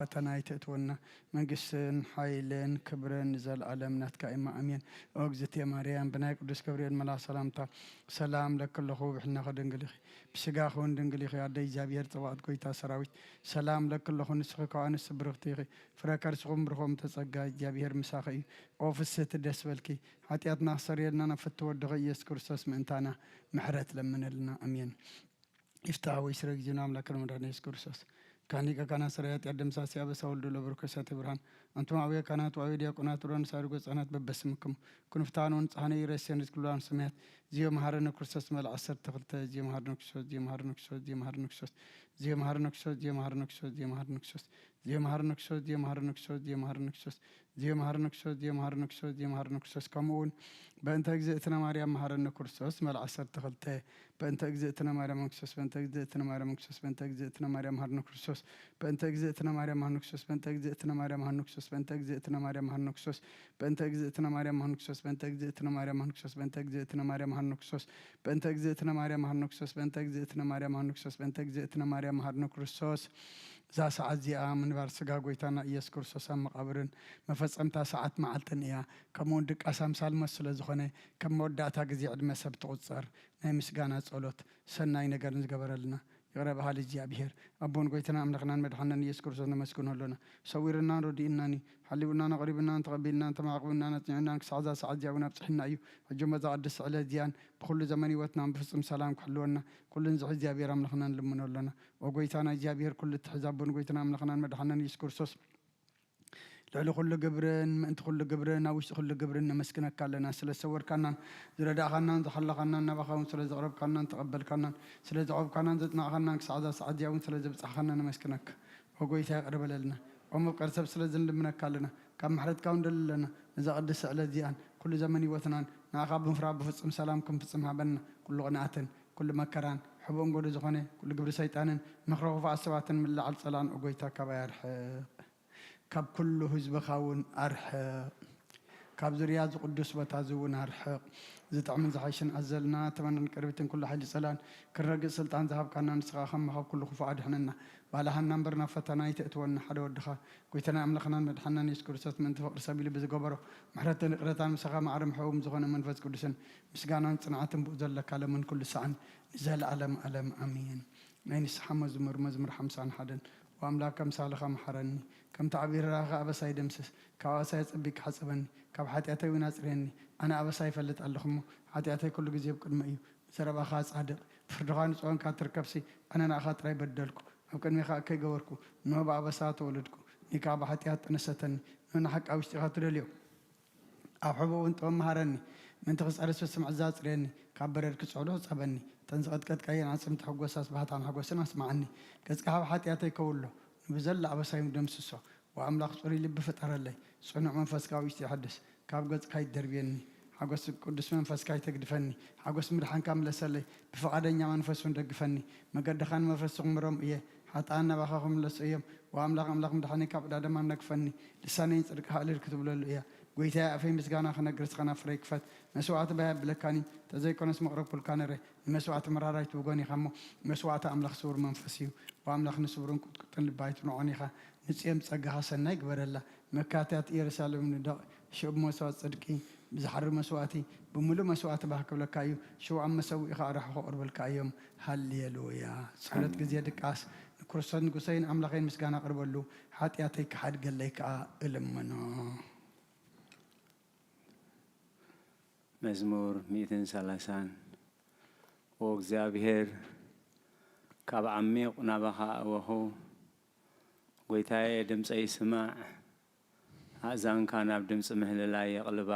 وتنايتتونا منقسن حيلن كبرن زل عالم نتكا إما أمين أوجزتي مريم بناي قدس كبرين ملا سلامتا سلام لك الله خو بحنا خدنقلخي بسقا خون دنقلخي عدي جابير طوات قويتا سراويت سلام لك الله خو نسخك وعنس برغتيخي فراكر سغم برخوم تسقا جابير مساخي أوفست دسبلكي حتياتنا صريرنا نفتو الدغي يسكرسوس منتانا محرت لمن لنا أمين إفتاوي ويسرق جنام لك المدرن يسكرسوس كاني كنا سريات يقدم ساسيا بسول دولو بركسات برهان أنتم أويا كانت وأويديا كنات وران سارقوس أنات ببسمكم كن فتانون صحني يرسين كلان سمعت زيو مهارنا كرسس مال عصر تغلت زيو مهارنا كسوس زيو مهارنا كسوس زيو مهارنا كسوس زيو مهارنا كسوس زيو مهارنا كسوس زيو مهارنا كسوس زيو مهارنا كسوس زيو مهارنا كسوس زيو مهارنا كسوس زيو مهارنا كسوس زيو مهارنا كسوس زيو مهارنا كسوس كمون بأنت أجزئتنا مريم مهارنا كرسس مال عصر تغلت بأنت أجزئتنا مريم كسوس بأنت أجزئتنا مريم كسوس بأنت أجزئتنا مريم مهارنا كرسس بأنت أجزئتنا مريم هنكسوس بأنت أجزئتنا مريم هنكسوس بأنت أجزئتنا مريم هنكسوس بأنت أجزئتنا مريم هنكسوس بأنت أجزئتنا مريم هنكسوس بأنت أجزئتنا مريم هنكسوس بأنت أجزئتنا مريم هنكسوس بأنت أجزئتنا مريم هنكسوس بأنت أجزئتنا مريم هنكسوس ذا ساعات زي من بارسجا قويتنا إياس كرسوس مقابرن مفصل تا ساعات معلتن إياه كمون دك أسام سالم السلزخنة كم مدة جزي عد مسبت قصر نمس جانا صلوت سنة ينقرن جبر لنا يقرب حال الجابير أبون قويتنا أملخنا مدحنا يسكر سنا مسكون لنا صورنا رديناني حلينا قريبنا تقبلنا تماقبنا نتعنا سعدا سعد جاونا بصحنا أيو الجمعة عدس على ديان بكل زماني وتنام بفصم سلام كلونا كل نزع جابير أملخنا لمن لنا وقويتنا جابير كل التحزاب بون قويتنا أملخنا مدحنا يسكر سوس لعلو كل جبرن ما أنت كل جبرن أو إيش كل جبرن مسكنا كلنا سلا سور كنا زردا خنا تخلى خنا نبخون سلا زغرب كنا تقبل كنا سلا زعب كنا زتنا خنا سعادة سعد يوم سلا زبص خنا مسكناك وقوي قرب لنا ومبقر سب سلا زند منا كلنا كم حرت كون دلنا إذا قدس على ديان كل زمن وثنان نعقب مفراب بفصم سلامكم فصم هبنا كل غناتن كل مكران حبون قول زخنة كل جبر سيطان مخروف عصوات من اللي على الصلان وقوي كبير كاب كل حزب خاون أرحق كاب زرياز قدس وتعزون أرحق زت عمل زحيشن أزلنا تمنى كربتن كل حاجة سلان كرجع سلطان ذهب كنا نسخة خم خاب كل خفاء عدحنا بالها نمبرنا فتنا يتأتون حدا ودخا قيتنا أملخنا مدحنا يسكر سات من تفقر سبيل بزجبره محرتنا قرتان مسخة معرم حوم زغنا منفذ كلسن مسجانا صنعتم بوزل لك على من كل سعن زال علم أمين نين سحمز مزمر حمسان حدا وأملاك كم سالخ محرني كم تعبير راغ أبساي دمسس كواساي صبيك حسبني كم حتياتي وناسرني أنا أبساي فلت اللخمو حتياتي كل جزيب كل مايو سرب خاص عدق فردغان سوان كاتر كبسي أنا نأخذ راي بدلكو أو كان ميخا كي جوركو نوبا أبسات ولدكو نكاب حتيات نستني أنا حق أو اشتغلت اليوم أحبه وأنت مهرني من تخص أرسل سمع الزات ريني كبرر كسعوله صبني تنزقت كت كاين عصم تحقوس أصبحت عن حقوسنا اسمعني كذا حتياتي كله بزل عبساي مدمسسو وأملاق صوري اللي بفتر اللي صنع منفس كاويش يحدث كاب قد كاي دربيني حقوس قدس منفس كاي تقدفني حقوس مدحان كامل سلي بفقدني منفس وندقفني ما قد دخان منفس عمرهم إيه حتى أنا بخاهم لسيهم وأملاق مدحاني كاب دادم نقفني لساني صدق حالي الكتب له إيه قويتها في مسجانا خنا جرس خنا فريق فت مسوعات بها بلكاني تزاي كنا اسمه قرب الكانرة مسوعات مرارة توجاني خمو مسوعات أملاخ سور منفسيو وأملاخ نسورون كتن البيت نوعني خا نسيم تسجها سنة يقبل الله مكاتات إيرسال من دا شو بمسوعات صدقي بزحر مسوعاتي بملو مسوعات بها قبل كايو شو عم مسوي خارح قرب الكايوم هاليلويا سالت جزيدة كاس كرسان قصين أملاخين مسجانا قرب له حتى يعطيك حد قال لك إلمنا مزمور 130 وእግዚአብሔር ካብ ዓሚቕ ናባኻ ኣወኹ ጐይታዬ ድምፀይ ስማዕ ኣእዛንካ ናብ ድምፂ ምህልላይ የቕልባ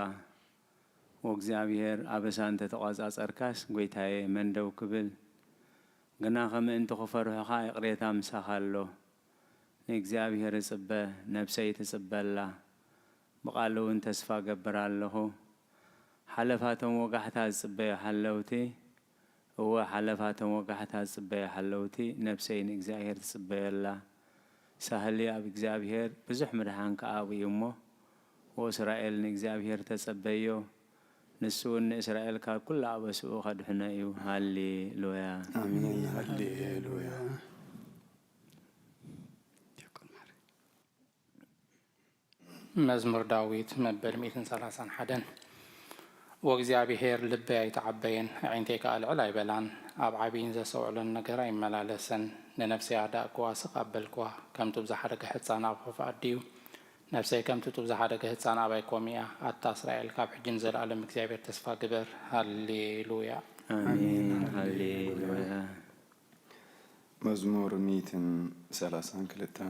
ወእግዚአብሔር ኣበሳን ተተቋጻጸርካስ ጐይታዬ መን ደው ክብል ግና ከምእንቲ ክፈርሑኻ የቕሬታ ምሳኻ ኣሎ ንእግዚአብሔር እጽበ ነብሰይ ትጽበላ ብቓሉ እውን ተስፋ ገብር ኣለኹ حلفاتهم وقحتها الصبية حلوتي هو حلفاتهم وقحتها الصبية حلوتي نفسين إجزاهير الصبية الله سهل لي أبي إجزاهير بزح مرحان كأبي يمه وإسرائيل إجزاهير تصبيه نسون إسرائيل كل عبسوا خد حنايو هاليلويا آمين هاليلويا مزمور داويد مبل 131 وእግዚአብሔር ልበይ ኣይተዓበየን ዓይንተይ ከዓ ልዕል ኣይበላን ኣብ ዓብይን ዘሰውዕሎን ነገር ኣይመላለሰን ንነፍሰይ ኣዳእክዋ ስቓበልክዋ ከምቲ ብዝሓደገ ሕፃን ኣብ ክፉ ኣድዩ ነፍሰይ ከምቲ ብዝሓደገ ህፃን ኣባይ ኮሚያ ኣታ እስራኤል ካብ ሕጅን ዘለኣለም እግዚኣብሔር ተስፋ ግበር ሃሌሉያ አሜን ሃሌሉያ መዝሙር 132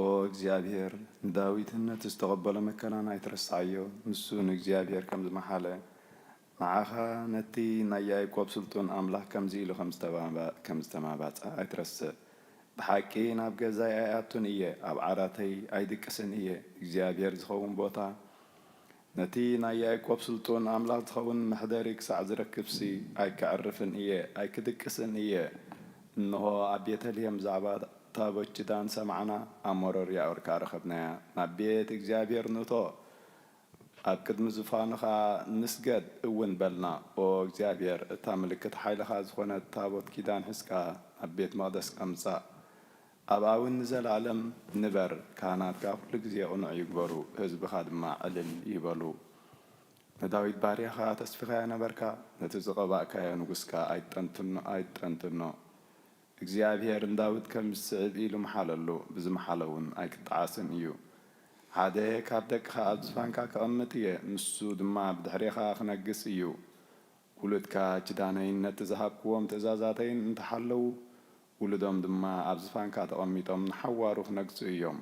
ኦ እግዚአብሔር ዳዊትነት ዝተቀበለ መከናን ኣይትረሳዮ ንሱ ንእግዚአብሔር ከም ዝመሓለ ንዓኻ ነቲ ናይ ያዕቆብ ስልጡን ኣምላኽ ከምዚ ኢሉ ከም ዝተማባፀ ኣይትረስእ ብሓቂ ናብ ገዛይ ኣያቱን እየ ኣብ ዓራተይ ኣይድቅስን እየ እግዚአብሔር ዝኸውን ቦታ ነቲ ናይ ያዕቆብ ስልጡን ኣምላኽ ዝኸውን መሕደሪ ክሳዕ ዝረክብሲ ኣይክዕርፍን እየ ኣይክድቅስን እየ እንሆ ኣብ ቤተልሔም ዛዕባ ታቦት ኪዳን ሰማዕና ኣብ ሞሮርያ ኦርካ ረኸብናያ ናብ ቤት እግዚአብሔር ንእቶ ኣብ ቅድሚ ዝፋንኻ ንስገድ እውን በልና ኦ እግዚአብሔር እታ ምልክት ሓይልኻ ዝኾነት ታቦት ኪዳን ሒዝካ ኣብ ቤት መቅደስ ኣምፃእ ኣብ ኣውን ንዘለዓለም ንበር ካህናትካ ኩሉ ግዜ ቕኑዕ ይግበሩ ህዝብኻ ድማ ዕልል ይበሉ ንዳዊት ባርያኻ ተስፊኻ ነበርካ ነቲ ዝቐባእካዮ ንጉስካ ኣይጠንትኖ እግዚአብሔር ዳዊት ከም ዝስዕብ ኢሉ መሓለሉ ብዝመሓለውን ኣይክጣዓስን እዩ ሓደ ካብ ደቅኻ ኣብ ዝፋንካ ክቕምጥ እየ ንሱ ድማ ብድሕሪኻ ክነግስ እዩ ውሉድካ ኪዳነይነት ዝሃብክዎም ትእዛዛተይን እንተሓለዉ ውሉዶም ድማ ኣብ ዝፋንካ ተቐሚጦም ንሓዋሩ ክነግሱ እዮም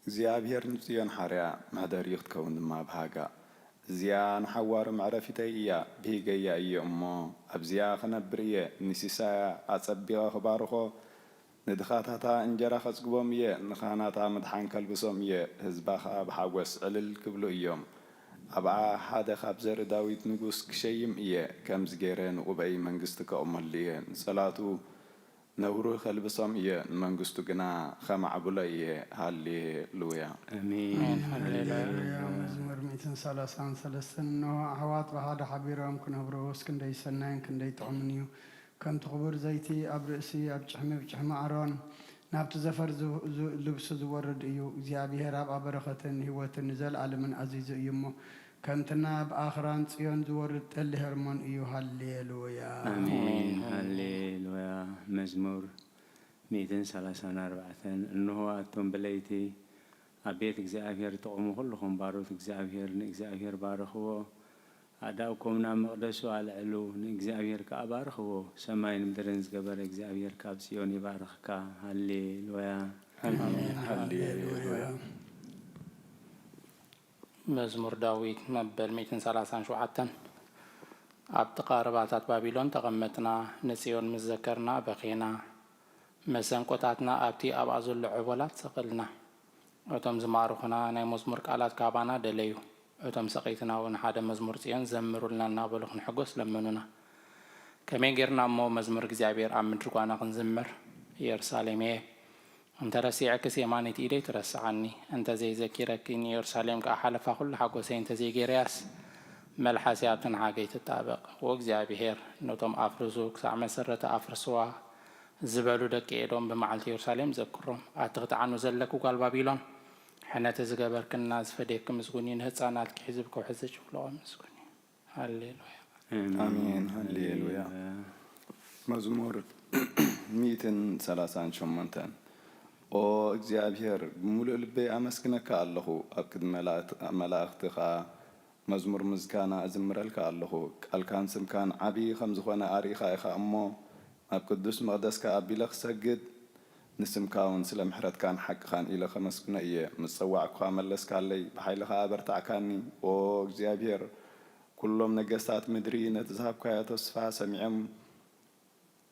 እግዚአብሔር ንጽዮን ሓርያ መሕደሪ ክትከውን ድማ ብሃጋ እዚያ ንሓዋሩ መዕረፊተይ እያ ብሂገያ እየ እሞ ኣብዚያ ክነብር እየ ንሲሳያ ኣጸቢቐ ክባርኾ ንድኻታታ እንጀራ ከጽግቦም እየ ንኻህናታ ምድሓን ከልብሶም እየ ህዝባኻ ብሓጐስ ዕልል ክብሉ እዮም ኣብዓ ሓደ ካብ ዘርኢ ዳዊት ንጉስ ክሸይም እየ ከምዚ ገይረ ንቑበይ መንግስቲ ከቕመሉ እየ ንጸላቱ ነብሩ ከልብሶም እየ ንመንግስቱ ግና ከማዕብሎ እየ ሃሌሉያ አሜን ሃሌሉያ መዝሙር 133 እንሆ ኣሕዋት ብሓደ ሓቢሮም ክነብሩ እስክንደይ ሰናይን ክንደይ ጥዑምን እዩ ከምቲ ክቡር ዘይቲ ኣብ ርእሲ ኣብ ጭሕሚ ብጭሕሚ ኣሮን ናብቲ ዘፈር ልብሱ ዝወርድ እዩ እግዚአብሔር ኣብ በረኸትን ህይወትን ንዘለዓለምን ኣዚዙ እዩ እሞ ከምትና ብኣኽራን ጽዮን ዝወርድ ጠሊ ሄርሞን እዩ ሃሌሉያ አሜን ሃሌሉያ መዝሙር 134 እንሆ ኣቶም በለይቲ ኣብ ቤት እግዚአብሔር ተቆሙ ኩልኹም ባሮት እግዚአብሔር ንእግዚአብሔር ባርኽዎ ኣዳውኩም ናብ መቕደሱ ኣልዕሉ ንእግዚአብሔር ከዓ ባርኽዎ ሰማይን ምድርን ዝገበረ እግዚአብሔር ካብ ጽዮን ይባርኽካ ሃሌሉያ አሜን ሃሌሉያ መዝሙር ዳዊት መበል 137 ኣብ ጥቓ ርባታት ባቢሎን ተቐመጥና ንጽዮን ምስ ዘከርና በኺና መሰንቆታትና ኣብቲ ኣብኣ ዘሎ ዕቦላት ሰቕልና እቶም ዝማርኹና ናይ መዝሙር ቃላት ካባና ደለዩ እቶም ሰቒትና እውን ሓደ መዝሙር ጽዮን ዘምሩልና እናበሉ ክንሕጎስ ለመኑና ከመይ ጌርና እሞ መዝሙር እግዚአብሔር ኣብ ምድሪ ጓና ክንዝምር ኢየሩሳሌም እየ እንተ ረሲዕክስ የማነይቲ ኢደይ ትረስዓኒ እንተ ዘይዘኪረክኒ ኢየሩሳሌም ከዓ ሓለፋ ኩሉ ሓጎሰይ እንተ ዘይገይረያስ መልሓሲ ኣብቲ ንሓገይ ትጣበቕ ወእግዚአብሔር ነቶም ኣፍርሱ ክሳዕ መሰረተ ኣፍርስዋ ዝበሉ ደቂ ኤዶም ብመዓልቲ ኢየሩሳሌም ዘክሮም ኣቲ ክትዓኑ ዘለኩ ጓል ባቢሎን ሕነቲ ዝገበርክና ዝፈደክ ምስጉኒ ንህፃናት ክሕዝብ ከውሕዝ ዝጭፍልቆ ምስጉኒ ሃሌሉያ አሜን ሃሌሉያ መዝሙር 138 ኦ እግዚአብሔር ብሙሉእ ልበይ ኣመስግነካ ኣለኹ ኣብ ቅድሚ መላእኽትኻ መዝሙር ምዝጋና እዝምረልካ ኣለኹ ቃልካን ስምካን ዓብዪ ከም ዝኾነ ኣርኢኻ ኢኻ እሞ ኣብ ቅዱስ መቕደስካ ኣቢለ ክሰግድ ንስምካ እውን ስለ ምሕረትካን ሓቅኻን ኢለ ከመስግኖ እየ ምስ ፀዋዕኩኻ መለስካለይ ብሓይልኻ ኣበርታዕካኒ ኦ እግዚአብሔር ኩሎም ነገስታት ምድሪ ነቲ ዝሃብካዮ ተስፋ ሰሚዖም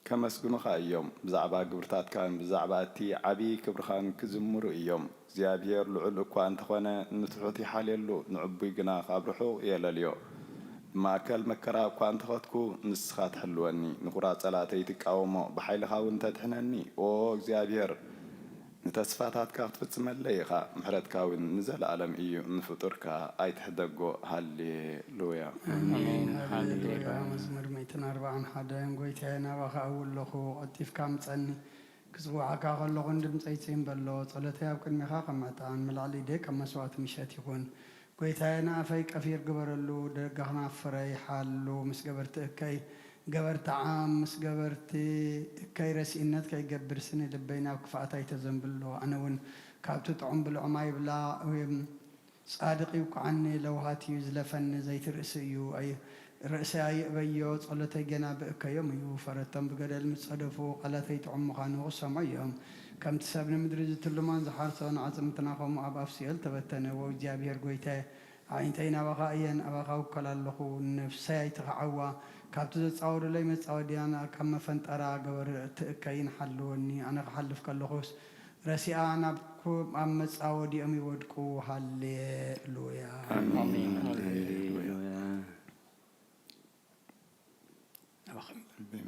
ከመስግኑኻ እዮም ብዛዕባ ግብርታትካን ብዛዕባ እቲ ዓብዪ ክብርኻን ክዝምሩ እዮም እግዚአብሔር ልዑል እኳ እንተኾነ ንትሑት ይሓልየሉ ንዕቡይ ግና ካብ ርሑቕ የለልዮ ማእከል መከራ እኳ እንተኸትኩ ንስኻ ትሕልወኒ ንኹራ ጸላተይ ትቃወሞ ብሓይልኻ እውን ተድሕነኒ ኦ እግዚአብሔር ንተስፋታትካ ክትፍጽመለይ ኢኻ ምሕረትካ እውን ንዘለዓለም እዩ ንፍጡርካ ኣይትሕደጎ ሃሌሉያ አሜን ሃሌሉያ መዝሙር 141 ጎይታዬ ናባኻ ኣውለኹ ቀጢፍካ ምጸኒ كزوعك أقول لغن دم تيتين بلو صلتي أبكن مخا قمتان ملعلي ديك أما سوات مشات يكون كويتاينا فيك أفير قبرلو دقهنا فري حالو مس قبرت كي قبرت عام مس قبرت كي رسينات كي قبر سنة لبينا وكفاتاي تزنبلو أنا ون كابتو تعم بالعماي بلا صادقي وقعني لو هاتي يزلفن زي ترسيو أي رأسي أي بيو صلتي جناب كيوم يو فرتم بقدر المتصدفو قلتي تعم خانو سمعيهم كم تسابنا مدرجة اللمان زحارتون عزمتنا قوم أبا فسيل تبتنا وجابير قويته عينتين أبغايا أبغاو كلا اللقو نفسي تقعوا كابتو تصور لي متصوديانا كم فنت أرى قبر تأكين حلوني أنا حلف كاللقوس رسي أنا بكم أمس أودي أمي ودكو هاللويا آمين هاللويا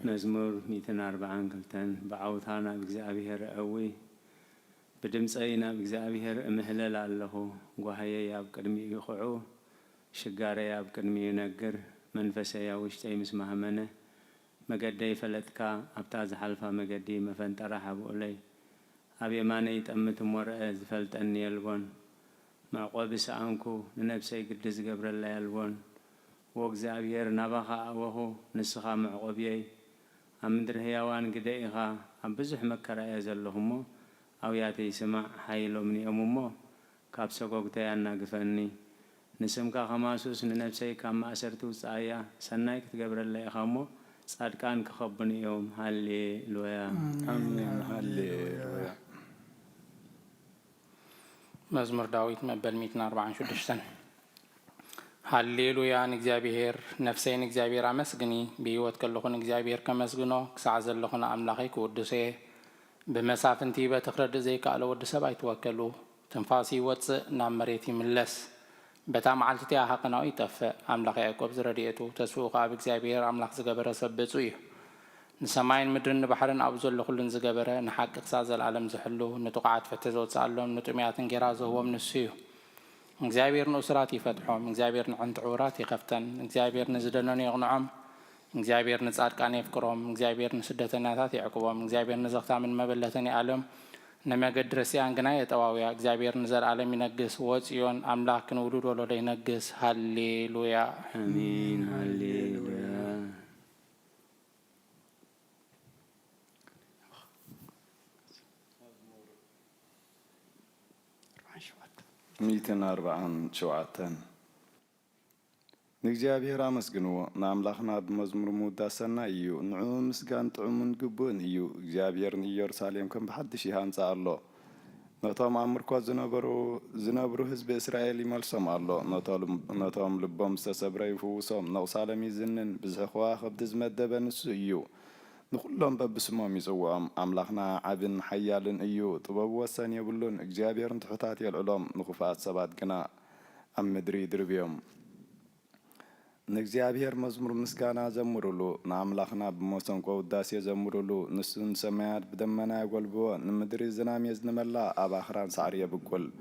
مزمور 240 كلتن بعوثانا بእግዚአብሔር قوي بدمصينا بእግዚአብሔር እምህለል ኣለኹ ጓሃየ ኣብ ቅድሚኡ ይኹዑ ሽጋረይ ኣብ ቅድሚኡ ይነግር መንፈሰይ ውሽጠይ ምስ ማህመነ መገደይ ፈለጥካ ኣብታ ዝሓልፋ መገዲ መፈንጠራ ሓብኡለይ ኣብ የማነይ ጠምት ሞርአ ዝፈልጠኒ የልቦን ማዕቆብ ሰኣንኩ ንነብሰይ ግድዝ ገብረላ የልቦን وእግዚአብሔር ናባኻ ኣወኹ ንስኻ መዕቆብየይ ኣብ ምድሪ ህያዋን ግደኢኻ ኣብ ብዙሕ መከራ እየ ዘለኹ እሞ ኣውያተይ ስማዕ ሓይሎም ኒኦም እሞ ካብ ሰጎግተይ ኣናግፈኒ ንስምካ ኸማሱስ ንነብሰይ ካብ ማእሰርቲ ውፃእያ ሰናይ ክትገብረላ ኢኻ እሞ ጻድቃን ክኸቡን እዮም ሃሌሉያ አሜን ሃሌሉያ መዝሙር ዳዊት መበል 146 ሃሌሉያ ንእግዚአብሔር ነፍሰይን እግዚአብሔር አመስግኒ በሕይወት ከለኹን እግዚአብሔር ከመስግኖ ክሳዕ ዘለኹን ኣምላኸይ ክውድሰ ብመሳፍንቲ በትኽረድ ዘይከኣለ ወዲ ሰብ ኣይትወከሉ ትንፋሲ ይወፅእ ናብ መሬት ይምለስ በታ መዓልቲ እቲኣ ሃቐናዊ ይጠፍእ ኣምላኽ ያዕቆብ ዝረድኤቱ ተስፍኡ ከዓ ብእግዚአብሔር ኣምላኽ ዝገበረ ሰብ ብፁዕ እዩ ንሰማይን ምድርን ንባሕርን ኣብኡ ዘሎ ኩሉን ዝገበረ ንሓቂ ክሳብ ዘለዓለም ዝሕሉ ንጥቑዓት ፍትሒ ዘውፅኣሎም ንጥሙያትን ጌራ ዝህቦም ንሱ እዩ እግዚአብሔር ንእስራት ይፈትሖም እግዚአብሔር ንዕንት ዕውራት ይኸፍተን እግዚአብሔር ንዝደነኑ ይቕንዖም እግዚአብሔር ንጻድቃን የፍቅሮም እግዚአብሔር ንስደተኛታት ይዕቅቦም እግዚአብሔር ንዘኽታምን መበለትን ይኣሎም ነመገድ ረሲያን ግና የጠዋውያ እግዚአብሔር ንዘለዓለም ይነግስ ወጽዮን አምላክ ክንውሉድ ወሎደ ይነግስ ሃሌሉያ አሜን ሃሌሉያ ميتين أربعين شوعتن نجابير أمسكنوا نعملخنا بمزمور موداسنا إيو نعوم مسكان تعمون قبون إيو جابير يرساليم كم بحد شي هانسا الله نطام عمركوا زنبرو حزب إسرائيل مالسوم الله نطام لبهم سسبري فوسوم نوصالمي زنن بزخوا خبدز مدبن السو نخلهم ببسمهم يسوعهم أملاخنا عبن حيالن إيو طباب وسان يبلون إجابير تحتات العلوم نخفات سبات كنا أم مدري دربيهم نجابير مزمور مسكانا زمرولو نعملاخنا بموسم قوداس يزمرولو نسون سماعات بدمنا يقولبو نمدري زنام يزنملا أباخران سعرية بقول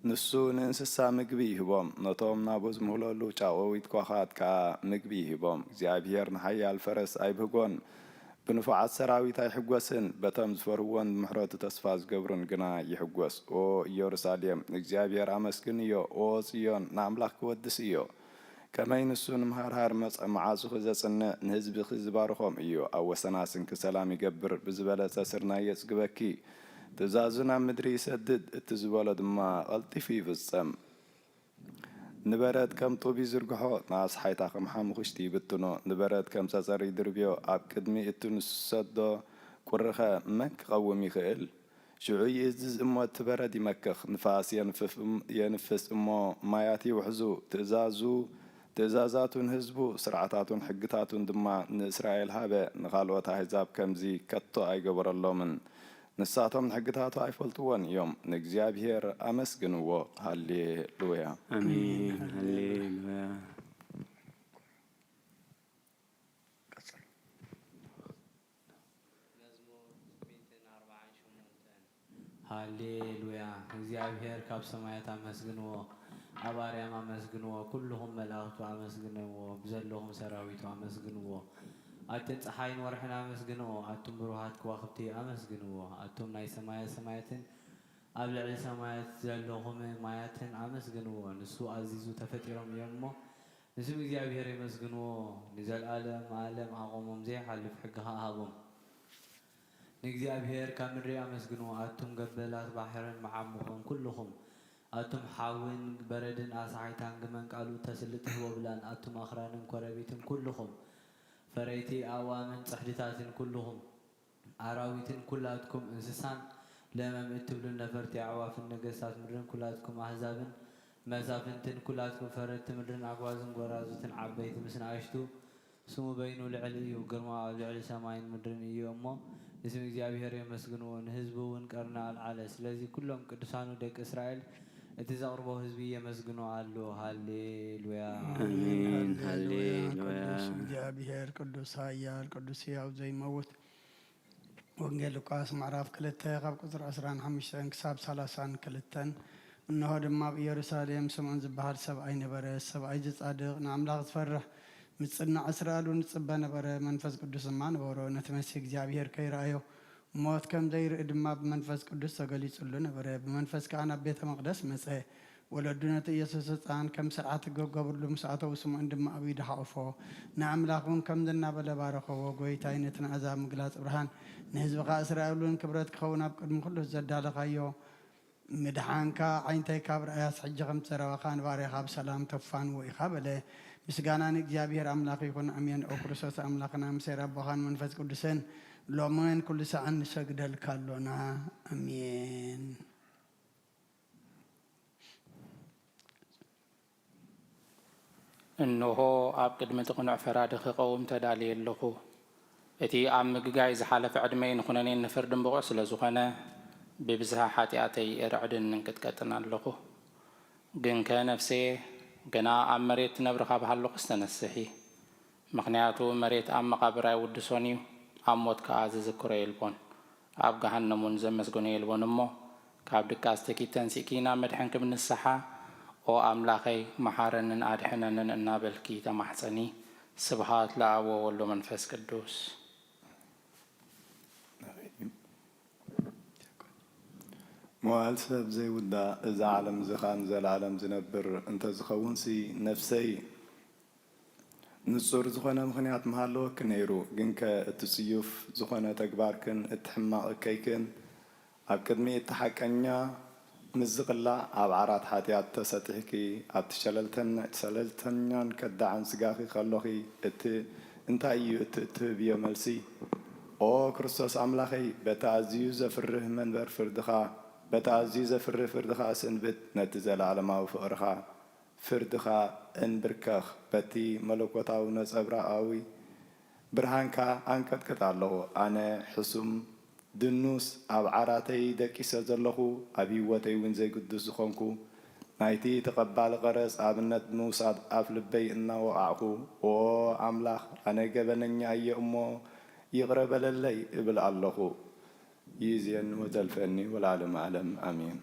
نسون انسسا مقبي هبوم نطوم نابوز مهلولو چاوويت كوخات كا مقبي هبوم إجابير نحيا الفرس أي بقون بنفعات سراويت يحقوسن بتم زفروان محروت تصفاز قبرن قنا يحقوس او يورساليم اجابير امسكنيو او صيون نعملاخ كودسيو كما ينسون مهار معازو خزاسن نهزب خزبارخوم ايو او سناسن كسلام يقبر بزبالة سرنا يسقبكي تزازنا مدري يسدد التزبالة دما الطفي في السم نبرد كم طوبي زرقحو ناس حيتا خم حام خشتي بتنو نبرد كم سازاري دربيو عب كدمي اتنو سادو كورخا مك قومي خيل شعوي ازز امو تبرد يمكخ نفاس ينفس امو ماياتي وحزو تزازاتون هزبو سرعتاتون حقتاتون دما نإسرائيل هابا نغالوتا هزاب كمزي كتو اي قبر الله من نساتهم حقتاتو ايفلتوان يوم نجابير امسكنو هاليلويا امين هاليلويا هاليلويا እግዚአብሔር ካብ ሰማያት አመስግንዎ አባርያም አመስግንዎ ኩልሁም መላእክቱ አመስግንዎ ብዘለሁም ሰራዊቱ አመስግንዎ أتن صحين ورحنا مسجنو أتم بروحات كواختي أمسجنو أتم ناي سمايتن قبل على سمايات زلهم مايتن أمسجنو نسو عزيزو تفتيرهم يمو نسو إزيابير يمسجنو نزل عالم عقومهم زي حلف حقها هابهم نزيابير كامري أمسجنو أتم قبلات بحرن معمهم كلهم أتم حاون بردن أسعيتان كمان قالوا تسلته وبلان أتم أخران كربيتم كلهم فريتي أوامن صحدتاتن كلهم عراويتن كلاتكم إنسان لما متبلون نفرتي عواف النجسات مدرن كلاتكم أحزابن مزافنتن كلاتكم فرت مدرن عقوازن غرازتن عبيت مسن عشتو سمو بينو لعلي وقرما لعلي سماين مدرن يومو اسم እግዚአብሔር يمسكنون حزبون قرنا على ስለዚህ كلهم ቅዱሳኑ ደቅ እስራኤል እትዛቅርቦ ህዝብ يمسكنو አሉ ሃሌሉያ አሜን ሃሌሉያ እግዚአብሔር ቅዱስ ኃያል ቅዱስ ሕያው ዘይመውት ወንጌል ሉቃስ ምዕራፍ 2 ካብ ቁጥር 15 ክሳብ 32 እነሆ ድማ በኢየሩሳሌም ስምዖን ዝበሃል ሰብኣይ ነበረ ሰብኣይ ዝጻድቕ ንኣምላኽ ዝፈርሕ ምጽናዕ እስራኤል ንጽበ ነበረ መንፈስ ቅዱስ ድማ ነበሮ ነቲ መሲሕ እግዚአብሔር ከይረአዮ ሞት ከም ዘይርኢ ድማ ብመንፈስ ቅዱስ ተገሊጹሉ ነበረ ብመንፈስ ከዓ ናብ ቤተ መቅደስ መጽ ወለዱ ነቲ ኢየሱስ ሕፃን ከም ስርዓት ገገብርሉ ምስኣተው ስምዖን ድማ ኣብ ኢዱ ሓቑፎ ንኣምላኹን ከም ዝናበለ ባረኸዎ ጎይታይ ነቲ ንኣሕዛብ ምግላፅ ብርሃን ንህዝብኻ እስራኤልን ክብረት ክኸውን ኣብ ቅድሚ ኩሉ ዘዳለኻዮ ምድሓንካ ዓይንተይ ካብ ርኣያስ ሕጂ ከም ዝፀረበኻ ንባርያኻ ብሰላም ተፋንዎ ኢኻ በለ ምስጋና ንእግዚአብሔር ኣምላኽ ይኹን ኣሜን ኦ ክርስቶስ ኣምላኽና ምሰይ ኣቦኻን መንፈስ ቅዱስን ሎምን ኩሉ ሰዓት ንሰግደልካ ኣሎና ኣሜን እንሆ ኣብ ቅድሚ ትቕኑዕ ፈራዲ ክቐውም ተዳልየ ኣለኹ እቲ ኣብ ምግጋይ ዝሓለፈ ዕድመይ ንኹነኔ ንፍርድን ብቑዕ ስለ ዝኾነ ብብዝሃ ሓጢኣተይ የርዕድን እንቅጥቀጥን ኣለኹ ግን ከነፍሰየ ገና ኣብ መሬት ትነብር ካብ ሃለኹ ዝተነስሒ ምክንያቱ መሬት ኣብ መቃብር ኣይውድሶን እዩ ኣብ ሞት ከዓ ዝዝክሮ የልቦን ኣብ ገሃነም እውን ዘመስግኖ የልቦን እሞ ካብ ድቃስ ተኪተን ሲኪና መድሕን ክምንስሓ ኦ ኣምላኸይ መሓረንን ኣድሕነንን እናበልኪ ተማሕፀኒ ስብሃት ለኣብ ወወልድ መንፈስ ቅዱስ መዋዕል ሰብ ዘይውዳእ እዚ ዓለም እዚ ኸ ንዘለዓለም ዝነብር እንተዝኸውንሲ ነፍሰይ ንጹር ዝኾነ ምኽንያት መሃለወክ ነይሩ ግን ከ እቲ ጽዩፍ ዝኾነ ተግባርክን እቲ ሕማቕ እከይክን ኣብ ቅድሚ እቲ ሓቀኛ ምዝቕላዕ ኣብ ዓራት ሓጢኣት ተሰጢሕኪ ኣብቲ ሸለልተኛን ከዳዕን ስጋኺ ከለኺ እቲ እንታይ እዩ እቲ እትህብዮ መልሲ ኦ ክርስቶስ ኣምላኸይ በታ ኣዝዩ ዘፍርህ መንበር ፍርድኻ በታ ኣዝዩ ዘፍርህ ፍርድኻ ስንብት ነቲ ዘለዓለማዊ ፍቕርኻ ፍርድኻ እንብርከኽ በቲ መለኮታዊ ነጸብራቃዊ ብርሃንካ ኣንቀጥቅጥ ኣለኹ ኣነ ሕሱም ድኑስ ኣብ ዓራተይ ደቂሰ ዘለኹ ኣብ ህይወተይ እውን ዘይቅዱስ ዝኾንኩ ናይቲ ተቐባሊ ቀረፅ ኣብነት ምውሳድ ኣብ ልበይ እናወቃዕኹ ኦ ኣምላኽ ኣነ ገበነኛ እየ እሞ ይቕረ በለለይ እብል ኣለኹ ይእዜን ወዘልፈኒ ወለዓለመ ዓለም ኣሜን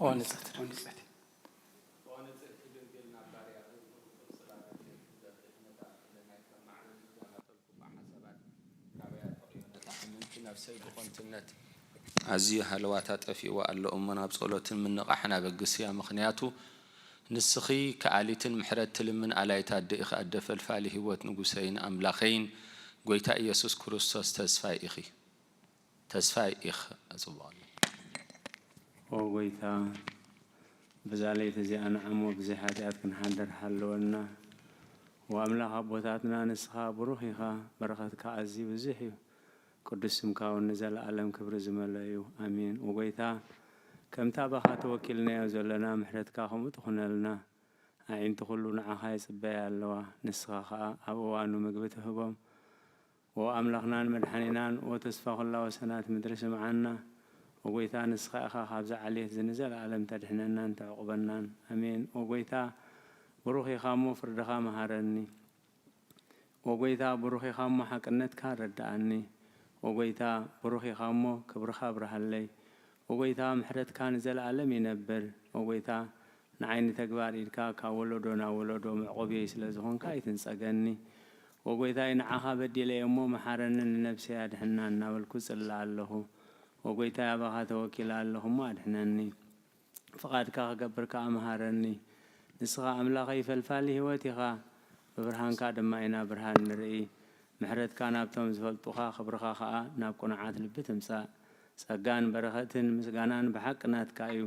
ኦንፀት نفسي بخونتنت عزي هلواتات أفيوا الله أمنا بصلوتن من نقحنا بقسيا مخنياتو نسخي كعاليتن محرت من عليتا دئخ أدف الفالي هوت نقسين أملاخين قويتا يسوس كروستوس تسفاي إخي تسفاي إخ أزوال وقويتا بزاليت زي أنا عمو بزي حاجات كن حدر حلونا وأملاخ أبوتاتنا نسخا بروحيها بركاتك عزي وزيحي قدسم كاون نزل عالم كبر زملايو امين وغيتا كم تابخات وكلنا زلنا محرتك هم تخنا لنا عين تخلونا عهاي سبايا الله نسخا ابوانو مغبتهم واملخنا المدحنينان وتصفى الله وسنات مدرس معنا وغيتا نسخا اخا حافظ عليه زنزل عالم تدحننا تعقبنا امين وغيتا بروحي خامو فردخا مهارني وغيتا بروحي خامو حقنت كارداني وقيتا بروحي خامو كبرخا برهالي وقيتا محرت كان زل عالم ينبر وقيتا ንዓይኒ ተግባር ኢድካ ካብ ወለዶ ናብ ወለዶ ምዕቆብየ ስለ ዝኾንካ ኣይትንፀገኒ ወጎይታይ ንዓኻ በዲለየ እሞ መሓረኒ ንነብሰይ ኣድሕና እናበልኩ ጽላ ኣለኹ ወጎይታይ ኣባኻ ተወኪላ ኣለኹ እሞ ኣድሕነኒ ፍቓድካ ክገብር ከዓ መሃረኒ ንስኻ ኣምላኸይ ፈልፋሊ ህይወት ኢኻ ብብርሃንካ ድማ ኢና ብርሃን ንርኢ ምሕረትካ ናብቶም ዝፈልጡኻ ክብርኻ ከዓ ናብ ቁንዓት ልቢ ትምጻእ ጸጋን በረኸትን ምስጋናን ብሓቂ ናትካ እዩ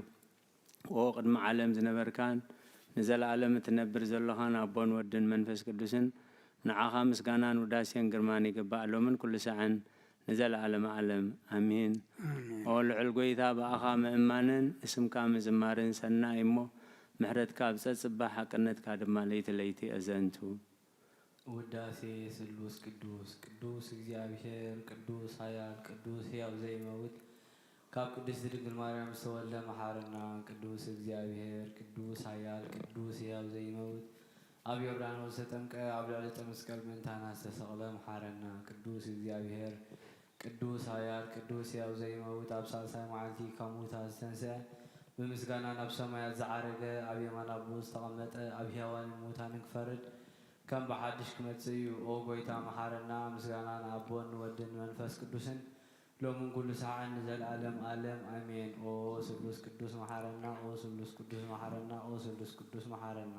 ኦ ቅድሚ ዓለም ዝነበርካን ንዘለዓለም እትነብር ዘለኻን ኣቦን ወድን መንፈስ ቅዱስን ንዓኻ ምስጋናን ውዳሴን ግርማን ይግባእ ሎምን ኩሉ ሰዓን ንዘለዓለም ዓለም ኣሚን ኦ ልዑል ጎይታ ብኣኻ ምእማንን እስምካ ምዝማርን ሰናይ እሞ ምሕረትካ ብፀጽባሕ ሓቅነትካ ድማ ለይቲ ለይቲ እዘንቱ ውዳሴ ስሉስ ቅዱስ ቅዱስ እግዚአብሔር ቅዱስ ኃያል ቅዱስ ሕያው ዘይመውት ካብ ቅድስት ድንግል ማርያም ዝተወልደ መሓረና ቅዱስ እግዚአብሔር ቅዱስ ኃያል ቅዱስ ሕያው ዘይመውት ኣብ ዮርዳኖስ ዝተጠምቀ ኣብ ልዕሊ ዕፀ መስቀል ምእንታና ዝተሰቕለ መሓረና ቅዱስ እግዚአብሔር ቅዱስ ኃያል ቅዱስ ሕያው ዘይመውት ኣብ ሳልሳይ መዓልቲ ካብ ሙታን ዝተንስአ ብምስጋና ናብ ሰማያት ዝዓረገ ኣብ የማን ኣቦ ዝተቐመጠ ኣብ ሕያዋን ሙታንን ክፈርድ ከም ብሓድሽ ክመጽእ እዩ ኦ ጎይታ መሓረና ምስጋና ንኣቦን ወድን መንፈስ ቅዱስን ሎምን ኩሉ ሰዓን ንዘለዓለም ዓለም ኣሜን ኦ ስሉስ ቅዱስ መሓረና ኦ ስሉስ ቅዱስ መሓረና ኦ ስሉስ ቅዱስ መሓረና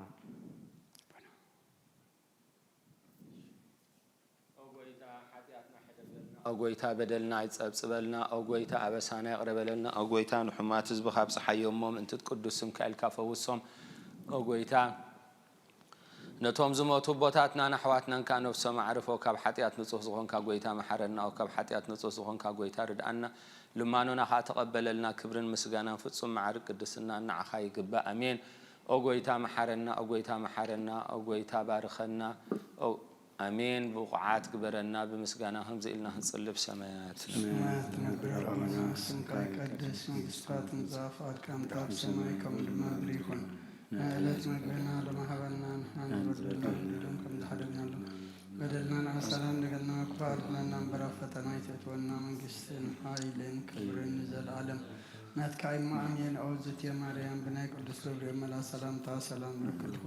ኦ ጎይታ በደልና ኣይጸብጽበልና ኦ ጎይታ ኣበሳና ይቕረበለልና ኦ ጎይታ ንሕማት ህዝቢ ካብ ፀሓዮሞም እንትት ቅዱስም ካኢልካ ፈውሶም ኦ ጎይታ ነቶም ዝሞቱ ቦታትና ናሕዋትናን ካ ነፍሶም ኣዕርፎ ካብ ሓጢኣት ንጹህ ዝኾንካ ጎይታ መሓረና ኦ ካብ ሓጢኣት ንጹህ ዝኾንካ ጎይታ ርድኣና ልማኖና ኸ ተቐበለልና ክብርን ምስጋናን ፍጹም ማዕርግ ቅድስና ንዓኻ ይግባእ ኣሜን ኦ ጎይታ መሓረና ኦ ጎይታ መሓረና ኦ ጎይታ ባርኸና ኣሜን ብቑዓት ግበረና ብምስጋና ከምዚ ኢልና ክንጽልብ ሰማያት ነብረና ስምካ ይቀድስ መንግሥትካ ትምጻእ ፍቓድካ ምጽእ ብሰማይ ከምኡ ድማ ምድሪ ይኹን ዕለት መግብና ለማሃበልና ንሕና ንበድለና በደሎም ከም ዝሓደግናሎ በደልና ንዓሳናን ንገልና ክፋርትናና እምበር ኣብ ፈተና ይትእትወና መንግሥትን ሓይልን ክብርን ንዘለዓለም ናትካ ኢማ ኣሜን ኣውዝትየ ማርያም ብናይ ቅዱስ ገብርኤል መልኣክ ሰላምታ ሰላም ለክልኩ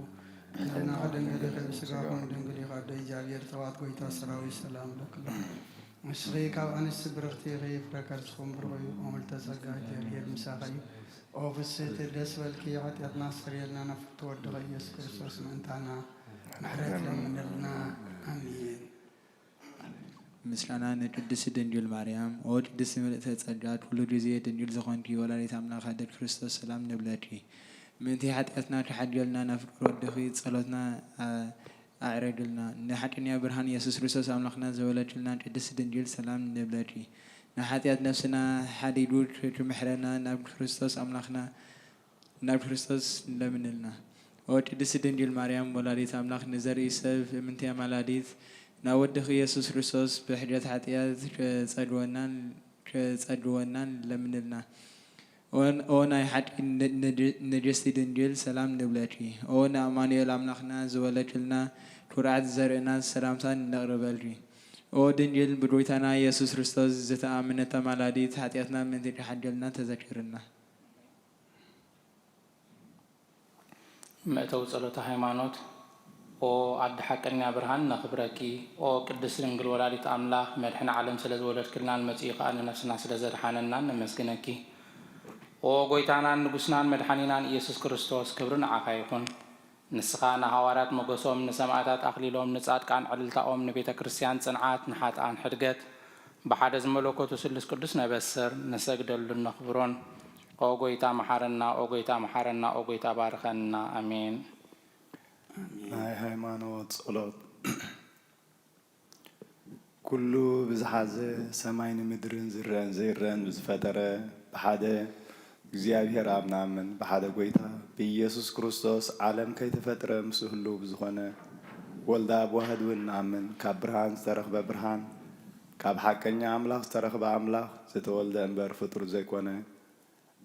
ሕሊና ከደንገለ ከብስጋኹም ድንግል ኢኻ ደ እግዚኣብሔር ተዋት ጎይታ ሰራዊት ሰላም ለክልኩ ምስኺ ካብ ኣንስቲ ብርኽቲ ኢኺ ፍረ ከርስኹም ብርኸዩ ኦምልተ ጸጋ እግዚኣብሔር ምሳኺ እዩ ኦ ፍስሕቲ ደስ በልኪ ኃጢአትና አስተሰርየልና ነፍቶ ወድኸ ኢየሱስ ክርስቶስ ምእንታና ምሕረት ለምንልና አሜን ምስጋና ንቅድስት ድንግል ማርያም ኦ ቅድስት ምልእተ ጸጋ ኩሉ ግዜ ድንግል ዝኾንኪ ወላዲተ ኣምላክ ኣደት ክርስቶስ ሰላም ንብለኪ ምእንቲ ኃጢአትና ክሓድገልና ናብ ፍቅር ወድኺ ጸሎትና ኣዕረግልና ንሓቀኛ ብርሃን ኢየሱስ ክርስቶስ ኣምላኽና ዘወለድልና ቅድስት ድንግል ሰላም ንብለኪ ንሓጢአት ነፍስና ሓዲዱ ክምሕረና ናብ ክርስቶስ ኣምላኽና ናብ ክርስቶስ ንለምንልና ኦ ቅድስት ድንግል ማርያም ወላዲተ ኣምላኽ ንዘርኢ ሰብ ምንቲ ኣማላዲት ናብ ወድኺ ኢየሱስ ክርስቶስ ብሕደት ሓጢአት ከጸድወና ንለምንልና ኦ ናይ ሓቂ ንግስቲ ድንግል ሰላም ንብለኪ ኦ ንኣማኑኤል ኣምላኽና ዝወለድልና ኩርዓት ዘርእና ሰላምታ ነቕርበልኪ ኦ ድንግል ብጎይታና ኢየሱስ ክርስቶስ ዝተኣመነት ኣማላዲት ኃጢአትና ምንቲ ክሓድገልና ተዘክርና መእተው ጸሎተ ሃይማኖት ኦ ዓዲ ሓቀኛ ብርሃን ነኽብረኪ ኦ ቅድስት ድንግል ወላዲተ ኣምላኽ መድሕን ዓለም ስለ ዝወለድክልና ንመጽኢ ከዓ ንነፍስና ስለ ዘድሓነና ነመስግነኪ ኦ ጎይታናን ንጉስናን መድሓኒናን ኢየሱስ ክርስቶስ ክብሪ ንዓኻ ይኹን ንስኻ ንሃዋርያት ሞገሶም ንሰማዕታት ኣኽሊሎም ንጻድቃን ዕልልታኦም ንቤተ ክርስቲያን ጽንዓት ንሓጥኣን ሕድገት ብሓደ ዝመለኮቱ ስሉስ ቅዱስ ነበስር ንሰግደሉ ነኽብሮን ኦ ጎይታ መሓረና ኦ ጎይታ መሓረና ኦ ጎይታ ባርኸና ኣሜን ናይ ሃይማኖት ጸሎት ኩሉ ብዝሓዘ ሰማይን ምድርን ዝረአን ዘይረአን ብዝፈጠረ ብሓደ እግዚአብሔር ኣብ ናምን ብሓደ ጎይታ ብኢየሱስ ክርስቶስ ዓለም ከይተፈጥረ ምስ ህሉ ብዝኾነ ወልዳ ብዋህድ እውን ንኣምን ካብ ብርሃን ዝተረኽበ ብርሃን ካብ ሓቀኛ ኣምላኽ ዝተረኽበ ኣምላኽ ዝተወልደ እምበር ፍጡር ዘይኮነ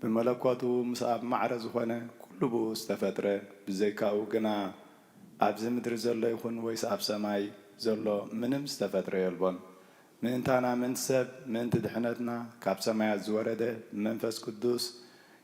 ብመለኮቱ ምስ ኣብ ማዕረ ዝኾነ ኩሉ ብኡ ዝተፈጥረ ብዘይካኡ ግና ኣብዚ ምድሪ ዘሎ ይኹን ወይስ ኣብ ሰማይ ዘሎ ምንም ዝተፈጥረ የልቦን ምእንታና ምእንቲ ሰብ ምእንቲ ድሕነትና ካብ ሰማያት ዝወረደ መንፈስ ቅዱስ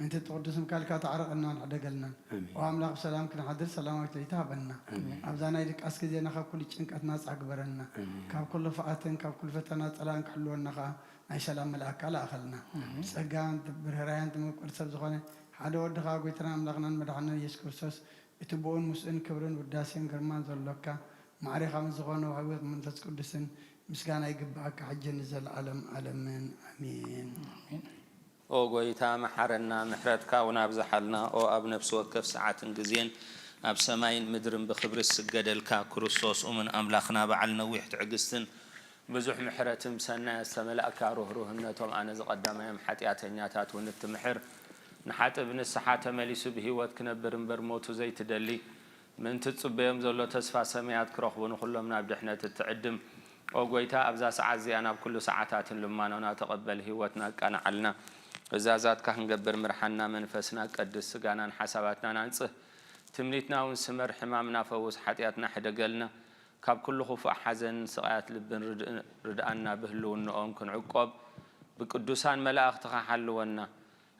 من تقدسم كالك تعرقنا نحدقلنا وأملاق سلام كنا حدر سلامك ليتابنا أبزانا يدك أسكزينا خاب كل شيء ناس أكبرنا كاب كل فئاتن كاب كل فتنات سلام كحلونا خا أي سلام ملاك على أخلنا سجان برهران تمو كل سبزخانة هذا ود خا قويتنا أملاقنا مدحنا يسكرسوس يتبون مسئن كبرن وداسين كرمان زلوكا معرفة من زغانة وعوض من تسكدسن مسكانا يقبعك حجة نزل علم علمين أمين او غويتا محرنا محرتك ونابزحلنا او اب نفس وكف ساعات انجزين اب سماين مدرن بخبر السجدلك كريستوس ومن املاخنا بعلنا ويحت عقستن بزح محرتم سنا استملأك روحنتهم انا زقدامهم حطياتنياتات ونتمحر نحات ابن السحات مليس بهيوت كنبر برموتو زي تدلي من تصبيهم زلو تسفى سميات كرخبون كلهم نابدحنا تتعدم او غويتا ابزا ساعات زي انا بكل ساعات لما انا تقبل هيوتنا كان علنا ازازات كهنجبر مرحنا منفسنا قدس سغانان حساباتنا نانصه تمنيتنا ونسمر حمامنا فوز حطياتنا حدقلنا كاب كل خوف حزن سقايات لبن ردانا بهلونهم كنعقب بقدوسان ملائكه تحلونا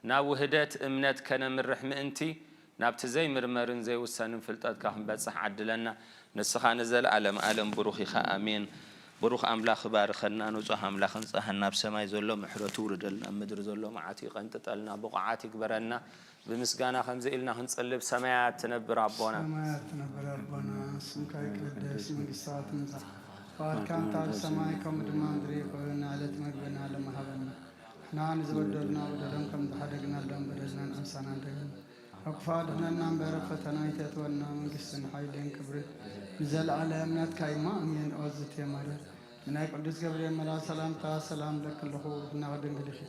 نا وهدت امنت كن مرح مئنتي نابت زي مرمرن زي وسانن فلطات كهم بصح عدلنا نسخا نزل عالم بروخي امين بروخ أملاخ بارخنا نوصح أملاخ نصحنا بسماء زلوا محرتو ردلنا مدر زلوا معاتيق انتطلنا بقعاتك برنا بمسجانا خمزة إلنا هنصلب سمايات تنبر ربنا سمايات تنبر ربنا اسمك يقدس من قصات نصح فاركان تعال سمايكم دمان دريقنا على تمربنا على مهبنا احنا نزودنا ودلهم كم تحرقنا لهم بدزنا انسانا دقنا أقفادنا نام برفتنا يتتونا من قصن حيلين كبرت نزل على أمنات كايما أمين أوزت يا مريم من هيك قدس جبريل ملا سلام تا سلام لك اللهو نغدن قليخي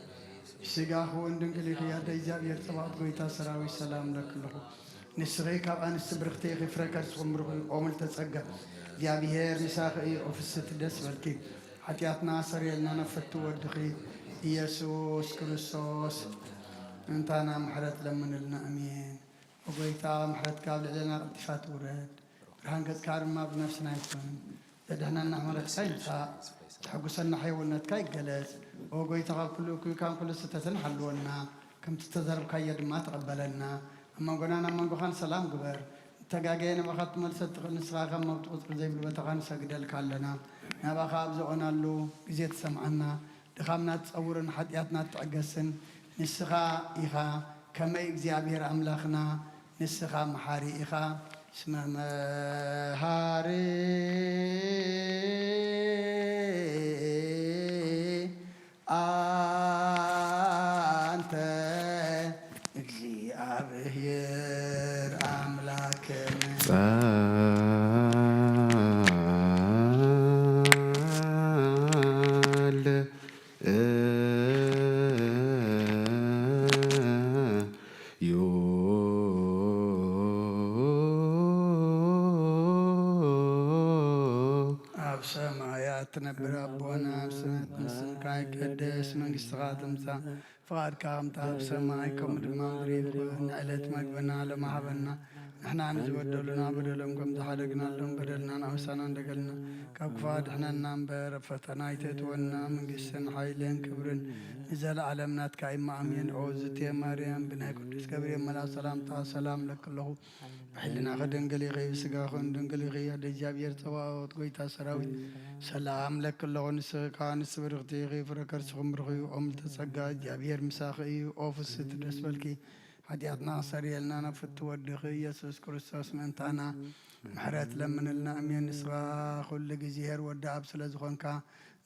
السقاخ وندن قليخي هذا إجاب يرتبط قويتا سراوي سلام لك اللهو نسغيك أبان السبرختي خفركر سخمرخي أمل تسقى جابيهير مساخي أوفست دس بالكي حتياتنا سريلنا نفتو ودخي يسوس كريستوس انت انا محرت لمن لنا امين وقيتا محرت كاب لنا ارتفات ورد رهان قد كارما بنفسنا يكون دهنا نعمرت ساينسا تحقسنا حيوانات كاي جلس وقيتا كل كان كل ستة حلونا كم تتذرب كايد ما تقبلنا اما قلنا ما نقول سلام قبر تجاجينا ما خدت ملصت نسخة ما بتقول زي بالبتقان سجدل كلنا نبى خابز ونالو زيت سمعنا دخلنا تصورنا حدياتنا تعجسن نسخة إخا كما إخزيابير أملاخنا نسخة محاري إخا اسمه محاري أنت إخزيابير أملاخنا تنبر أبونا بسنة نسمكاي قدس من قصغاتمتا فقاد كامتا بسمايكم دمان بريد نعلت مقبنا لما حبنا نحن نزودلنا بدلهم كم تحرقنا لهم بدلنا نعوسانا ندقلنا كاكفاد احنا ننبر فتنا يتتونا من قسن حيلين كبرن نزل علمنات كايما أمين عوزتي مريم بناي قدس كبريم ملا سلام تا سلام لك الله حلنا خدن قليغي وسقاخن دن قليغي هذا جاب يرتواوت قويتا سراوي سلام لك الله نسقا نسبرغتي غي فركر سخمرغي وعمل تسقا جابير مساخي اوفس تدسبلكي حدياتنا سريلنا نفت ودخي يسوس كريستوس منتانا محرات لمن لنا امين نسقا كل جزيهر ودعب سلازخونكا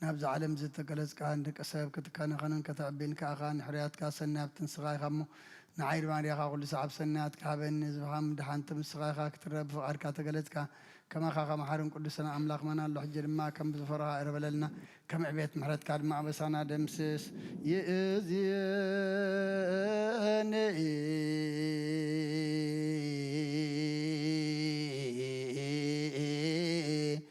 نابز علم زت قلزك عندك اسباب كتكان خنن كتعبين كاخان حريات كاسناب تنسغاي خمو نعير ماريا كل سعب سنات كابن زحام دحنت مسغاي كترب فقر كاتقلزك كما خاخا محارم قدسنا أملاق منا الله حجر ما كم بزفرها إربللنا كم عبيت محرت كاد مع بسانا دمسس يأذيني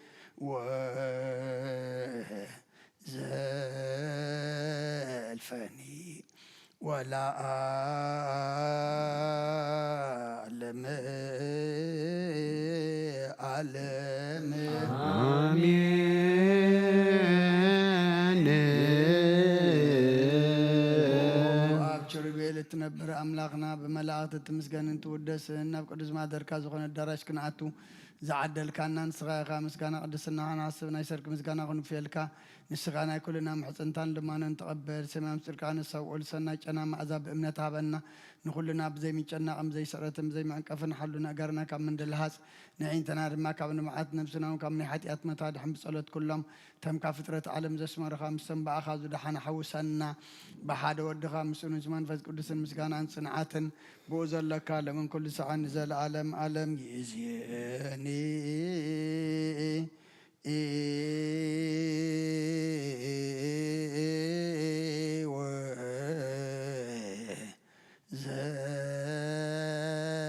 وزلفني ولا أعلم آمين أبشر بيلت نبر أملاك ኣምላኽና ብመላእኽቲ ትምስገንን ትውደስን ናብ ቅዱስ ማደርካ ዝኾነ ኣዳራሽ ክንኣቱ ዝዓደልካና ንስኻ ኢኻ ምስጋና ቅድስና ክንሓስብ ናይ ሰርክ ምስጋና ክንፍየልካ ንስኻ ናይ ኩልና ምሕፅንታን ልማኖን ተቐበል ሰማያዊ ፅድቃ ንሰብኡል ሰናይ ጨና ማዕዛ ብእምነት ሃበና ንኩልና ብዘይምጨናቕን ብዘይስዕረትን ብዘይመዕንቀፍን ሓሉ ነገርና ካብ ምንድልሃፅ ንዒንተና ድማ ካብ ንመዓት ነብስናውን ካብ ናይ ሓጢኣት መታድሕን ብፀሎት ኩሎም ተምካ ፍጥረት ዓለም ዘስመረኻ ምስቶም በኣኻ ዝደሓነ ሓውሳና ብሓደ ወድኻ ምስኡ መንፈስ ቅዱስን ምስጋናን ፅንዓትን ብኡ ዘለካ ለምን ኩሉ ሰዓት ንዘለኣለም ኣለም ይእዝየኒ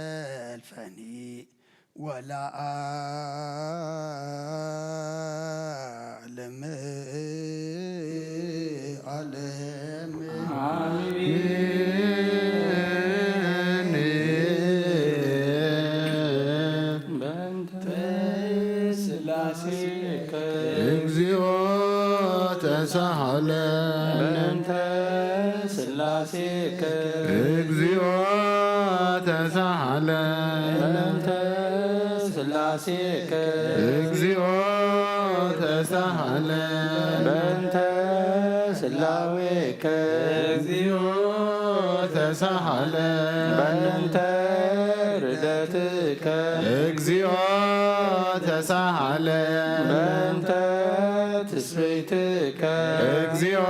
ዘልፈኒ ولا أعلم በእንተ ስላሴከ እግዚኦ ተሳሃለ በእንተ ስላሴከ እግዚኦ ተሳሃለ በእንተ ስላሴከ እግዚኦ ተሳሃለ በእንተ ስላዌከ እግዚኦ ተሳሃለ በእንተ ርደትከ እግዚኦ ተሳሃለ በእንተ ትስብእትከ እግዚኦ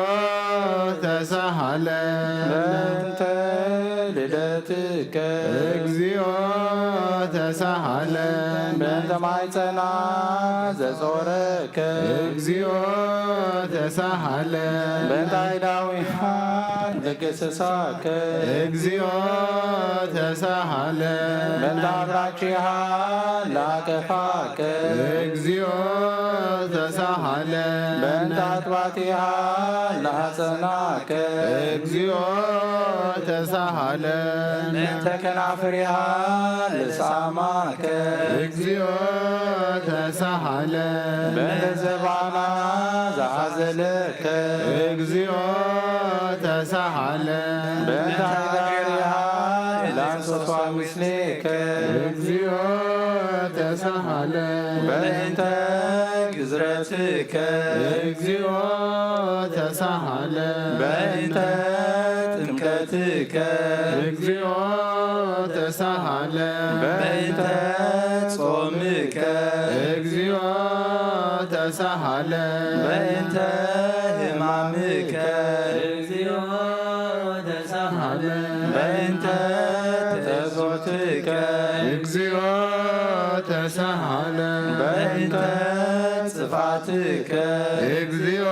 ተሳሃለ በእንተ ልደትከ እግዚኦ ተሳሃለ በእንተ ማይፀና ዘጾረከ እግዚኦ ተሳሃለ በእንተ አይዳዊሃ ዘገሰሳከ እግዚኦ ተሳሃለ በእንተ አብራቺሃ ላቀፋከ እግዚኦ ተሳሃለ በእንተ አጥባቲሃ ላጸናከ እግዚኦ ተሳሃለ በእንተ ከናፍሪሃ ልሳማከ እግዚኦ ተሳሃለ በእንተ ዘባና ዘአዘለከ እግዚኦ ተሳሃለ በእንተ ሃገሪሃ ላንሶሷ ምስሌከ እግዚኦ ተሳሃለ በእንተ ግዝረትከ እግዚኦ ተሳሃለ በእንተ ጥምቀትከ እግዚኦ ተሳሃለ በእንተ ጾምከ እግዚኦ ተሳሃለ በእንተ ሕማምከ እግዚኦ ተሳሃለ በእንተ ተጾትከ እግዚኦ ተሳሃለ በእንተ ጽፋትከ እግዚኦ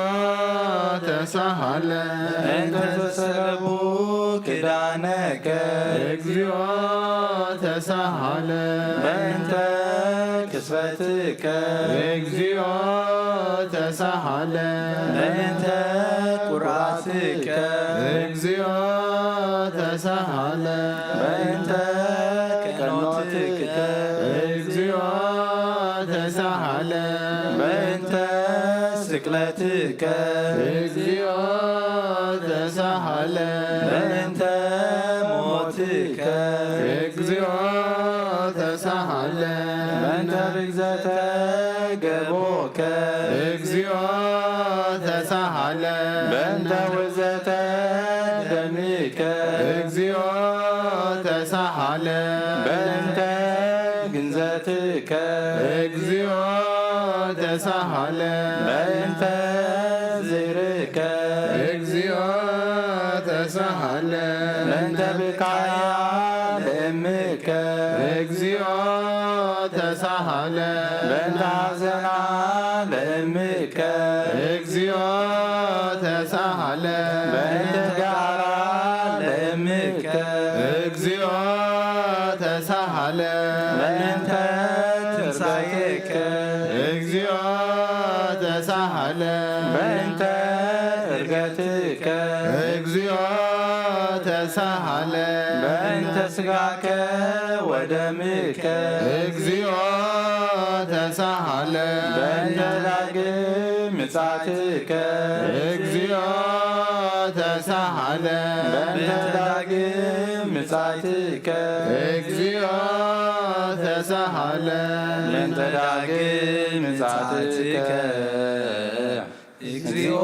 ተሳሃለ እንተ ተሰለቡ ክዳነከ እግዚኦ ተሳሃለ በእንተ ክስበትከ እግዚኦ ተሳሃለ በእንተ ቁርአትከ እግዚኦ ተሳሃለ በእንተ ቀኖትከ እግዚኦ ተሳሃለ በእንተ ስቅለትከ እግዚኦ ተሳሃለ በእንተ ሞትከ እግዚኦ ተሳሃለ በእንተ ብግዘተ ገቦከ እግዚኦ ተሳሃለ በእንተ ውዘተ ደምከ እግዚኦ ተሳሃለ በእንተ ግንዘትከ እግዚኦ ተሳሃለ በእንተ ዝርከ እግዚኦ ተሳሃለ በእንተ ብካያ ለእምከ እግዚኦ ተሳሃለ በእንተ ሐዘና ለእምከ እግዚኦ ተሳሃለ በእንተ ጋራ ለእምከ እግዚኦ ተሳሃለ በእንተ ትንሣኤከ እግዚኦ ተሳሃለ በእንተ ዕርገትከ እግዚኦ ተሳሃለ በእንተ ሥጋከ ወደምከ እግዚኦ ተሳሃለ በእንተ ዳግም ምጽአትከ እግዚኦ ተሳሃለ በእንተ ዳግም ምጻእትከ እግዚኦ ተሳሃለን በእንተ ዳግም ምጻእትከ እግዚኦ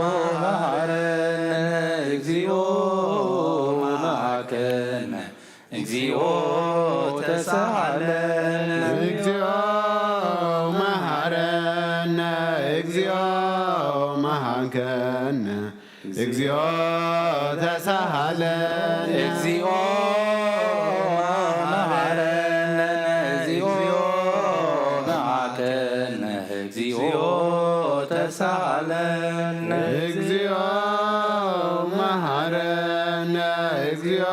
መሐረነ እግዚኦ መሐከነ እግዚኦ ተሳሃለን እግዚኦ መሐረነ እግዚኦ መሐከነ እግዚኦ ተሳሃለን እግዚኦ መሐረነ እግዚኦ መሐከነ እግዚኦ ተሳሃለን እግዚኦ መሐረነ እግዚኦ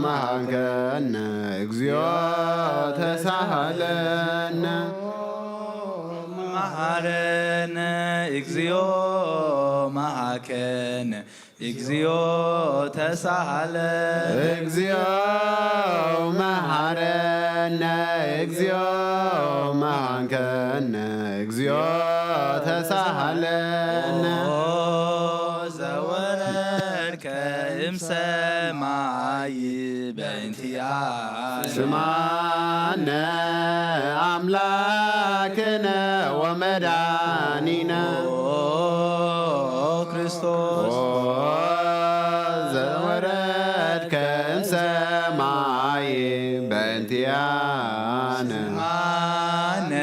መሐከነ እግዚኦ ተሳሃለን መሐረነ እግዚኦ መሐከነ እግዚኦ ተሳሃለን እግዚኦ መሐረነ እግዚኦ መሐከነ እግዚኦ ተሳሃለን ዘወረድከ እምሰማይ በእንቲአነ ስማነ አምላክነ ወመድኃኒነ ክርስቶስ ዘወረድከ እምሰማይ በእንቲአነ ማነ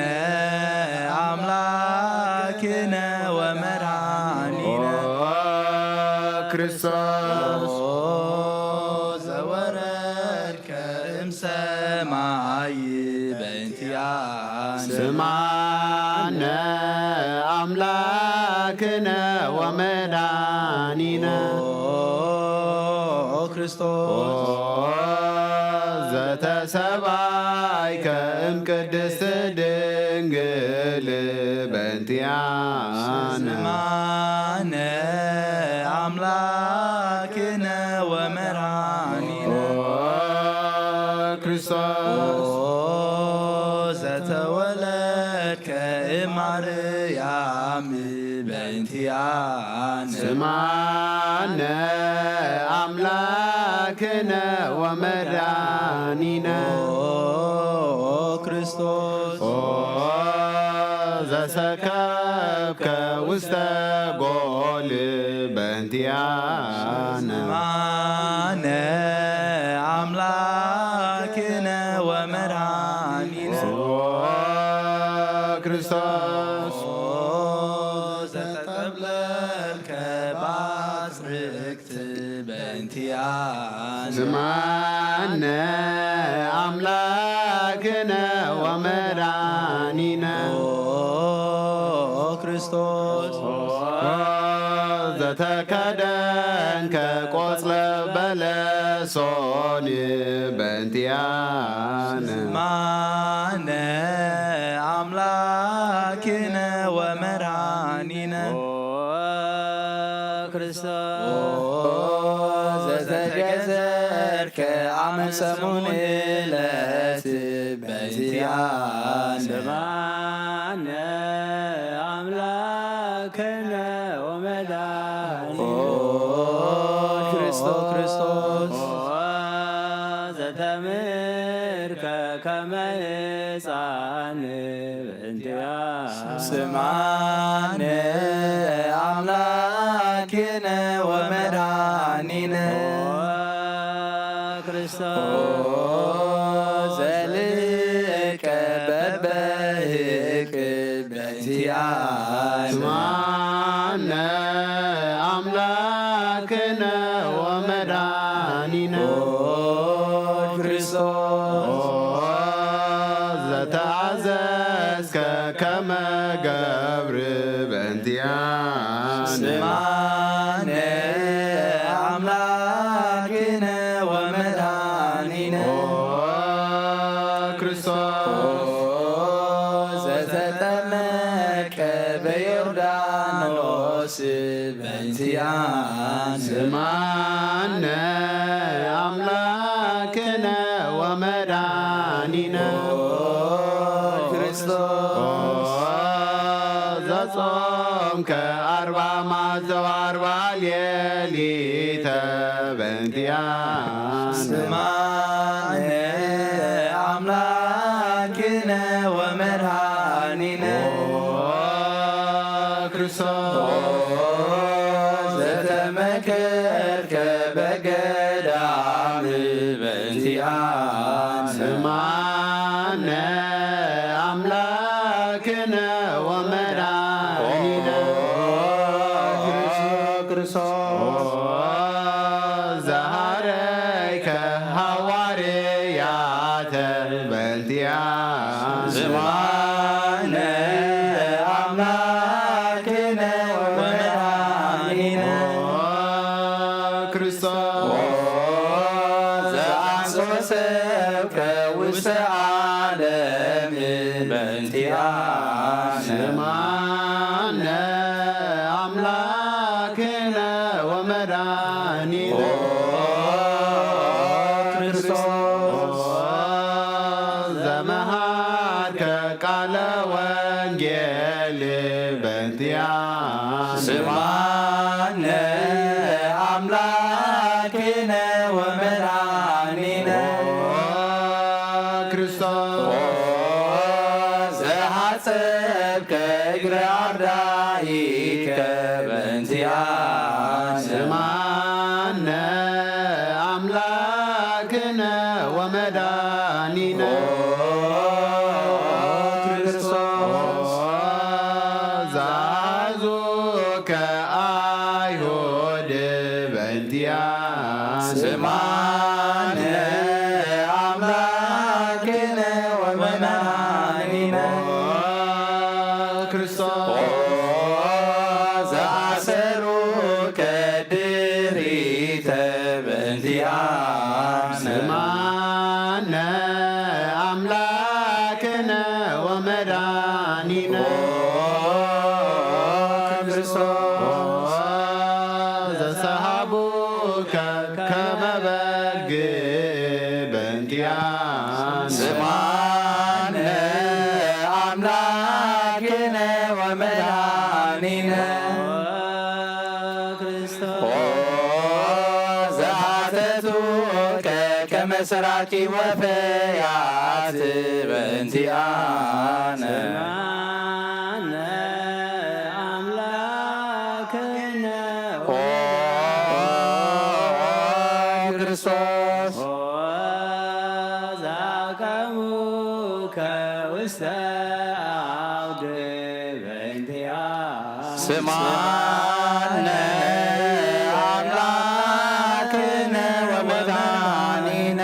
አምላክነ ወመድኃኒነ ክርስቶስ ዘወረድከ እምሰማይ በእንቲአነ ስማነ አምላክነ ወመድኃኒነ ክርስቶስ ዘተሰባይከ እምቅድስት ድንግል በእንቲአነ ማነ አምላክነ ወመድኃኒነ ክርስቶስ ዘተወለድከ እማርያም በእንቲአነ ስማነ አምላክነ ወመድኃኒነ ክርስቶስ ዘሰከብከ ውስተ ጎል በእንቲአነ ማነ አምላክነ ወመድኃኒነ ክርስቶስ ዘተጠብለልከ ባጽርቅት በእንቲአነ ስማነ አምላክነ ወመድኃኒነ ክርስቶስ ዘተከደንከ ቆጽለ በለሶን በእንቲአነ ማነ አምላክነ ወመድኃኒነ ክርስቶስ ዘተገዘርከ አመ ሰሙን ዕለት በእንቲአነ ማነ አምላክነ ወመድኃኒነ ክርስቶስ ዘተምርከ ከመ ሕፃን በእንቲአነ ስማነ አምላክነ ወመድኃኒነ ክርስቶስ ዘልቀ በበህቅ በእንቲአነ ስማነ አምላክነ ወመድኃኒነ ክርስቶስ ዘተአዘዝከ ከመ ገብር በእንቲአነ ስማነ አምላክነ ወመድኃኒነ ክርስቶስ ዘተጠመቀ በዮርዳኖስ በእንቲአነ ስማነ አምላክነ ወመድኃኒነ ክርስቶስ ዘጾምከ አርባ መዓልተ ወአርባ ሌሊተ በእንቲአነ በእንቲአነ ስማነ አምላክነ ወመድኃኒነ ክርስቶስ ዘተመከርከ በገዳም በእንቲአነ ስማነ አምላክነ ወመድኃኒነ ክርስቶስ ዘሃረይከ ሐዋርያተ በእንቲአነ ስማነ አምላክነ ወመድኃኒነ ክርስቶስ ዘአንሶሰብከ ውስተ ዓለም በእንቲአነ ስማነ አምላክነ ወመድኃኒነ ክርስቶስ ዘመሃርከ ቃለ ወንጌል በእንቲአነ ስማነ አምላክነ ወመድኃኒነ ክርስቶስ ዘሐጸብከ እግረ አርዳኢከ በእንቲአነ ስማነ አምላክነ ወመድኃኒነ ክርስቶስ ዘአዙከ አይሁድ በእንቲአነ ስማነ አምላክነ ወመድኃኒነ ክርስቶስ ዘአሰሩከ ድኅሪተ በእንቲአነ ስማነ አምላክነ ወመድኃኒነ ክርስቶስ ዘሰሃቡከ ከመ በግ በእንቲአነ ስማነ አምላክነ ወመድኃኒነ ዘአተቱከ ከመ ሰራቂ ወፈያት በእንቲአነ ክርስቶስ ስማነ አምላክነ ወመድኃኒነ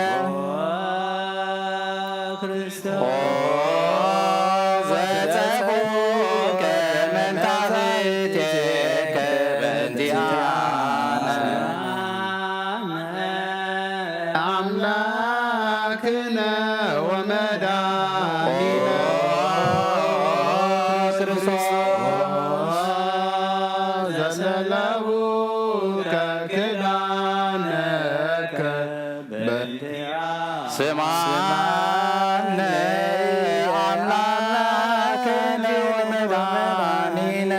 ዘጸፎከ መንታሕቴከ በእንቲአነ አምላክነ ወመድኃኒነ ክርስቶስ ዘሰለቡከ ክዳነከ በእንቲአነ ስማነ አምላክነ ወመድኃኒነ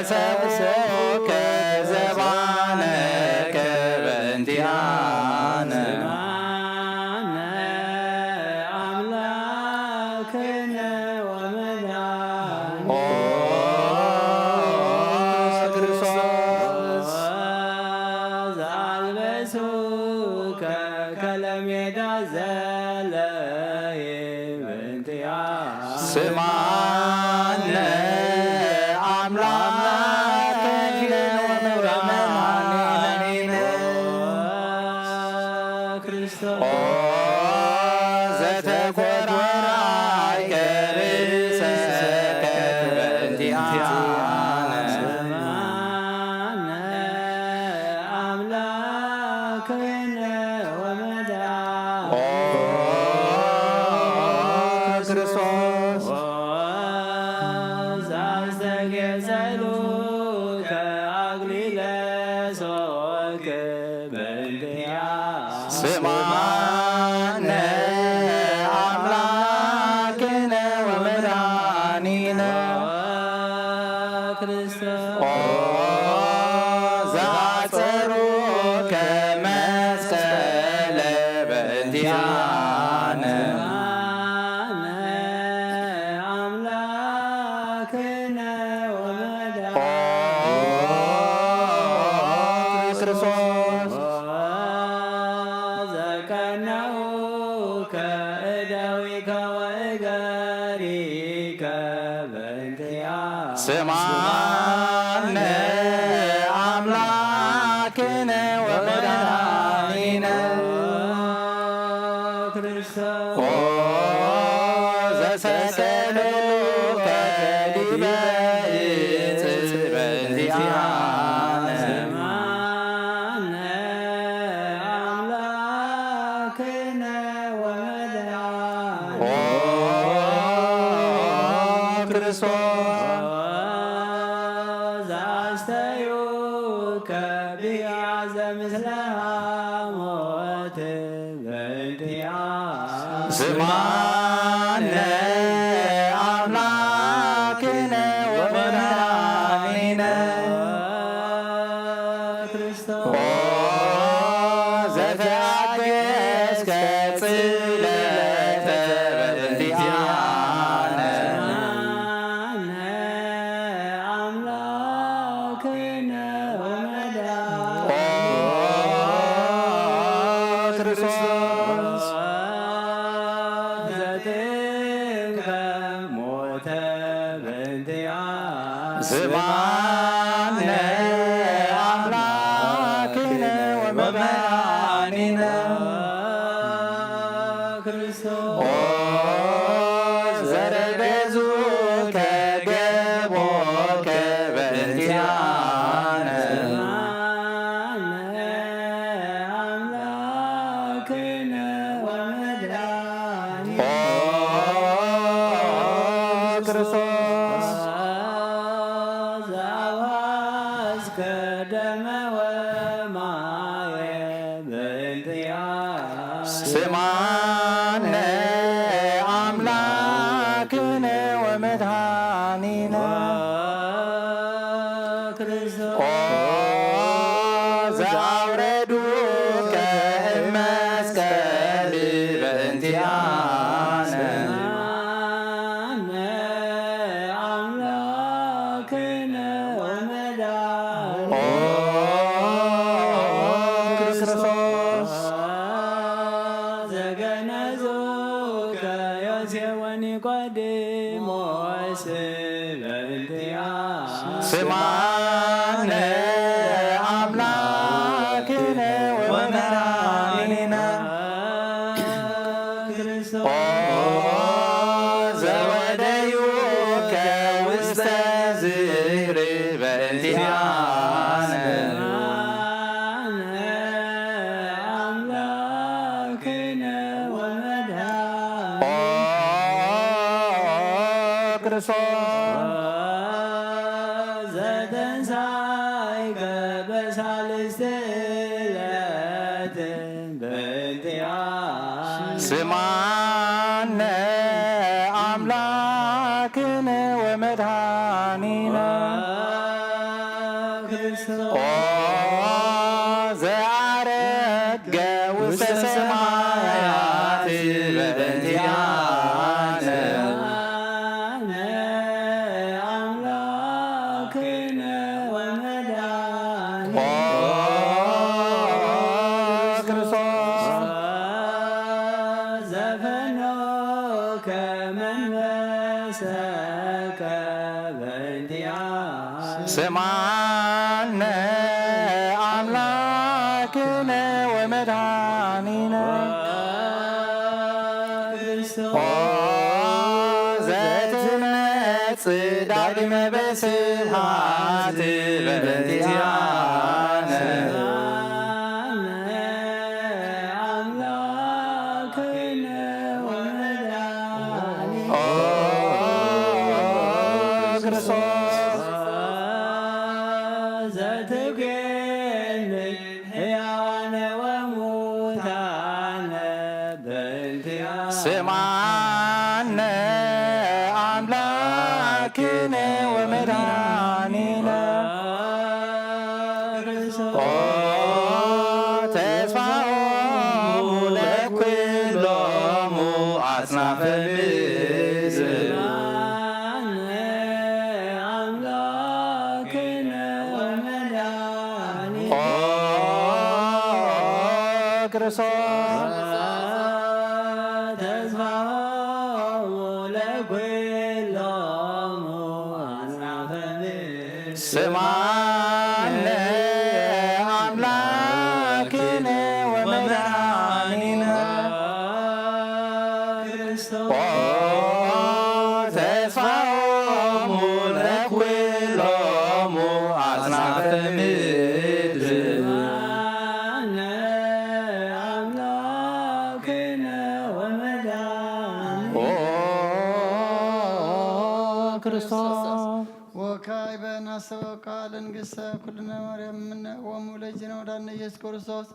ዘተሰብሰብከ ዘባነከ በእንቲአነ ክርስቶስ ስማነ አምላክነ ወመድኃኒነ ዘተኰራይከ ርእሰከ በእንቲአነ ክርስቶስ ስማነ አምላክነ ወመድኃኒነ ስማነ አምላክነ ወመድኃኒነ ክርስቶስ ኦ ዘሰቀለከ ዲበ ዕፅ በእንቲአነ ስማነ አምላክነ ወመድኃኒነ ኦ ክርስቶስ ዛስተዩከ ቢያዘ ምስለ ሞት በእንቲአነ ስማነ አምላክነ ወመድኃኒነ ክርስቶስ ኦ ዘተአገሥከ ጽልለተ በእንቲአነ አምላክነ ወመድኃኒነ ኦ ክርስቶስ ዘትከ ሞተ በእንቲአነ ስማነ አምላክነ ወመድኃኒነ ክርስቶስ ኦ ዘረገዙከ ገቦከ በእንቲአነ አምላክነ ወመድኃኒነ ኦ ክርስቶስ ዘአዋስከ ደመ ወማየ በእንቲአነ ስማነ አምላክነ ወመድኃኒነ ክርስቶስ ኦ ዘአውረዱከ እመስቀል በእንቲአነ አምላክነ ወመድኃኒነ ኦ ክርስቶስ ዘገነዙከ ዮሴፍ ወኒቆዲሞስ በእንቲአነ ስማነ አምላክነ ወመድኃኒነ ክርስቶስ ኦ ዘወደዩከ ውስተ ዝህር በእንቲአነ አምላክነ ወመድኃኒነ ኦ ክርስቶስ ዘተንሣእከ በሳልስት ዕለት በእንቲአነ ስማነ አምላክነ ወመድኃኒነ ክርስቶስ ኦ ዘአረገ ውስተ ሰማያት በእንቲአነ አምላክነ ወመድኃኒነ ኦ ክርስቶስ ዘፈኖከ መንፈሰከ በእንቲአነ ስማነ አምላክነ ወመድኃኒነ ክርስቶስ ኦ ዘትመጽእ ዳግመ በስብሐት በእንቲአነ አምላክነ ወመድኃኒነ ኦ ክርስቶስ ዘትገን ሕያዋነ ወሙታነ በእንቲአነ ስማነ አምላክነ ወመድኃኒነ ክርስቶስ ኦ ተስፋሆሙ ለኵሎሙ አጽናፈ ምድር አምላክነ ወመድኃኒነ ኦ ክርስቶስ ተስፋሆሙ ለኵሎሙ አጽናፈ ክርስቶስ ወካይ በናሰበ ቃል እንግሰ ኩልነ ማርያም ምነ ወሙለጅነ ወዳነ ኢየሱስ ክርስቶስ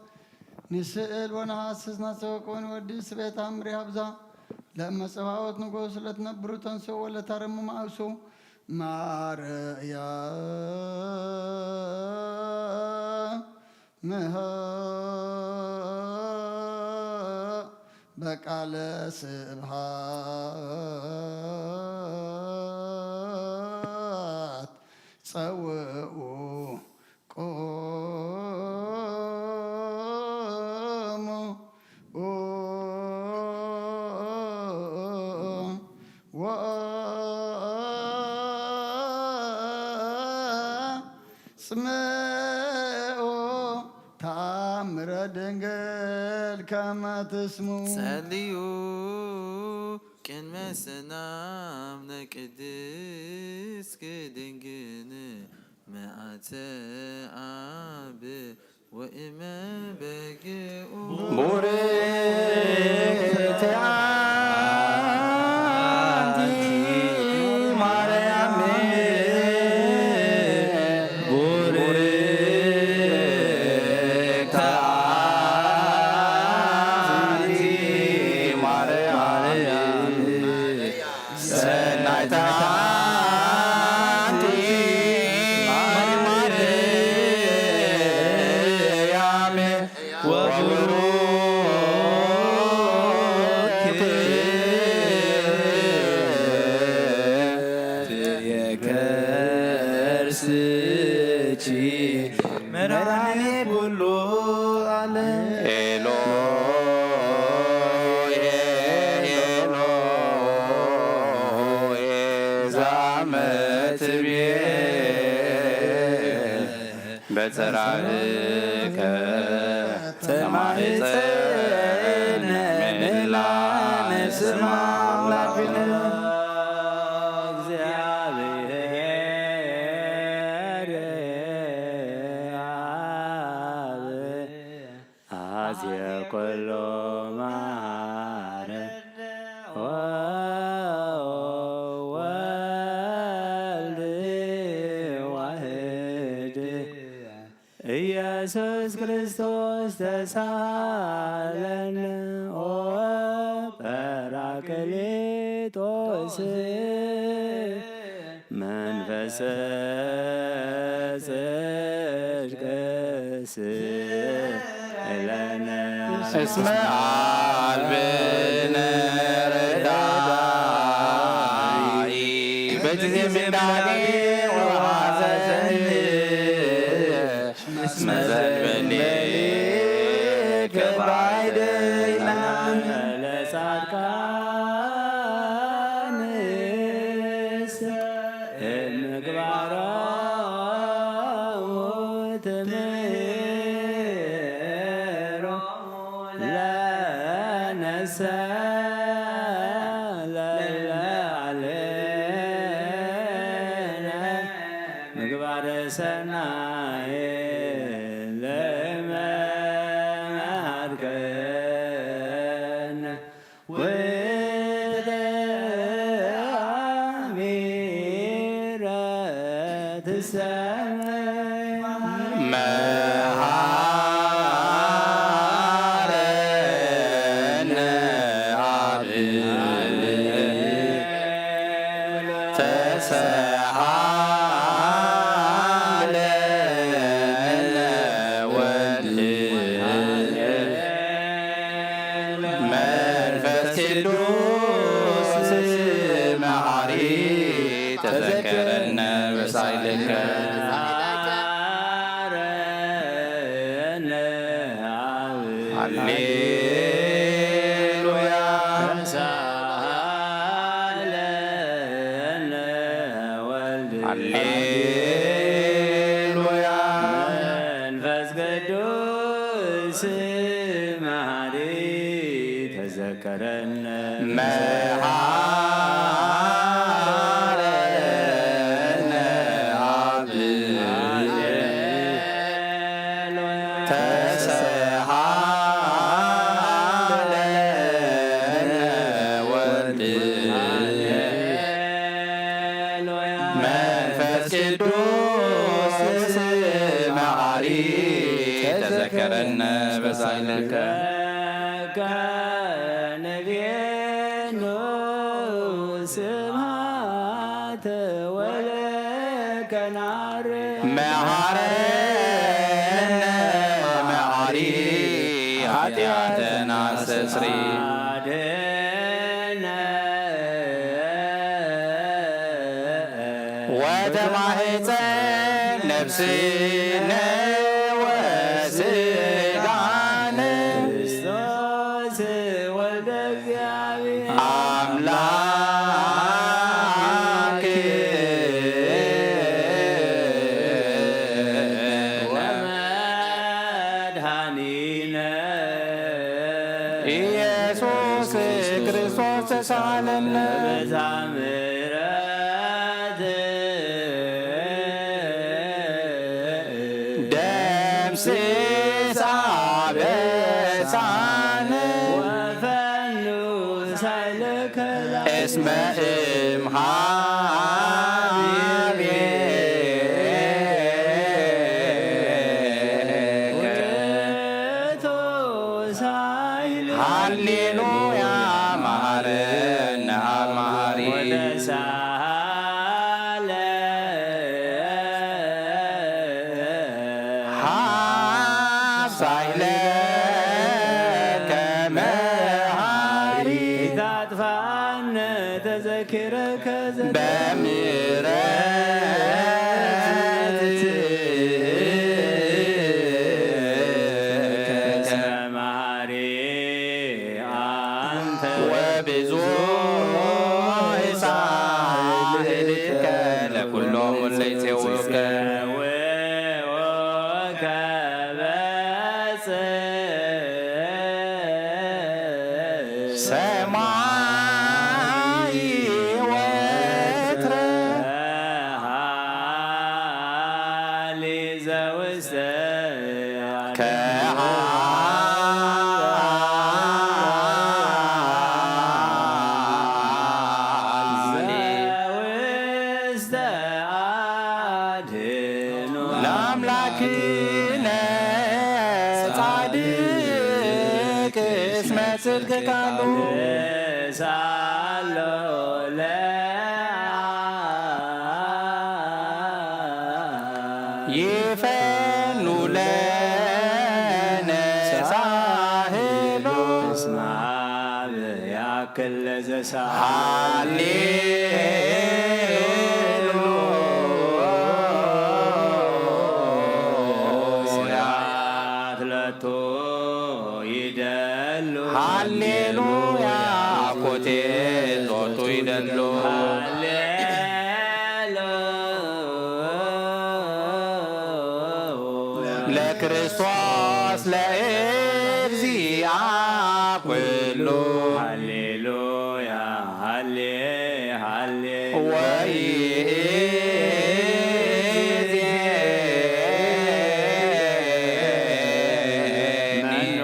ንስእል ወነሐስስ ናሰበቆን ወዲ ስቤት አምሪ ሀብዛ ለመጸባወት ንጉስ ለትነብሩ ተንሶ ወለታረሙ ማእሱ ማርያ ምህ በቃለ ስብሃት ጸውኡ ቆሙ ወጽምዑ ተአምረ ድንግል ከመ ትስሙ ጸልዩ ቅድመ ሰላም ለቅድስት ድንግል መዓተ አብ ወእመ በግኡ ቡርክት አንቲ ማርያም ቡርክት አንቲ ማርያም ሰናይተ አንቲ ማርያም ወቡሩክት የከርስቺ መድኃኔ ኩሉ ዓለም ኤሎሄ ኤሎሄ ዛመትቤ በጽራርከ ተማኅፀነ ምላነ ስማ አምላክነ እግዚአብሔር አብ አዝየ ኩሎ መሐረ ወወልድ ዋሕድ ኢየሱስ ክርስቶስ ተሳለነ ኦ ጰራቅሊጦስ መንፈሰ ጽድቅ ስእለነ እስመ አልብነ ረዳኢ በጊዜ ምንዳኔ ወሐዘን እስመ ዘንበሌ ከባይደና ለጻድቃንስ ምግባሮሙ ትምህሮ ለነሰ ለለዓለነ ምግባረ ሰናይ ለመሃድከነ ወተአሚረ ትሰመይ መሃረነ አብ ተሰሃለነ ወልድ መንፈስ ቅዱስ መሐሪ ተዘከረነ በሳይልከ ሃሌሉያ ተሳሃለነ ወልድ ሃሌሉያ መንፈስ ቅዱስ መሐሪ ተዘከረነ መሐረነ አብ ተሰሃለነ ወልድ ሳይለከ ከነቤኑ ስብሐተ ወለከናር መሐረነ መሐሪ ኃጢአተና አስተስሪ ወተማህፀን ነፍስነ ወስጋነ ክርስቶስ ወልደ እግዚአብሔር አምላክ ወመድኃኒነ ኢየሱስ ክርስቶስ ተሳለነ በዛ ምሕረት ደምስሳ በሳነ ወፈኑ ሳይለከ እስመ እምኀቤከ ሃሌሉያ መሐረነ አብ መሐሪ ሀብሳይለከ መሐሪ ታጥፋነ ተዘክረከ መሐሪ አንተ ወብዙ ሳህልከ ለኩሎም ለይጼውከ ሰማይ ወትረ ለአምላክነ ጻድቅ እስመ ጽድቅ ቃሉ ሳሎ ይፈኑ ለነ ሳህሎ ስማብ ያክል ለዘሳ ሃሌሉያ አትለቶ ይደሉ ሃሌሉያ ኮቴ ሎቱ ይደሉ ለክርስቶስ ለእግዚአ ኩሉ ሃሌሉያ ሃሌ ሃሌ መኖ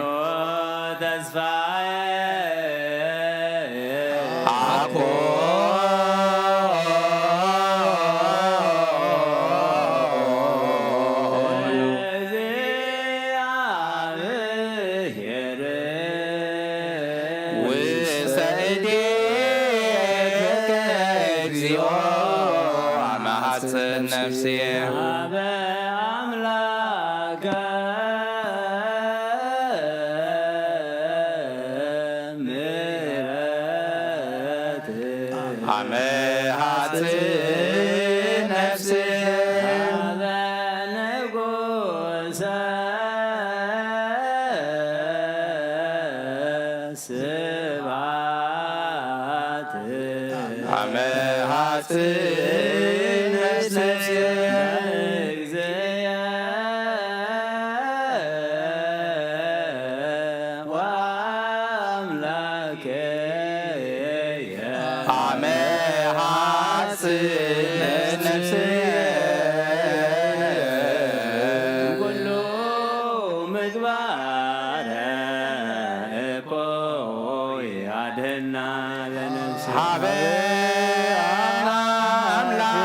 ተስፋዬ አኮ እግዚአብሔር ውስተ እዴከ እግዚኦ አመሐፅን ነፍስየ አበ አምላከ ምሕረት አመሐፅን ነፍስየ አበ ንጉሠ ስብሐት አመሐፅን ነፍስየ እግዚአ ወአምላከየ አመሐፅን ነፍስየ ኩሉ ምግባረ እኮይ አድኅና ለነፍስየ ሀበና አምላከ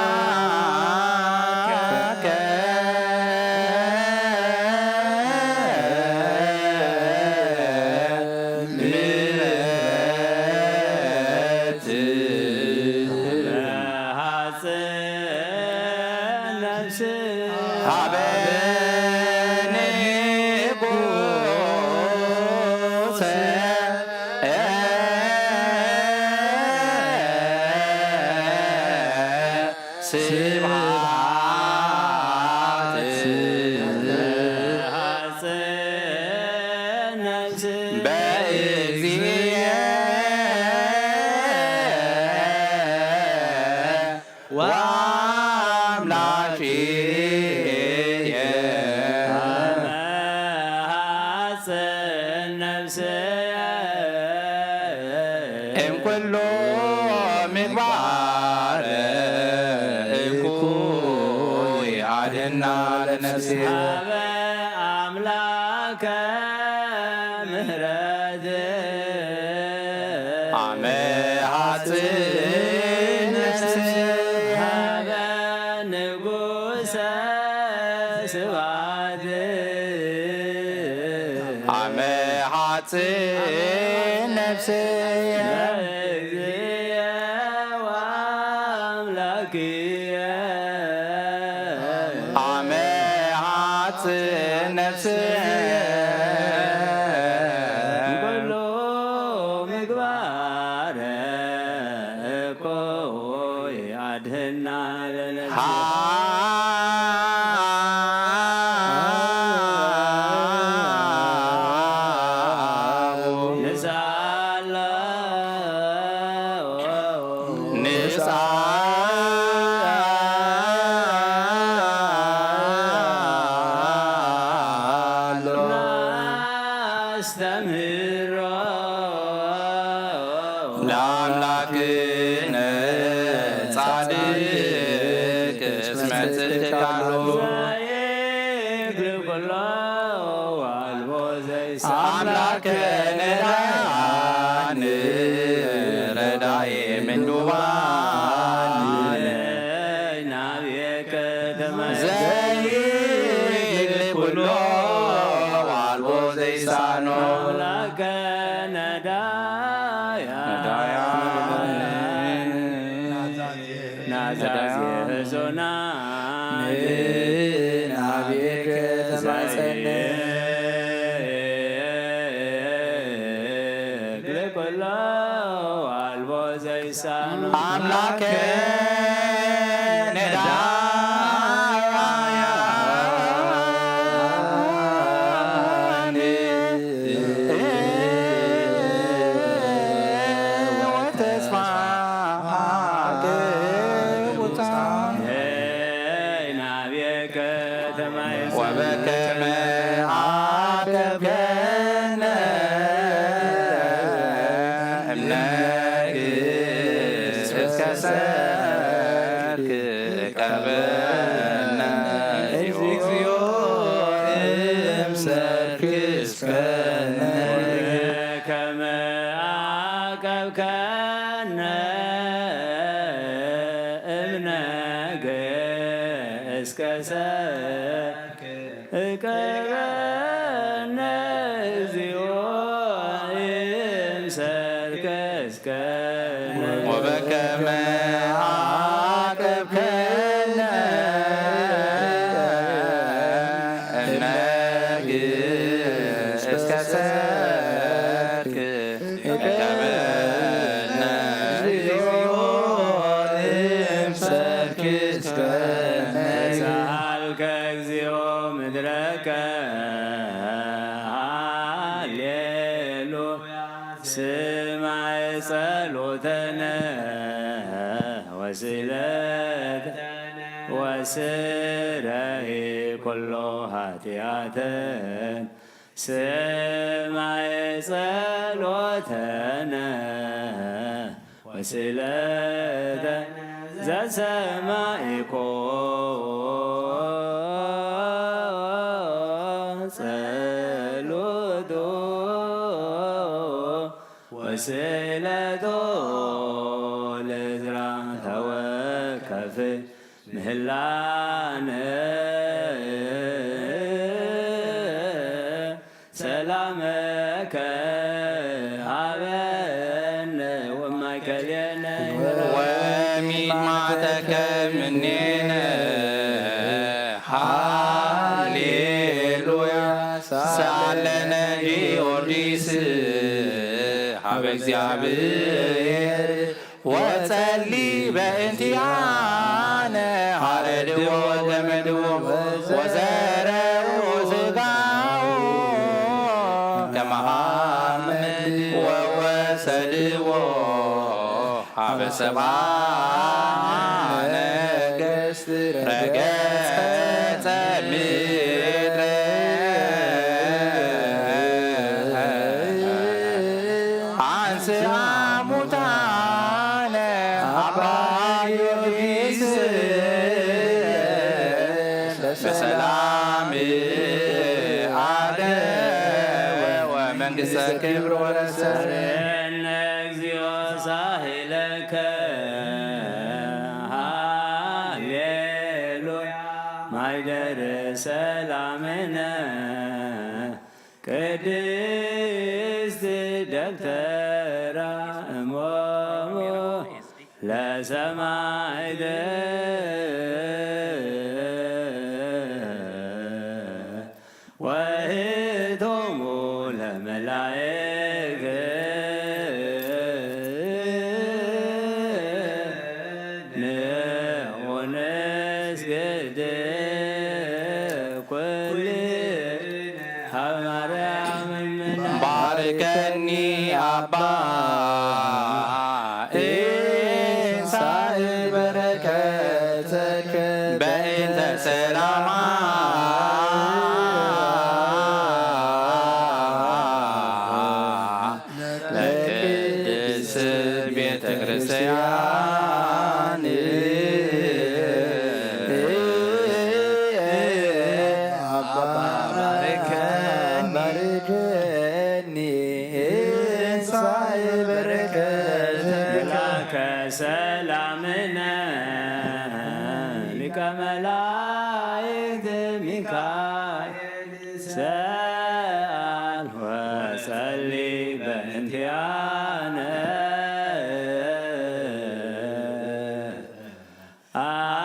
አምላከ ምህረት አመሃጽ ነፍስ ሀበ ንጉሰ ስብሐት አመሃጽ ነፍስ ለእግዚእ ወአምላክየ አመሃጽ ነፍስ ኩሉ ምግባረ እኮይ አድህና ንሳለ ናስተምህሮ ለአምላክነ ጻድቅ እስመ ትካሎ ዘይክል ኩሎ አልቦ ዘይሳለ አምላክነ ዳያን ረዳኤ ምንዱባን ናብየ ከተማ ዘይክል ኩሎ አልቦ ዘይሳኖ አምላከ ናዛዜ ህዞና ናብየ ከተማ ጸነ ግልኮሎ አልቦ ዘይሳኑ አምላከ ናብየ ከተማ ወበከመ አከብከነ እምነግሥ እስከ ሰርክ ቀበነ እግዚኦ እምሰርክ እስከ ከመ አቀብከነ እምነገ እስከ ሰርክ ቀበነ እግዚኦ እምሰርክ እስከ ወበከመ አቀብከነ እምነግሥ እስከ ሰርክ ቀበነ እግዚኦ እምሰርክ እስከ ሳልከ እግዚኦ ምድረከ ሃሌሉያ ስማዕ ጸሎተነ ወስረይ ኩሎ ኃጢአተን ስማዕ ጸሎተነ ወስለተ ዘሰማዕኮ ጸሎቶ ወስለቶ ለዝራ ተወከፍ ምህላነ ሰላመከ ሀበነ ወማእከሌነ ወሚማተከ ምኔነ ሃሌሉያ ሳለነ ጊዮርጊ ጊዮርጊስ ሀበ እግዚአብሔር ወጸሊ በእንቲአነ ሀረድዎ ገመድዎ ወዘረው ስጋው ከመሐመድ ወወሰድዎ ሀበ ሰብአ ነገሥት ረገጸ ምድረ አንሥአ ሙታነ አባ ጊዮርጊስ በሰላም አደወ ወመንግሥተ ክብር ወረሰ እግዚኦ ሳህለከ ሃሌሉያ ማይደረ ሰላምነ ቅድስት ደብተራ እሞሙ ለሰማዕደ ወህቶሙ ለመላእክት ንዑንስግድ ኩል ሀበማርያም እምነ ባርከኒ አባ እንሳእ በረከተከ በእንተ ሰላማ ለቅድስት ቤተ ክርስቲያን አባ ባርከኒ እንሳእ በረከተከ ከሰላምነ ሊቀ መላእክት ሚካኤል ሰአል ወጸሊ በእንቲአነ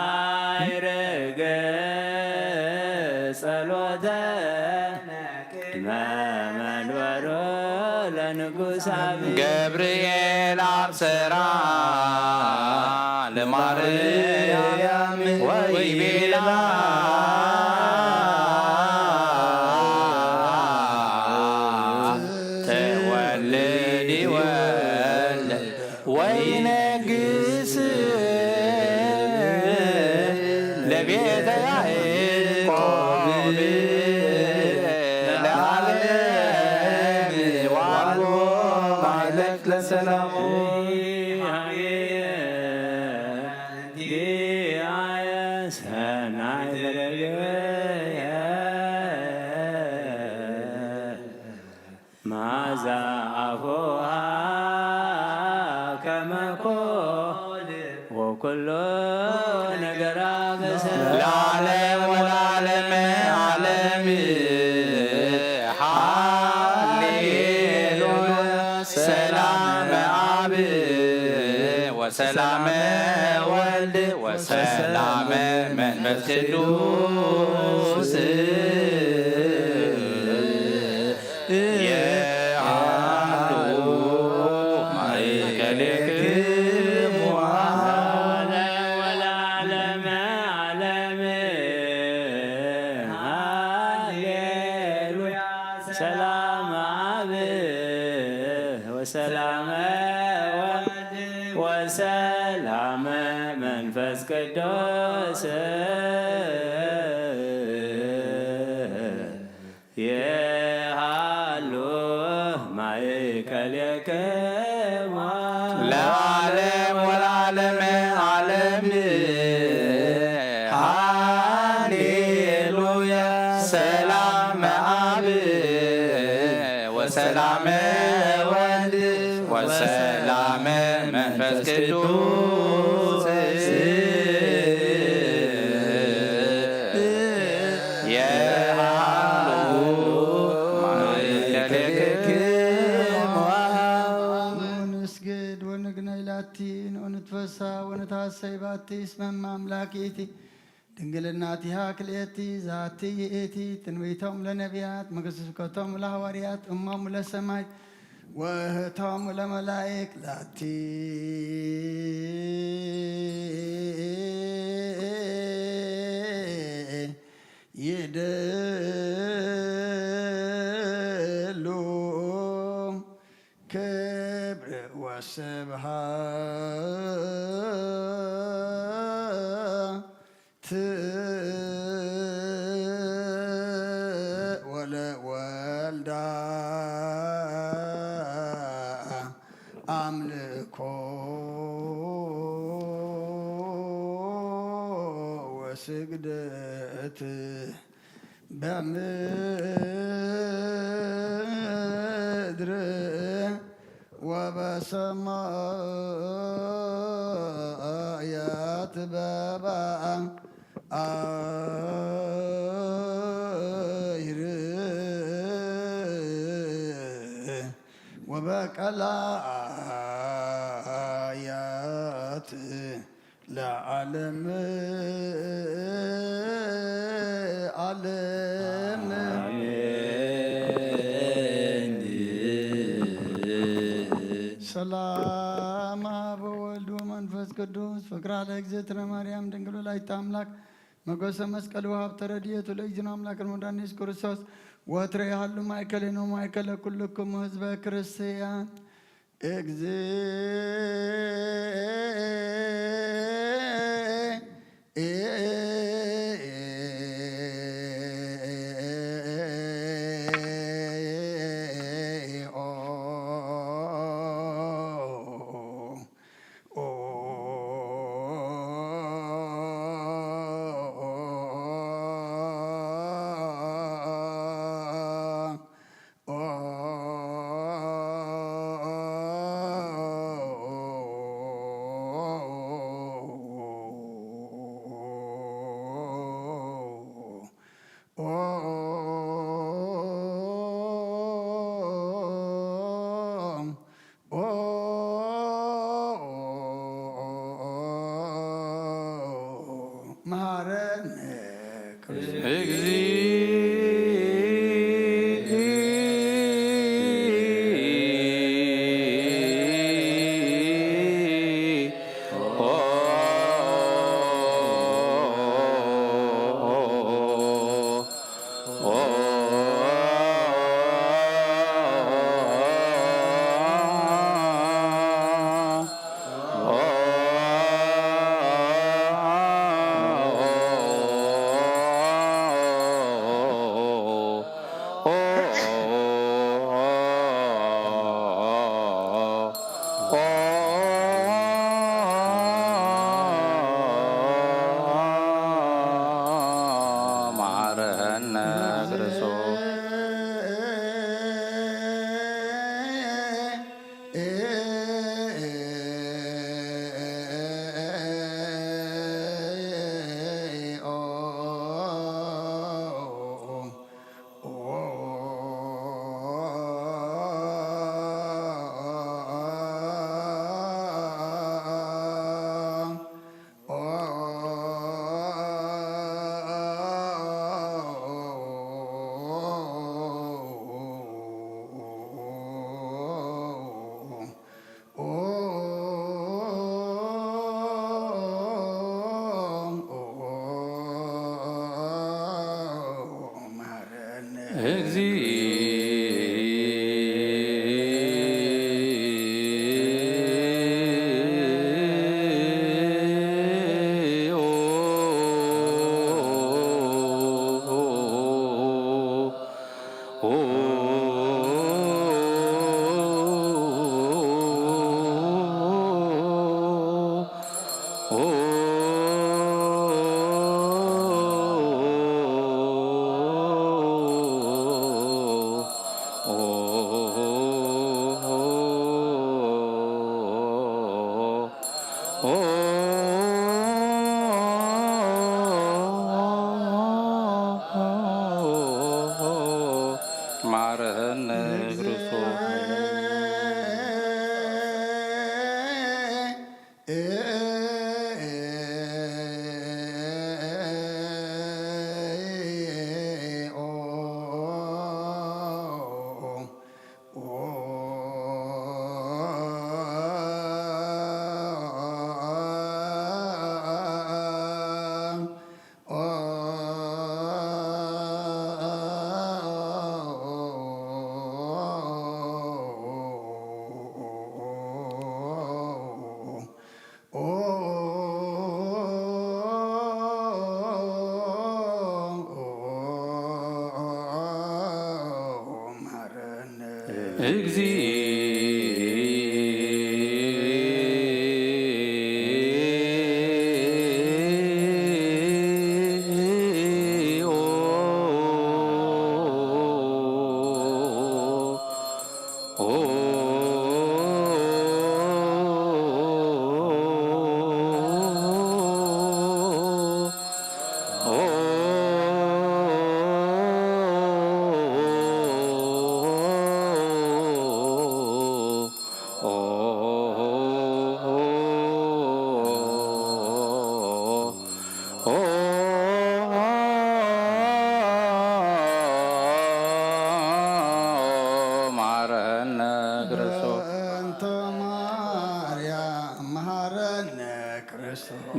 አይረገ ጸሎተ መመንበሮ ለንጉሥ ገብርኤል አብሰራ ለማርያም ወይቤላ ተወልድ ወልድ ወይነግስ ለቤተ ያዕቆብ ለዓለም ዋሎ ማለክ ለሰላሙ ሰናይ ዘረገየ ማዛ አፉሃ ከመኮል ወኩሎ ነገራ ለዓለም ወለዓለመ ዓለም ሃሌሉያ ሰላመ አብ ወሰላመ ወልድ ወሰላመ መንፈስ ቅዱስ የአሐዱ ማእከሌክሙ ወለዓለመ ዓለም ሃሌሉያ ሰላም አብ ወሰላመ ወልድ ወሰላመ መንፈስ ቅዱስ የሃሉ ማእከሌክሙ ለዓለም ወለዓለመ ዓለም ሃሌሉያ ሰላመ አብ ወሰላመ ወልድ ወሰላመ መንፈስ ቅዱስ የሃሉ ማእከሌክሙ ንስግድ ወንግነይ ላቲ ወንትፈሳ ወነታሰይ ባቲ እስመ አምላኬቲ ድንግልናቲሃ ክልኤቲ ዛቲ ይእቲ ትንቢቶም ለነቢያት መገስስከቶም ለሐዋርያት እሞሙ ለሰማይ ወእህቶሙ ለመላእክ ዛቲ ይደሉ ክብር ወስብሐት ወለወልዳ አምልኮ ወስግደት በምድር ወበሰማያት በባሕር ወበቀላያት ለዓለም ዓለም ሰላም በወልድ ወመንፈስ ቅዱስ ፍቅራ ለእግዝእትነ ማርያም ድንግል ወላዲተ አምላክ መጎሰ መስቀል ወሀብተ ረድኤቱ ለእግዚእነ አምላክነ ወመድኃኒነ ኢየሱስ ክርስቶስ ወትረ ያህሉ ማእከሌነ ወማእከለ ኩልክሙ ህዝበ ክርስቲያን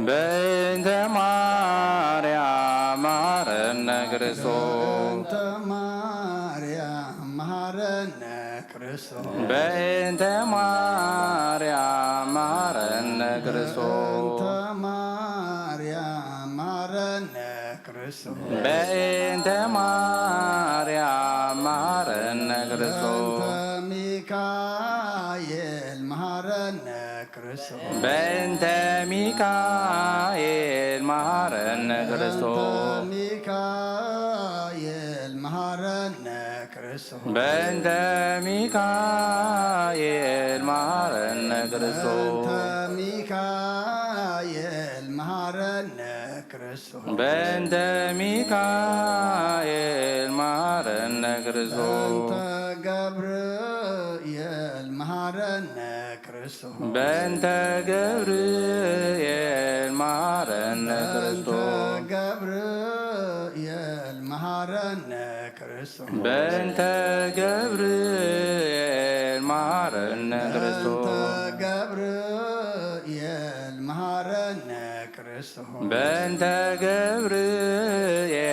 በእንተ ማርያም መሐረነ ክርስቶስ በእንተ ማርያም መሐረነ ክርስቶስ በእንተ ማርያም መሐረነ ክርስቶስ ሚካኤል መሐረነ ክርስቶስ በእንተ ሚካኤል መሐረነ ክርስቶስ ሚካኤል መሐረነ ክርስቶስ በእንተ ሚካኤል መሐረነ ክርስቶስ ሚካኤል መሐረነ ክርስቶስ በእንተ ሚካኤል መሐረነ ክርስቶስ ገብርኤል መሐረነ ክርስቶስ በእንተ ገብርኤል መሐረነ ክርስቶስ ገብርኤል መሐረነ ክርስቶስ በእንተ ገብርኤል መሐረነ ክርስቶስ ገብርኤል መሐረነ ክርስቶስ በእንተ ገብርኤል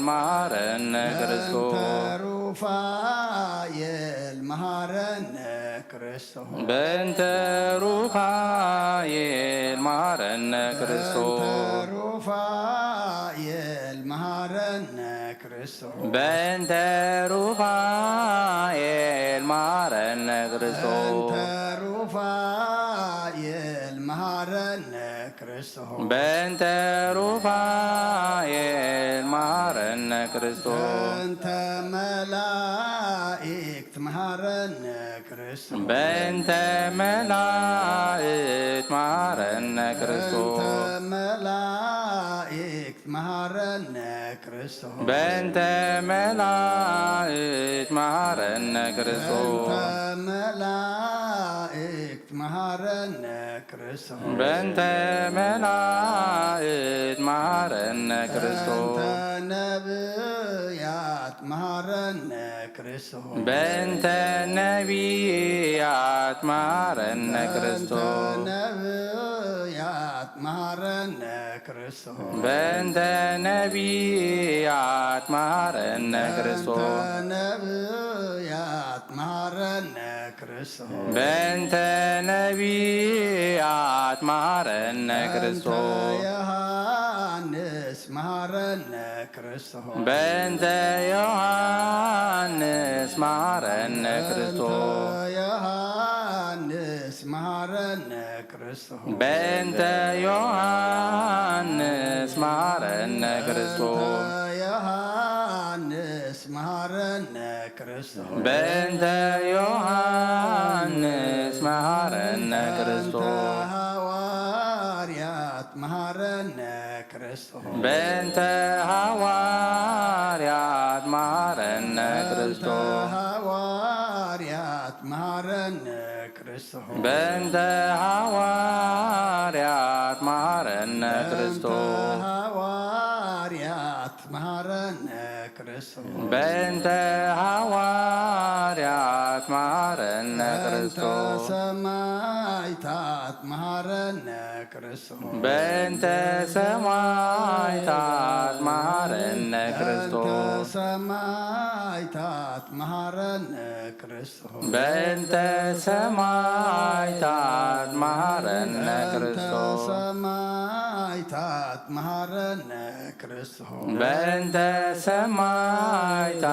መሐረነ ክርስቶስ ሩፋኤል መሐረነ ክርስቶስ በእንተ ሩፋኤል መሐረነ ክርስቶስ ሩፋኤል መሐረነ ክርስቶስ በእንተ ሩፋኤል መሐረነ ክርስቶስ ሩፋኤል መሐረነ ክርስቶስ በእንተ ሩፋኤል መሐረነ ክርስቶስ በእንተ መላእክት መሐረነ ክርስቶስ በእንተ መላእክት መሐረነ ክርስቶስ መላእክት መሐረነ ክርስቶስ በእንተ መላእክት መሐረነ ክርስቶስ መላእክት መሐረነ ክርስቶስ በእንተ መላእክት መሐረነ ክርስቶስ ነቢያት መሐረነ ክርስቶስ በእንተ ነቢያት መሐረነ ክርስቶስ ነቢያት መሐረነ ክርስቶስ በእንተ ነቢያት መሐረነ ክርስቶስ ነቢያት መሐረነ ክርስቶስ በእንተ ነቢያት መሐረነ ክርስቶስ ዮሐንስ መሐረነ ክርስቶስ በእንተ ዮሐንስ መሐረነ ክርስቶስ ዮሐንስ መሐረነ ክርስቶስ በእንተ ዮሐንስ መሐረነ ክርስቶስ ዮሐንስ መሐረነ ክርስቶስ በእንተ ዮሐንስ መሐረነ ክርስቶስ ሐዋርያት መሐረነ ክርስቶስ በእንተ ሐዋርያት መሐረነ ክርስቶስ ሐዋርያት መሐረነ ክርስቶስ በእንተ ሐዋርያት መሐረነ ክርስቶስ ሐዋርያት መሐረነ ክርስቶስ በእንተ ሐዋርያት መሃረነ ክርስቶስ ሰማይታት መሃረነ ክርስቶስ በእንተ ሰማዕታት መሃረነ ክርስቶስ ሰማይታት መሃረነ ክርስቶስ በእንተ ሰማዕታት መሃረነ ክርስቶስ ሰማይታት መሃረነ ክርስቶስ በእንተ ሰማዕታት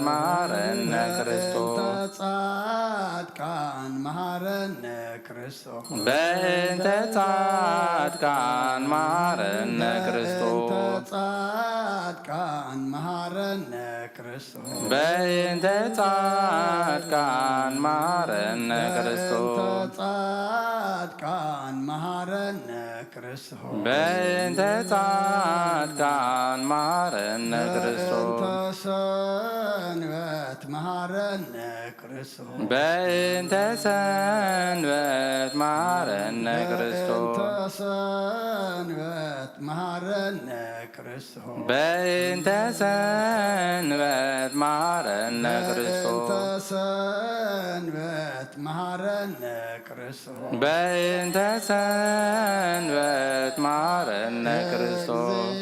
መሃረነ ክርስቶስ ጻድቃን መሃረነ ክርስቶስ በእንተ ጻድቃን መሃረነ ክርስቶስ ጻድቃን መሃረነ ክርስቶስ በእንተ ጻድቃን መሃረነ ክርስቶስ ጻድቃን መሃረነ ክርስቶስ በእንተ ጻድቃን መሃረነ ክርስቶስ ሰንበት መሃረነ ክርስቶስ በእንተ ሰንበት መሃረነ ክርስቶስ ሰንበት መሃረነ ክርስቶስ በእንተ ሰንበት መሃረነ ክርስቶስ ሰንበት መሃረነ ክርስቶስ በእንተ ሰንበት መሃረነ ክርስቶስ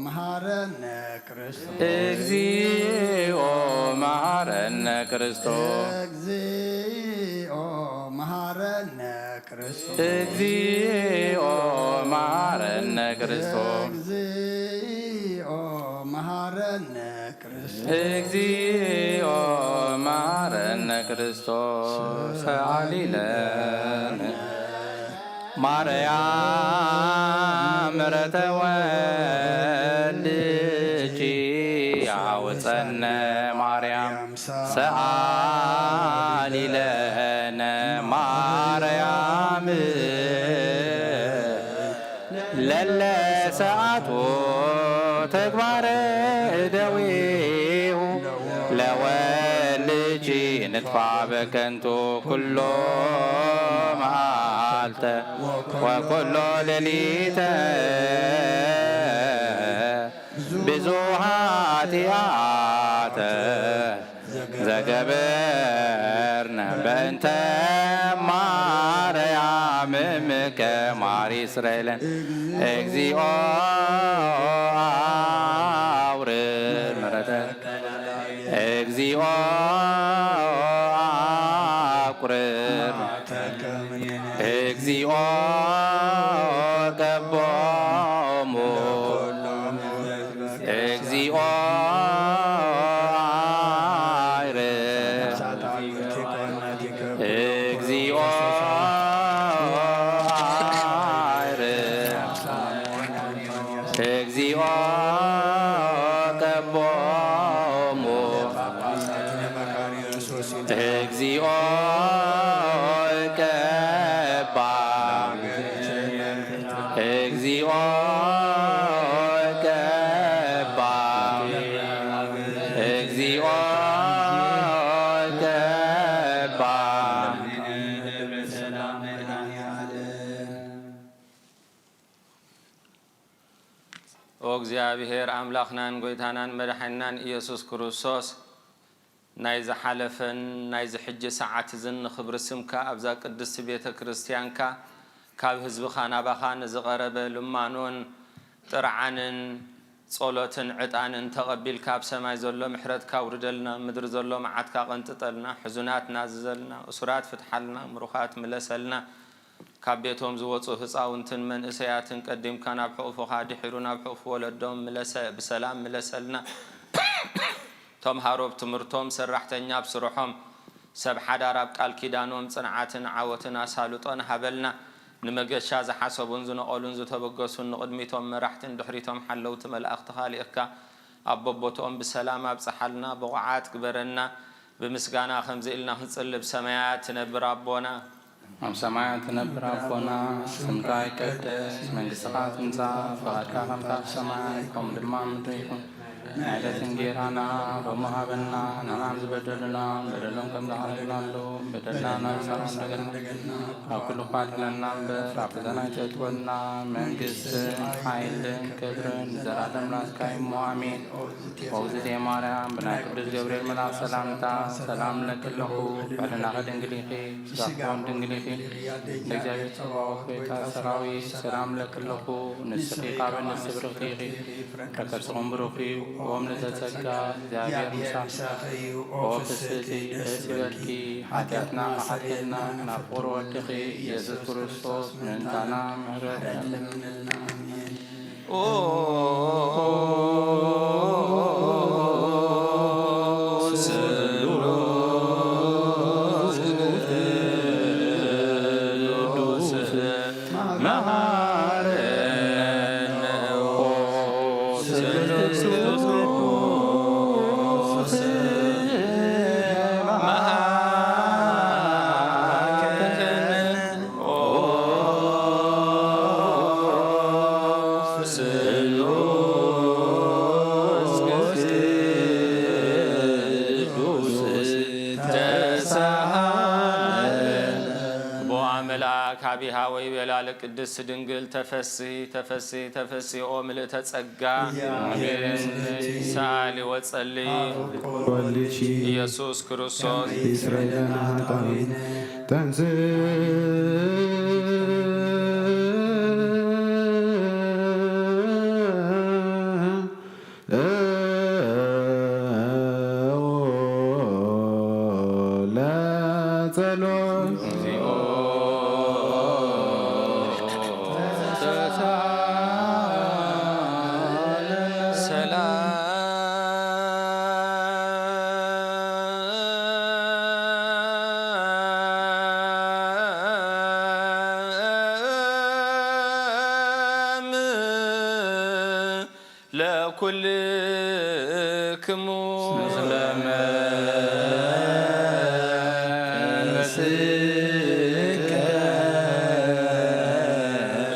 መሃረነ ክርስቶስ እግዚኦ መሃረነ ክርስቶስ እግዚኦ መሃረነ ክርስቶስ እግዚኦ መሃረነ ክርስቶስ እግዚኦ መሃረነ ክርስቶስ እግዚኦ መሃረነ ክርስቶስ ሰአሊለነ ማርያም ምሕረተ ወልድኪ ያውፀነ ማርያም ሰአሊለነ ማርያም ለለ ሰዓቱ ተግባረ እደዊሁ ለወልጅ ንጥፋ በከንቱ ኩሎ መዓልተ ወኩሎ ሌሊተ ብዙኃ ኃጢአተ ዘገበርነ በእንተ ማርያም እምከ ማሪ እስራኤልን እግዚኦ አውርድ ምሕረተከ እግዚኦ አቁርብ እግዚኦ ቀቦሙ እግዚኦ እግዚኦ እግዚኦ ቀቦሙ እግዚኦ ቀባ እግዚኦ ቀባ እግዚኦ ቀባ ኦ እግዚአብሔር አምላኽናን ጎይታናን መድሓኒናን ኢየሱስ ክርስቶስ ናይ ዝሓለፈን ናይ ዝሕጂ ሰዓት እዝን ንኽብሪ ስምካ ኣብዛ ቅድስቲ ቤተ ክርስቲያንካ ካብ ህዝብኻ ናባኻ ንዝቐረበ ልማኖን ጥርዓንን ጸሎትን ዕጣንን ተቐቢልካ ኣብ ሰማይ ዘሎ ምሕረትካ ውርደልና ምድሪ ዘሎ መዓትካ ቐንጥጠልና ሕዙናት ናዝዘልና እሱራት ፍትሓልና ምሩኻት ምለሰልና ካብ ቤቶም ዝወፁ ህፃውንትን መንእሰያትን ቀዲምካ ናብ ሕቑፉኻ ድሒሩ ናብ ሕቑፉ ወለዶም ብሰላም ምለሰልና ተምሃሮ ብትምህርቶም ሰራሕተኛ ብስርሖም ሰብ ሓዳር ኣብ ቃል ኪዳኖም ፅንዓትን ዓወትን ኣሳልጦን ሃበልና ንመገሻ ዝሓሰቡን ዝነቐሉን ዝተበገሱን ንቕድሚቶም መራሕትን ድሕሪቶም ሓለውቲ መላእኽትኻ ልኢኽካ ኣብ በቦቶኦም ብሰላም ኣብፅሓልና ብቑዓት ግበረና ብምስጋና ከምዚ ኢልና ክንፅልብ ሰማያት ትነብር ኣቦና ኣብ ሰማያት ትነብር ኣቦና ስምካ ይቀደስ መንግስትኻ ትምፃእ ፈቃድካ ከምታ ኣብ ሰማይ ከምኡ ድማ ምድሪ ይኹን عدة انجيرانا ومهابنا نعم بدلنا بدلهم كم دعالنا بدلنا نرسل لنا وكل قاد لنا برافضنا تتولنا من قسم حيل كبر زرادم راس كايم وامين ووزدي مريم بنا قدس جبريل ملاك سلامتا سلام لك له بعدنا غد انجليخي سخون انجليخي نجاي تصبح بيتا سراوي سلام لك له نسقي قابل نسبر خيخي كتر صنبروخي ومن تتسكى زابير مساحي وفسدي اسبركي حاجاتنا حاجتنا نفور واتقي يسوع كريستوس من تانا مهرب بها ويبلا لقدس دنجل تفسي تفسي تفسي او ملئت ጸጋ سالي وصلي ኢየሱስ ክርስቶስ እስራኤልና ኃጣውኢን ተንሥእ ለኩልክሙ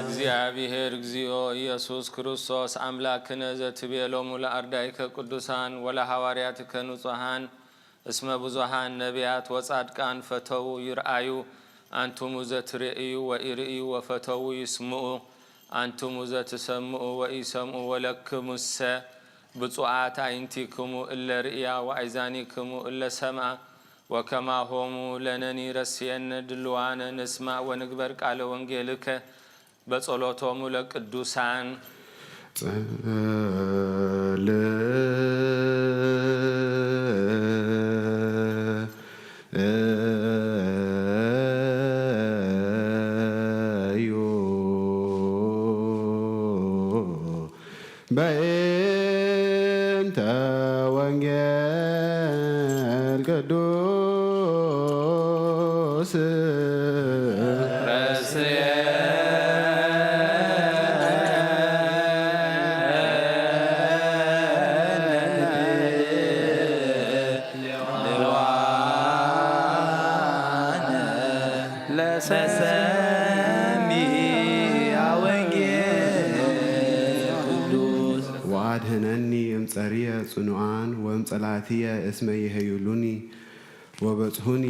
እግዚአብሔር እግዚኦ ኢየሱስ ክርስቶስ አምላክነ ዘትቤሎሙ ለአርዳኢከ ቅዱሳን ወለሐዋርያትከ ንጹሐን እስመ ብዙኃን ነቢያት ወጻድቃን ፈተው ይርአዩ አንቱሙ ዘትርእዩ ወኢርእዩ ወፈተው ይስምዑ አንቱሙ ዘትሰምዑ ወኢሰምዑ ወለክሙሰ ብፁዓት አዕይንቲክሙ እለ ርእያ ወአእዛኒክሙ እለ ሰምዓ ወከማሆሙ ለነኒ ረስየነ ድልዋነ ንስማዕ ወንግበር ቃለ ወንጌልከ በጸሎቶሙ ለቅዱሳን በእንተ ወንጌል ቅዱስ ወአድኅነኒ እምጸርየ ጽኑዓን ወእምጸላትየ እስመ ይሄዩሉኒ ወበጽሑኒ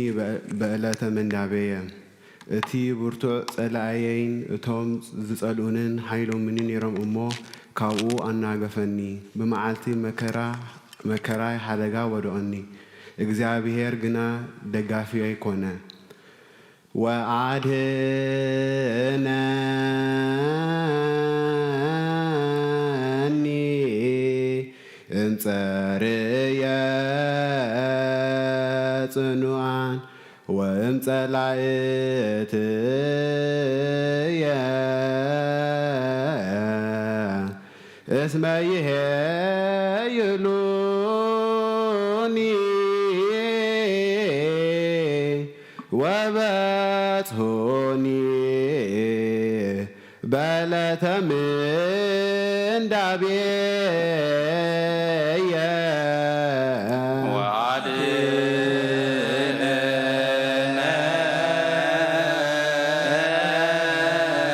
በዕለተ ምንዳቤየ እቲ ብርቱዕ ጸላእየይን እቶም ዝጸልኡንን ሓይሎምኒ ነይሮም እሞ ካብኡ ኣናገፈኒ ብመዓልቲ መከራይ ሓደጋ ወድኦኒ እግዚአብሔር ግና ደጋፊዮ ይኮነ ወአድኅነኒ እምጸርየ ጽኑዓን ወእምጸላእትየ እስመ ይሄዩሉኒ ወበጽሑኒ በዕለተ ምንዳቤየ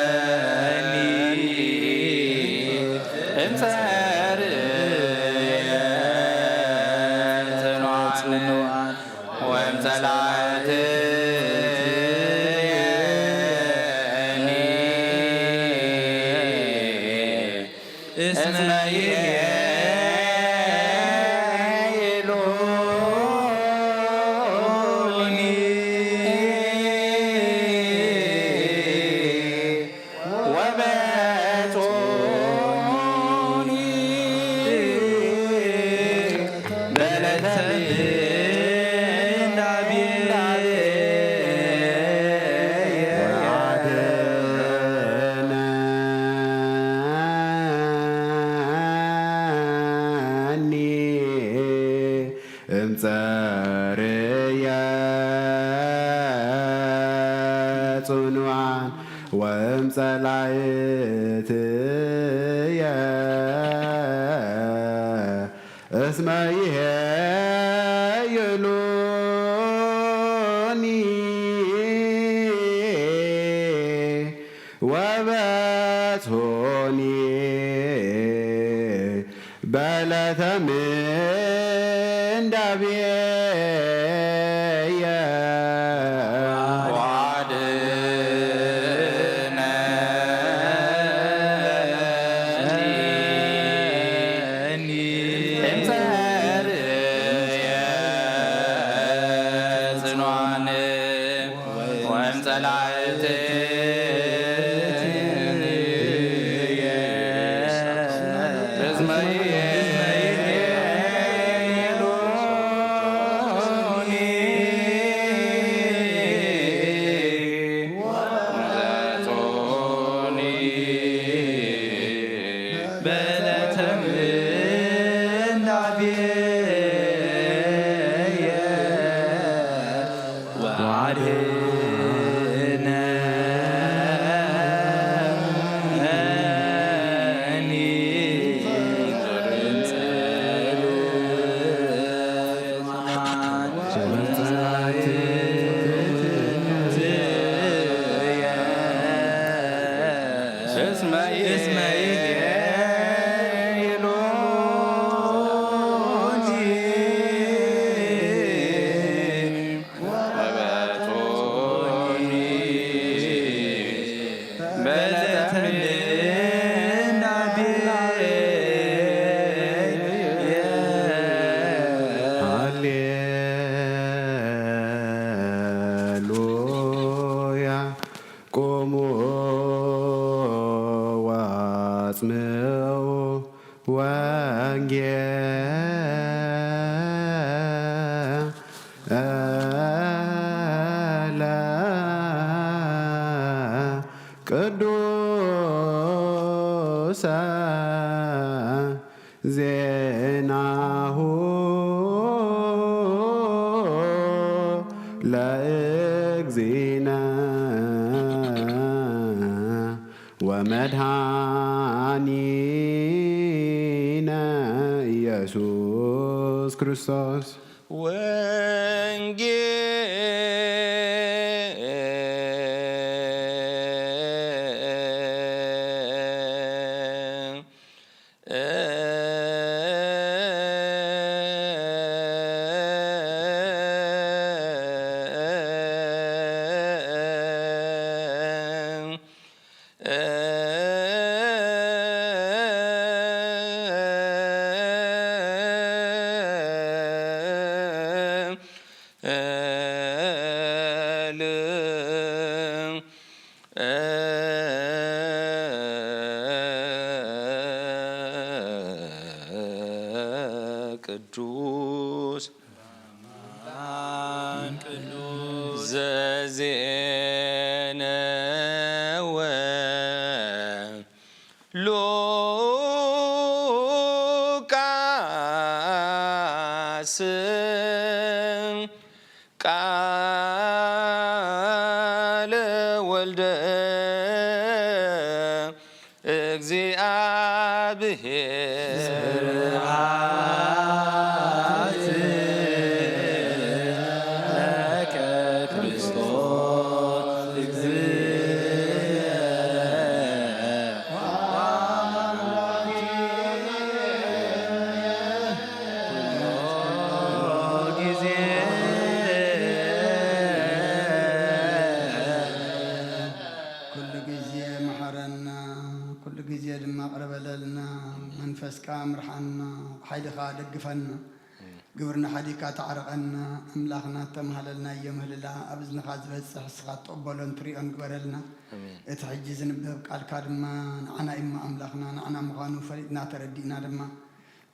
ወአድኅነኒ እምጸርየ ኢየሱስ ክርስቶስ ቅዱስ ዘዜነወ ሉቃስ ቃለ ወልደ እግዚአብሔር منفسكا مرحنا حيدخا دقفنا قبرنا حديكا تعرقنا أملاخنا تمهللنا يمهللا أبزنا خازبت سحسخات تقبلون تريون قبرلنا اتحجزن بذبك الكادما نعنا إما أملاخنا نعنا مغانو فريدنا تردينا لما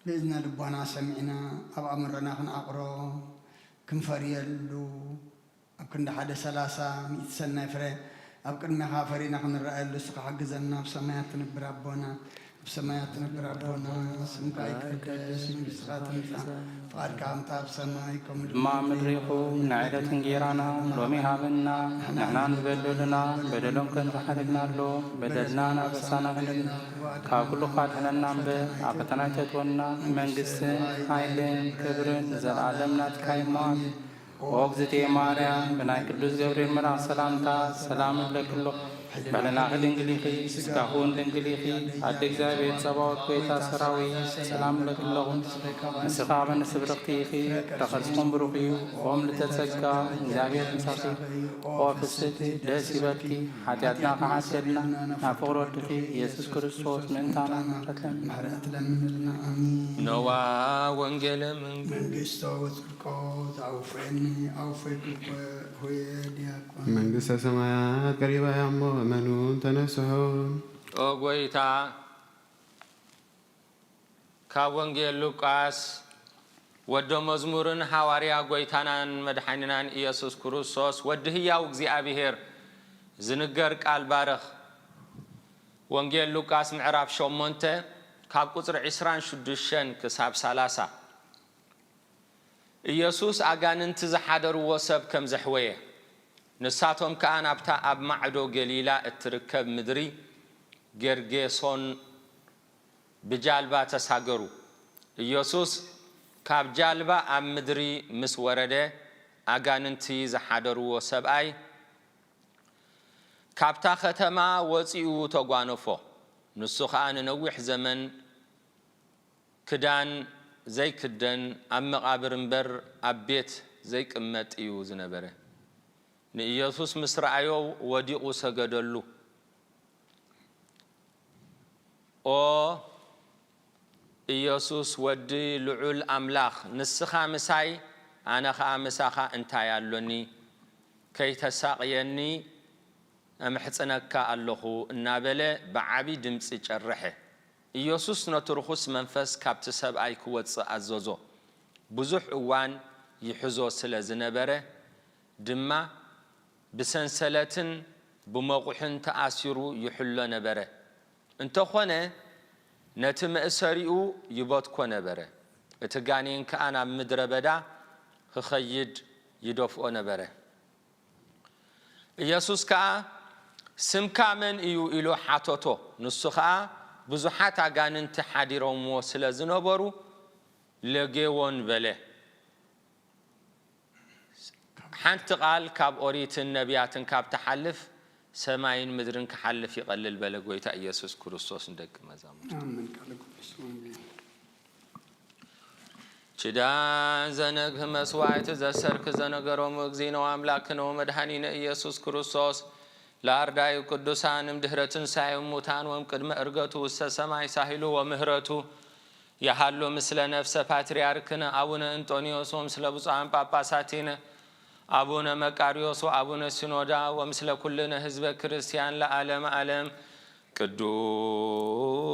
بإذن لبوانا سمعنا أبا أمرنا خنا أقرأ كم فريالو أبكن حدا 300 سنة فري أبكن مها فرينا خنا الرأي اللسق حق زلنا بسمايات نبر ربنا بسمايات نبر ربنا اسمك يقدس من بسخات نفسا فارك عمتا بسمايكم ما مدريخو نعيدة نجيرانا رومي هابنا نحنا نبدلنا بدلون كن رحلنا له بدلنا نفسنا غننا كاكل خاتنا به عقتنا تتونا من قس هايلين كبرن زل عالمنا تكايمان وقزتي ماريا بناي قدوس جبريل مرا سلامتا سلام لك له بلنا دنگليخي سكاهون دنگليخي ادك زابيت صباوت كويتا سراوي سلام لك له مسخابن سبرقتيخي تخلصكم بروخي وهم لتتسكا زابيت مساقي وفستي داسبتي حتياتنا قعاسلنا نافور ودخي يسوس كريستوس من تانا محرقت لنا آمين نوا وانجل من قسطو وتركوت أوفيك هوي دياكوان መንግሥተ ሰማያት ቀሪባ ያሞ እመኑን ተነስሑን ኦጎይታ ካብ ወንጌል ሉቃስ ወዶ መዝሙርን ሐዋርያ ጎይታናን መድኃኒናን ኢየሱስ ክርስቶስ ወዲ ህያው እግዚአብሔር ዝንገር ቃል ባረኽ ወንጌል ሉቃስ ምዕራፍ 8 ካብ ቁጥሪ 26 ክሳብ 30 ኢየሱስ አጋንንት ዝሓደርዎ ሰብ ከም ዘሕወየ ንሳቶም ከዓ ናብታ ኣብ ማዕዶ ገሊላ እትርከብ ምድሪ ጌርጌሶን ብጃልባ ተሳገሩ ኢየሱስ ካብ ጃልባ ኣብ ምድሪ ምስ ወረደ አጋንንቲ ዝሓደርዎ ሰብኣይ ካብታ ከተማ ወፂኡ ተጓነፎ ንሱ ከዓ ንነዊሕ ዘመን ክዳን ዘይክደን ኣብ መቃብር እምበር ኣብ ቤት ዘይቅመጥ እዩ ዝነበረ ንኢየሱስ ምስ ረአዮ ወዲቑ ሰገደሉ ኦ ኢየሱስ ወዲ ልዑል ኣምላኽ ንስኻ ምሳይ ኣነ ከዓ ምሳኻ እንታይ ኣሎኒ ከይተሳቕየኒ ኣምሕፅነካ ኣለኹ እናበለ ብዓቢ ድምፂ ጨርሐ ኢየሱስ ነቲ ርኩስ መንፈስ ካብቲ ሰብኣይ ክወፅእ ኣዘዞ ብዙሕ እዋን ይሕዞ ስለ ዝነበረ ድማ ብሰንሰለትን ብመቑሕን ተኣሲሩ ይሕሎ ነበረ እንተኾነ ነቲ መእሰሪኡ ይበትኮ ነበረ እቲ ጋኔን ከዓ ናብ ምድረ በዳ ክኸይድ ይደፍኦ ነበረ ኢየሱስ ከዓ ስምካ መን እዩ ኢሉ ሓተቶ ንሱ ከዓ ብዙሓት አጋንንት ሓዲሮምዎ ስለ ዝነበሩ ለጌዎን በለ ሓንቲ ቃል ካብ ኦሪትን ነቢያትን ካብ ተሓልፍ ሰማይን ምድርን ክሓልፍ ይቐልል በለ ጎይታ ኢየሱስ ክርስቶስ እንደቅ መዛሙርቱ አሜን ቃል ቅዱስ ወንጌል ችዳን ዘነግህ መስዋዕት ዘሰርክ ዘነገሮም እግዚእነ አምላክነ ወመድኃኒነ ኢየሱስ ክርስቶስ ለአርዳዩ ቅዱሳንም ድህረ ትንሣኤው ሙታን ወእምቅድመ ዕርገቱ ውስተ ሰማይ ሳሂሉ ወምህረቱ ያሃሎ ምስለ ነፍሰ ፓትርያርክነ አቡነ እንጦንዮስ ወምስለ ብፁዓን ጳጳሳቲነ አቡነ መቃርዮስ ወአቡነ ሲኖዳ ወምስለ ኩልነ ህዝበ ክርስቲያን ለዓለመ ዓለም ቅዱስ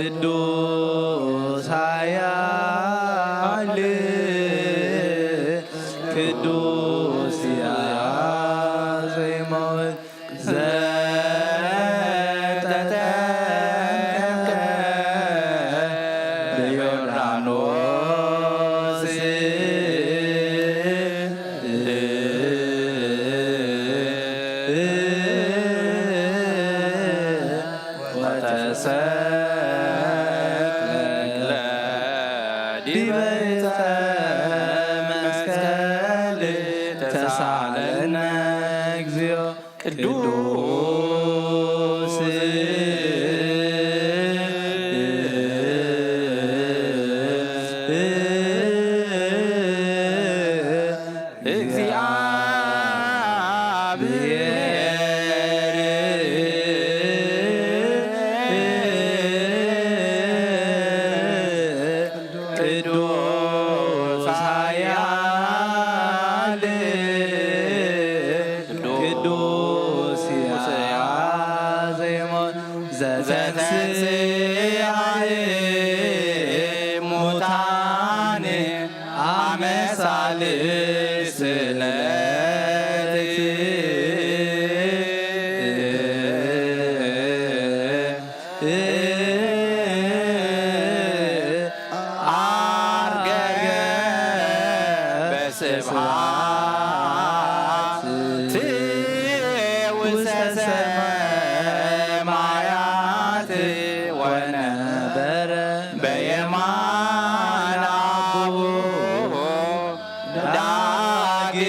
ቅዱስ ኃያል ቅዱስ ዘይሞት ዘተጠምቀ በዮርዳኖስ ወተሰቅለ ዲበ ዕፀ መስቀል ተሳለነ እግዚኦ ቅዱስ ቅዱስ ኃያል ቅዱስ ዘይሞት ዘተንሥአ እሙታን አመ ሣልስ አርገ በስብሐት ውስተ ሰማያት ወነበረ በየማነ አቡሁ ዳግመ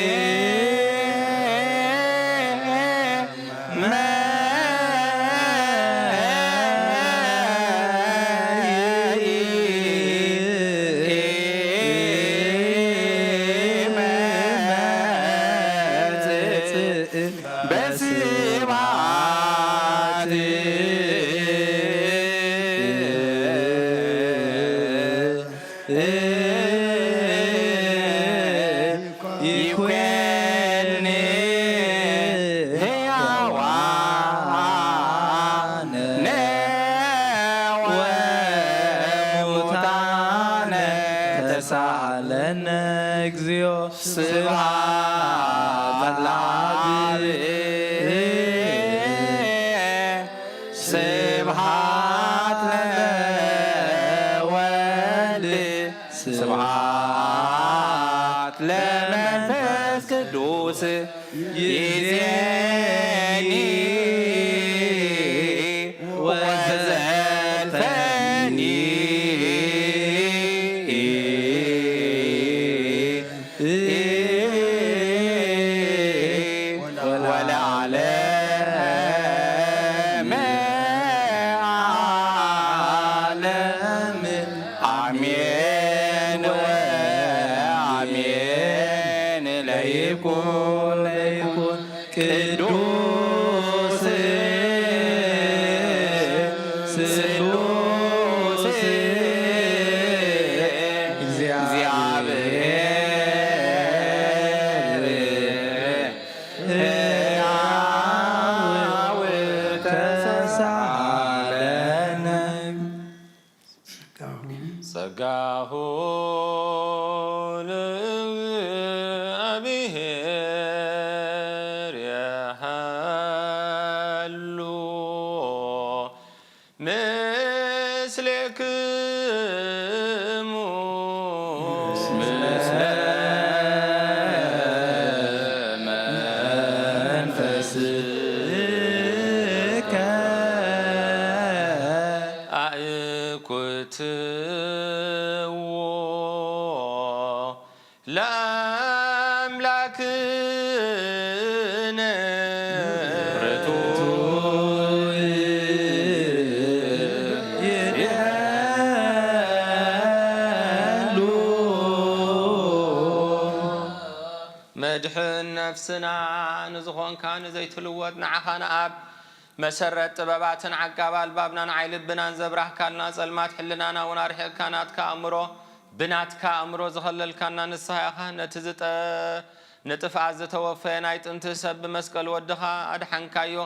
በስብሐት ይኮን ሕያዋነ ወሙታነ ተሳለነ እግዚኦ ስብሐት ለአብ ስብሐት ለወልድ ስብሐት ለመንፈስ ቅዱስ ይእዜኒ ወዘልፈኒ ወለዓለመ ዓለም አሜን ወአሜን። ለይኩን ቅዱስ ስሉስ እግዚአብሔር ሕያው ተሳለነ ጸጋሁ ለእግዚአብሔር የሃሉ ምስሌክሙ ምስለ መንፈስከ አእኩትዎ ለአምላክነ መድሕን ነፍስና ንዝኾንካ ንዘይትልወጥ ንዓኻ ንኣብ መሰረት ጥበባትን ዓጋብ ኣልባብና ንዓይ ልብናን ዘብራህካልና ጸልማት ሕልናና እውን ኣርሒቕካ ናትካ ኣእምሮ ብናትካ ኣእምሮ ዝኸለልካና ንስሓ ኢኻ ነቲ ንጥፍኣት ዝተወፈየ ናይ ጥንቲ ሰብ ብመስቀል ወድኻ ኣድሓንካዮ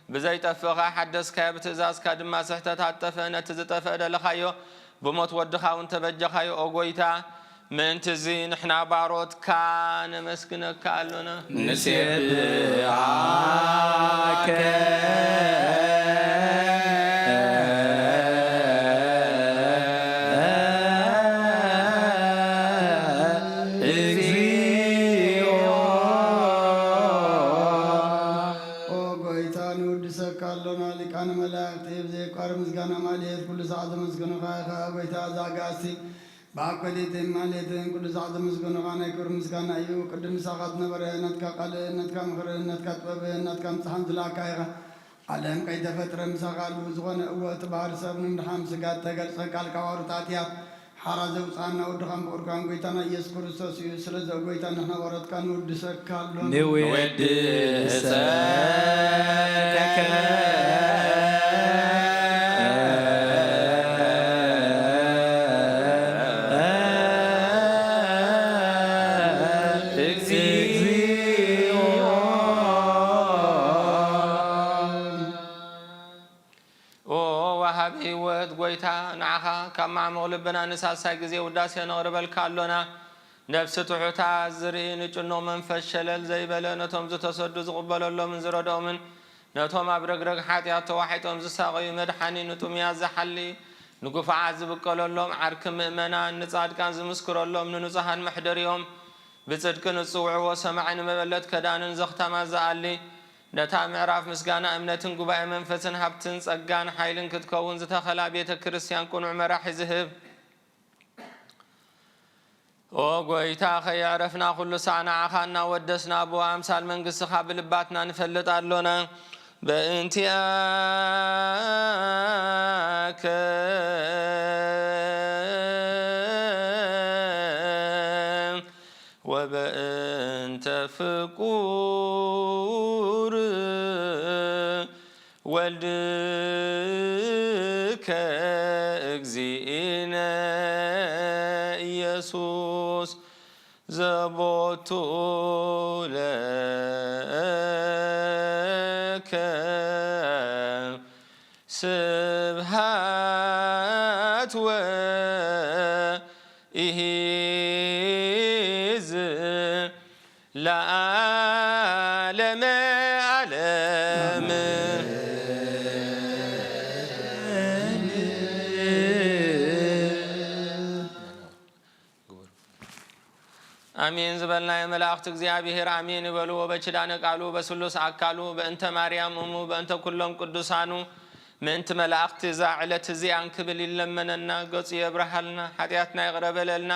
بزي تفقا حدث كاب تزاز كادم ما سحتت تفنة تزتفق دلخايو بموت ودخا وانت بجخايو أوغويتا من تزين احنا باروت كان مسكنك كالونا نسبحك باكليتين ماليتين كل ساعة مسكون غانا يكور مسكان أيو قدم ساقط نبرة نتكا قل نتكا مخر نتكا طبب نتكا امتحان تلاكايغا علم كي دفتر مساقال وزغن قوة بار سبن مدحام سقات تقل سقال كوارو تاتيات حرز وصانا ودخام بوركان قويتانا يسكر السوسيو سلز وقويتانا نحن ورد كان ود سكال نود سكك قويتا نعها كما مغلبنا نساسا جزي وداسي نغربل كالونا نفس تحوتا زرين جنو من فشلل زي بلنتهم زتصدو زقبلو اللو من زردو من نتهم أبرقرق حاتيات واحدهم زساقي مدحاني نتهم يازحلي نقف عازب قلو اللهم عرك مؤمنا نصاد كان زمسكر اللهم ننزهان محدريهم بصدق نصوع وسمعن مبلت كدان زختم زالي نتا معراف مسغانا امنتن غباء منفسن حبتن صغان حيلن كتكون زتخلا بيت كريستيان كون عمره حزهب او غويتا خي عرفنا كل ساعنا عخانا ودسنا ابو امثال منغس خابلباتنا نفلطالونا بانتياك وبانت فقور ولدك اجزينا يسوس زبطو لك سبحات وإهز لعالم علم آمين زبلنا يا ملاخت እግዚአብሔር آمين ይበሉ በችዳነ ቃሉ በስሉስ አካሉ በእንተ ማርያም እሙ በእንተ ኩሎም ቅዱሳኑ ምንት መላእክት ዛዕለት ዚያን ክብል ይለመነና ገጽ የብርሃልና ኃጢአትና ይቅረበለልና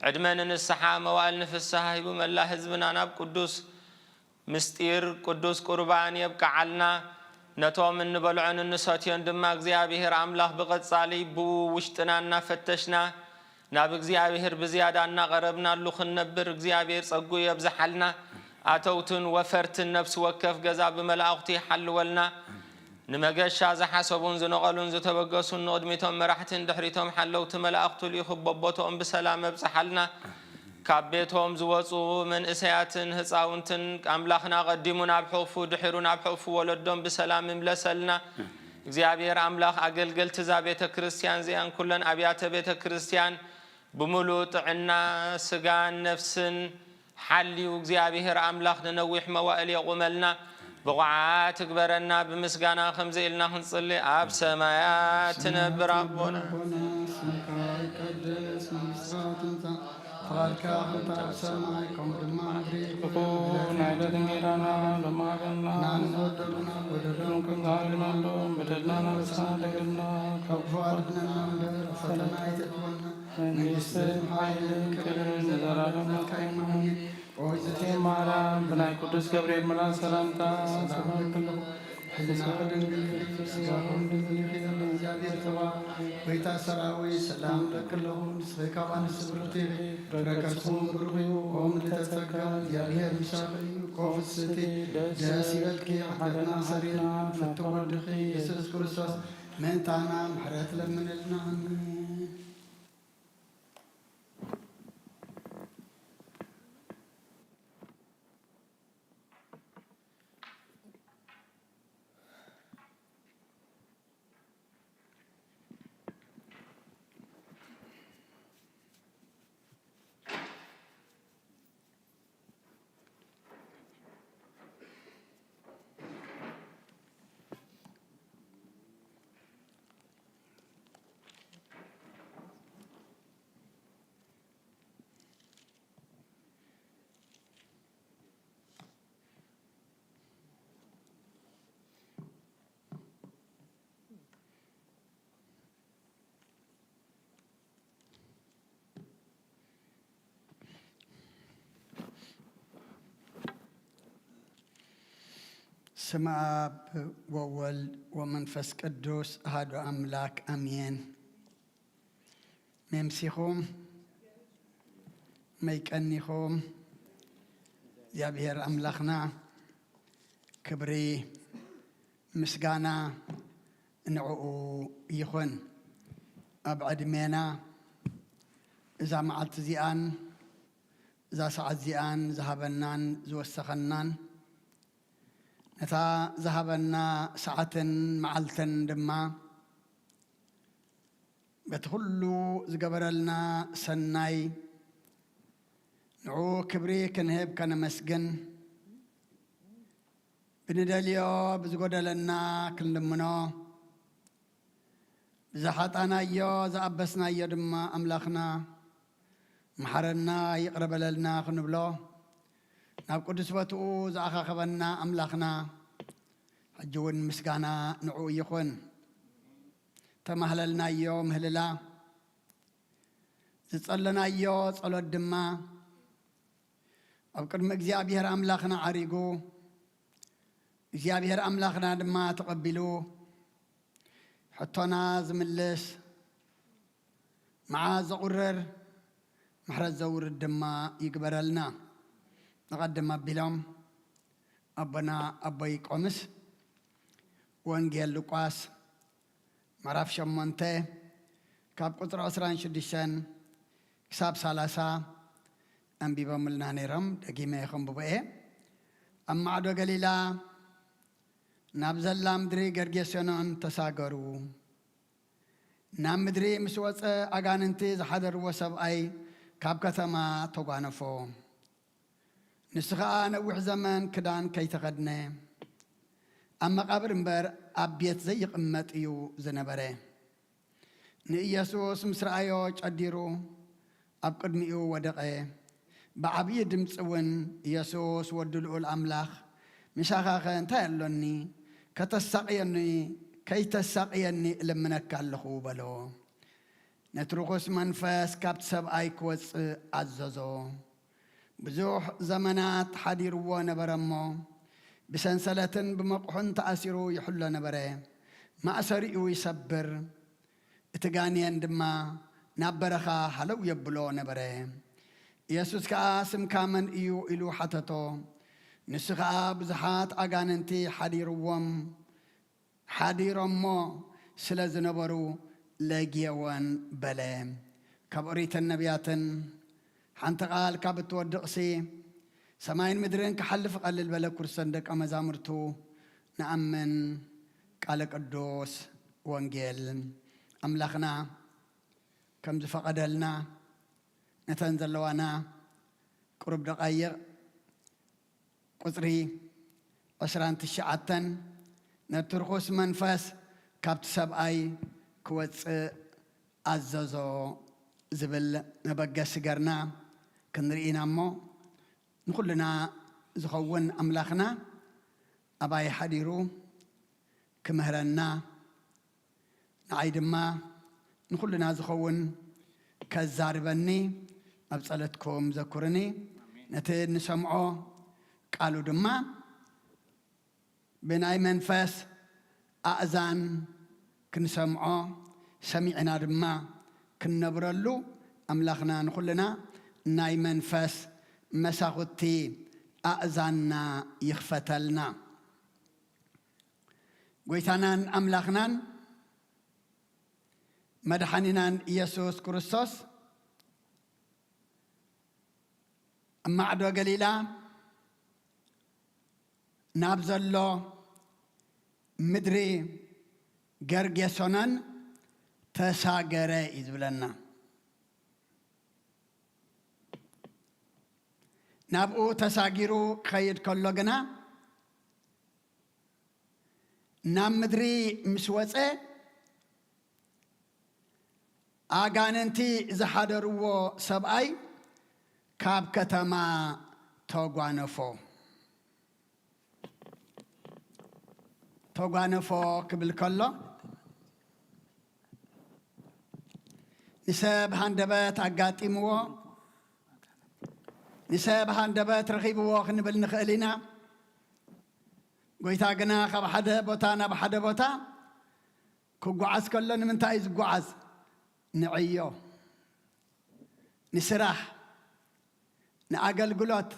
ዕድመን ንስሐ መዋል ንፍስሐ ይቡ መላ ህዝብና ናብ ቅዱስ ምስጢር ቅዱስ ቁርባን ይብቃዓልና ነቶም እንበልዑን እንሰትየን ድማ እግዚአብሔር አምላክ በቀጻሊ ብውሽጥናና ፈተሽና ناب እግዚአብሔር بزيادة قربنا لخن نبر እግዚአብሔር ጸጉ يبزحلنا أتوتن وفرتن نفس وكف جزاب ملاقتي حلولنا نمجش زحسبون زنقلون زتبقسون نقدمتهم مرحتن دحرتهم حلوت ملاقتو ليخببتهم بسلام يبزحلنا كابيتهم زوصوا من إسياتن هصاونتن أملاخنا قدمونا بحوفو دحرونا بحوفو ولدهم بسلام ملسلنا እግዚአብሔር አምላክ አገልግል ተዛቤተ ክርስቲያን ዚያን ኩለን አብያተ ቤተ ክርስቲያን بملو طعنا سجان نفسن حلي وإግዚአብሔር አምላክ ننوح موائل يقوملنا بقعات كبرنا بمسجانا خمزة إلنا هنصلي أب سمايات نبر ربنا فارك أخطأ سمايكم دمادري كون عيد دميرانا لما بنا نانودنا ودرنكم دارنا لهم بدلنا نسالنا كفارنا فتنا يتكونا نجس حيل كرن زرارنا كايمان وزتي مارا بناي قدس جبريل ملا سلامتا سبحان الله حزنا دنگل سيارون دنگل حزنا جابير توا ويتا سراوي سلام لكلهم سبكابان سبرتي ركرسون برغيو وهم لتتكا جابير مشاقي قوفستي جاسي الكي حدنا سرينا فتوردخي يسوس كرسوس من تانا محرات لمن النعم ስመ አብ ወወልድ ወመንፈስ ቅዱስ አሐዱ አምላክ አሜን። መምሲኹም መይቀኒኹም እግዚአብሔር አምላኽና ክብሪ ምስጋና ንዕኡ ይኹን። ኣብ ዕድሜና እዛ መዓልቲ እዚኣን እዛ ሰዓት እዚኣን ዝሃበናን ዝወሰኸናን ነታ ዝሃበና ሰዓትን መዓልትን ድማ በቲ ኩሉ ዝገበረልና ሰናይ ንዑ ክብሪ ክንህብ ከነመስግን ብንደልዮ ብዝጎደለና ክንልምኖ ብዝሓጣናዮ ዝኣበስናዮ ድማ ኣምላኽና መሓረና ይቕረበለልና ክንብሎ ናብ ቅዱስ ቦትኡ ዝኣኻኸበና ኣምላኽና ሕጂ እውን ምስጋና ንዑ ይኹን። ተማህለልናዮ ምህልላ ዝጸለናዮ ጸሎት ድማ ኣብ ቅድሚ እግዚኣብሔር ኣምላኽና ዓሪጉ እግዚኣብሔር ኣምላኽና ድማ ተቐቢሉ ሕቶና ዝምልስ መዓዝ ዘቑርር ምሕረት ዘውርድ ድማ ይግበረልና። نقدم أبيلهم أبنا أبي قمص وانجيل لوقاس معرف شمونته كاب قطر أسران شديشان كساب سالاسا أم بيباملنا نيرم دقيمة يخم ببئة أما عدو قليلا نابزل لامدري غرغيسيونون تساقرو نامدري مسوات أغاننتي زحادر وسب أي كاب كثما توقانفو نسخة نوح زمان كدان كي تغدنا أما قبر مبر أبيت زي قمت إيو زنبره نيسوس مسرعيو جديرو أبقد ميو ودقه بعبي دمسون يسوس ودلو الأملاخ مشاخاخن تايلوني كتساقيني كي تساقيني لمنك اللخو بلو نترخص منفاس كابت سبعي كوز عززو بزوح زمانات حديرو نبرمو بسنسلة بمقحن تأثيرو يحل نبره ما أسرئو يسبر اتقانيا دما نبرخا حلو يبلو نبره يسوس كاسم كامن إيو إلو حتتو نسخا بزحات أغاننتي حديرمو سلز نبرو لاقيوان بلام كبريت النبياتن حنت قال كابت ودقسي سماين مدرين كحلف قلل بلا كرسندك أما زامرتو نأمن قالك الدوس وانجيل أملاخنا كم زفقدلنا نتنزل لوانا قرب دقايق قطري أسران تشعتن نترخص منفس كابت سبعي كوتس عززو زبل نبقى سجرنا كنرينا مو نقولنا زخون أملاخنا أباي حديرو كمهرنا نعيد ما نقولنا زخون كزاربني أبصلتكم ذكرني نتين نسمعو قالوا دما بناي منفس أذان كنسمعو سمعنا دما كنبرلو أملاخنا نقولنا ناي منفس مساغتي أأذاننا يخفتلنا قويتانان أملاخنان مدحنينان يسوس كريستوس أما عدو قليلا نابزلو مدري قرقيسونان تساقري إذبلنا نابو تساقيرو خيد كله جنا نام مدري مسوسة أغاننتي زحادرو سبعي كاب كتما توغوانفو قبل كله نساب هندبات عقاتي مو نساب هندبات رخيب وخن بالنخلنا ጎይታ ግና ካብ ሓደ ቦታ ናብ ሓደ ቦታ ክጓዓዝ ከሎ ንምንታይ ዝጓዓዝ ንዕዮ ንስራሕ ንኣገልግሎት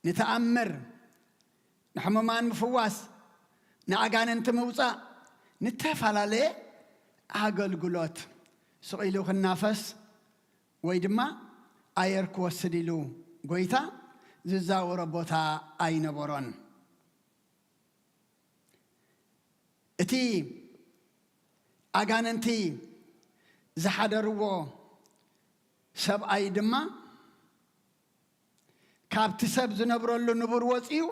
ንተኣምር ንሕሙማን ምፍዋስ ንኣጋንንቲ ምውፃእ ንተፈላለየ ኣገልግሎት ስቂሉ ክናፈስ ወይ ድማ ኣየር ክወስድ ኢሉ ጎይታ ዝዛውሮ ቦታ ኣይነበሮን እቲ ኣጋንንቲ ዝሓደርዎ ሰብኣይ ድማ ካብቲ ሰብ ዝነብረሉ ንቡር ወፂኡ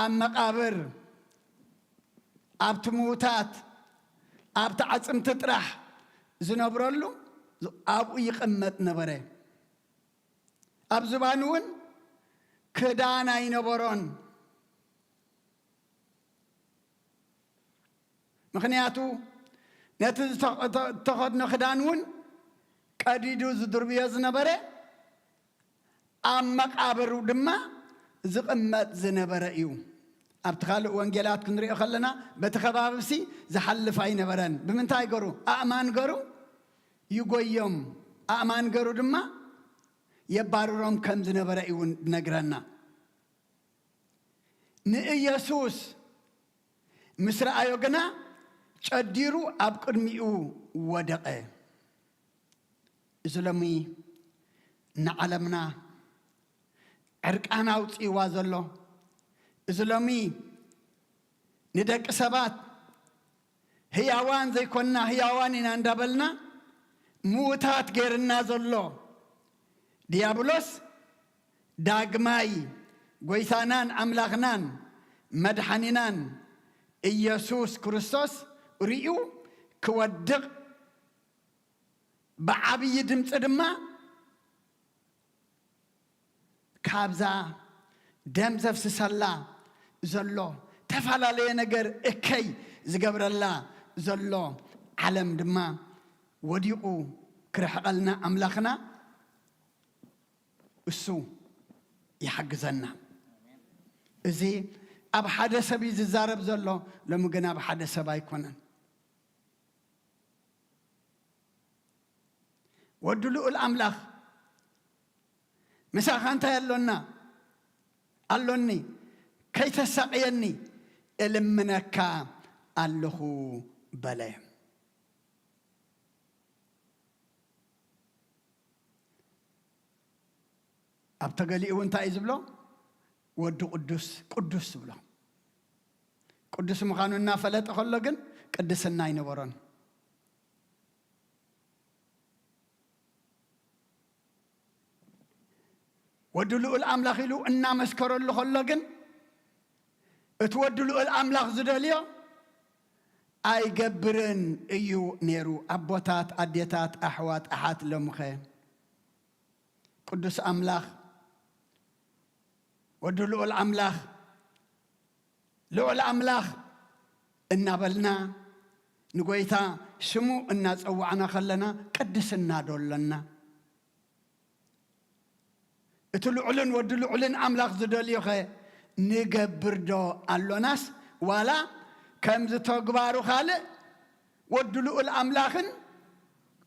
ኣብ መቃብር ኣብቲ ምውታት ኣብቲ ዓፅምቲ ጥራሕ ዝነብረሉ ኣብኡ ይቕመጥ ነበረ ኣብ ዝባኑ እውን ክዳን ኣይነበሮን ምክንያቱ ነቲ ዝተኸድኖ ክዳን እውን ቀዲዱ ዝድርብዮ ዝነበረ ኣብ መቃብሩ ድማ ዝቕመጥ ዝነበረ እዩ ኣብቲ ካልእ ወንጌላት ክንሪኦ ከለና በቲ ከባቢሲ ዝሓልፍ ኣይነበረን ብምንታይ ገሩ ኣእማን ገሩ ይጎዮም ኣእማን ገሩ ድማ የባርሮም ከም ዝነበረ እዩ ነግረና ንኢየሱስ ምስ ረኣዮ ግና ጨዲሩ ኣብ ቅድሚኡ ወደቐ እዚ ሎሚ ንዓለምና ዕርቃና ውፅኢዋ ዘሎ እዚ ሎሚ ንደቂ ሰባት ህያዋን ዘይኮንና ህያዋን ኢና እንዳበልና ምውታት ገይርና ዘሎ ዲያብሎስ ዳግማይ ጎይታናን ኣምላኽናን መድሓኒናን ኢየሱስ ክርስቶስ ርኡ ክወድቕ ብዓብይ ድምፂ ድማ ካብዛ ደም ዘፍስሰላ ዘሎ ተፈላለየ ነገር እከይ ዝገብረላ ዘሎ ዓለም ድማ ወዲቑ ክርሕቐልና ኣምላኽና እሱ ይሓግዘና እዚ ኣብ ሓደ ሰብ ዝዛረብ ዘሎ ሎሚ ግን ኣብ ሓደ ሰብ ኣይኮነን ወዲ ልኡል ኣምላኽ ምሳኻ እንታይ ኣሎኒ ከይተሳቅየኒ እልምነካ ኣለኹ በለ ኣብ ተገሊኡ እንታይ እዩ ዝብሎ ወዲ ቅዱስ ዝብሎ ቅዱስ ምዃኑ እናፈለጠ ከሎ ግን ቅድስና ኣይነበሮን ወዲ ልኡል ኣምላኽ ኢሉ እናመስከረሉ ከሎ ግን እቲ ወዲ ልኡል ኣምላኽ ዝደልዮ ኣይገብርን እዩ ነይሩ ኣቦታት ኣዴታት ኣሕዋት ኣሓት ሎምኸ ቅዱስ ኣምላኽ ወዲ ልኡል ኣምላኽ እናበልና ንጎይታ ስሙ እናፀዋዕና ከለና ቅድስና ዶለና እቲ ልዑልን ወዲ ልዑልን ኣምላኽ ዝደልዮ ኸ ንገብር ዶ ኣሎናስ ዋላ ከምዚ ተግባሩ ካልእ ወዲ ልኡል ኣምላኽን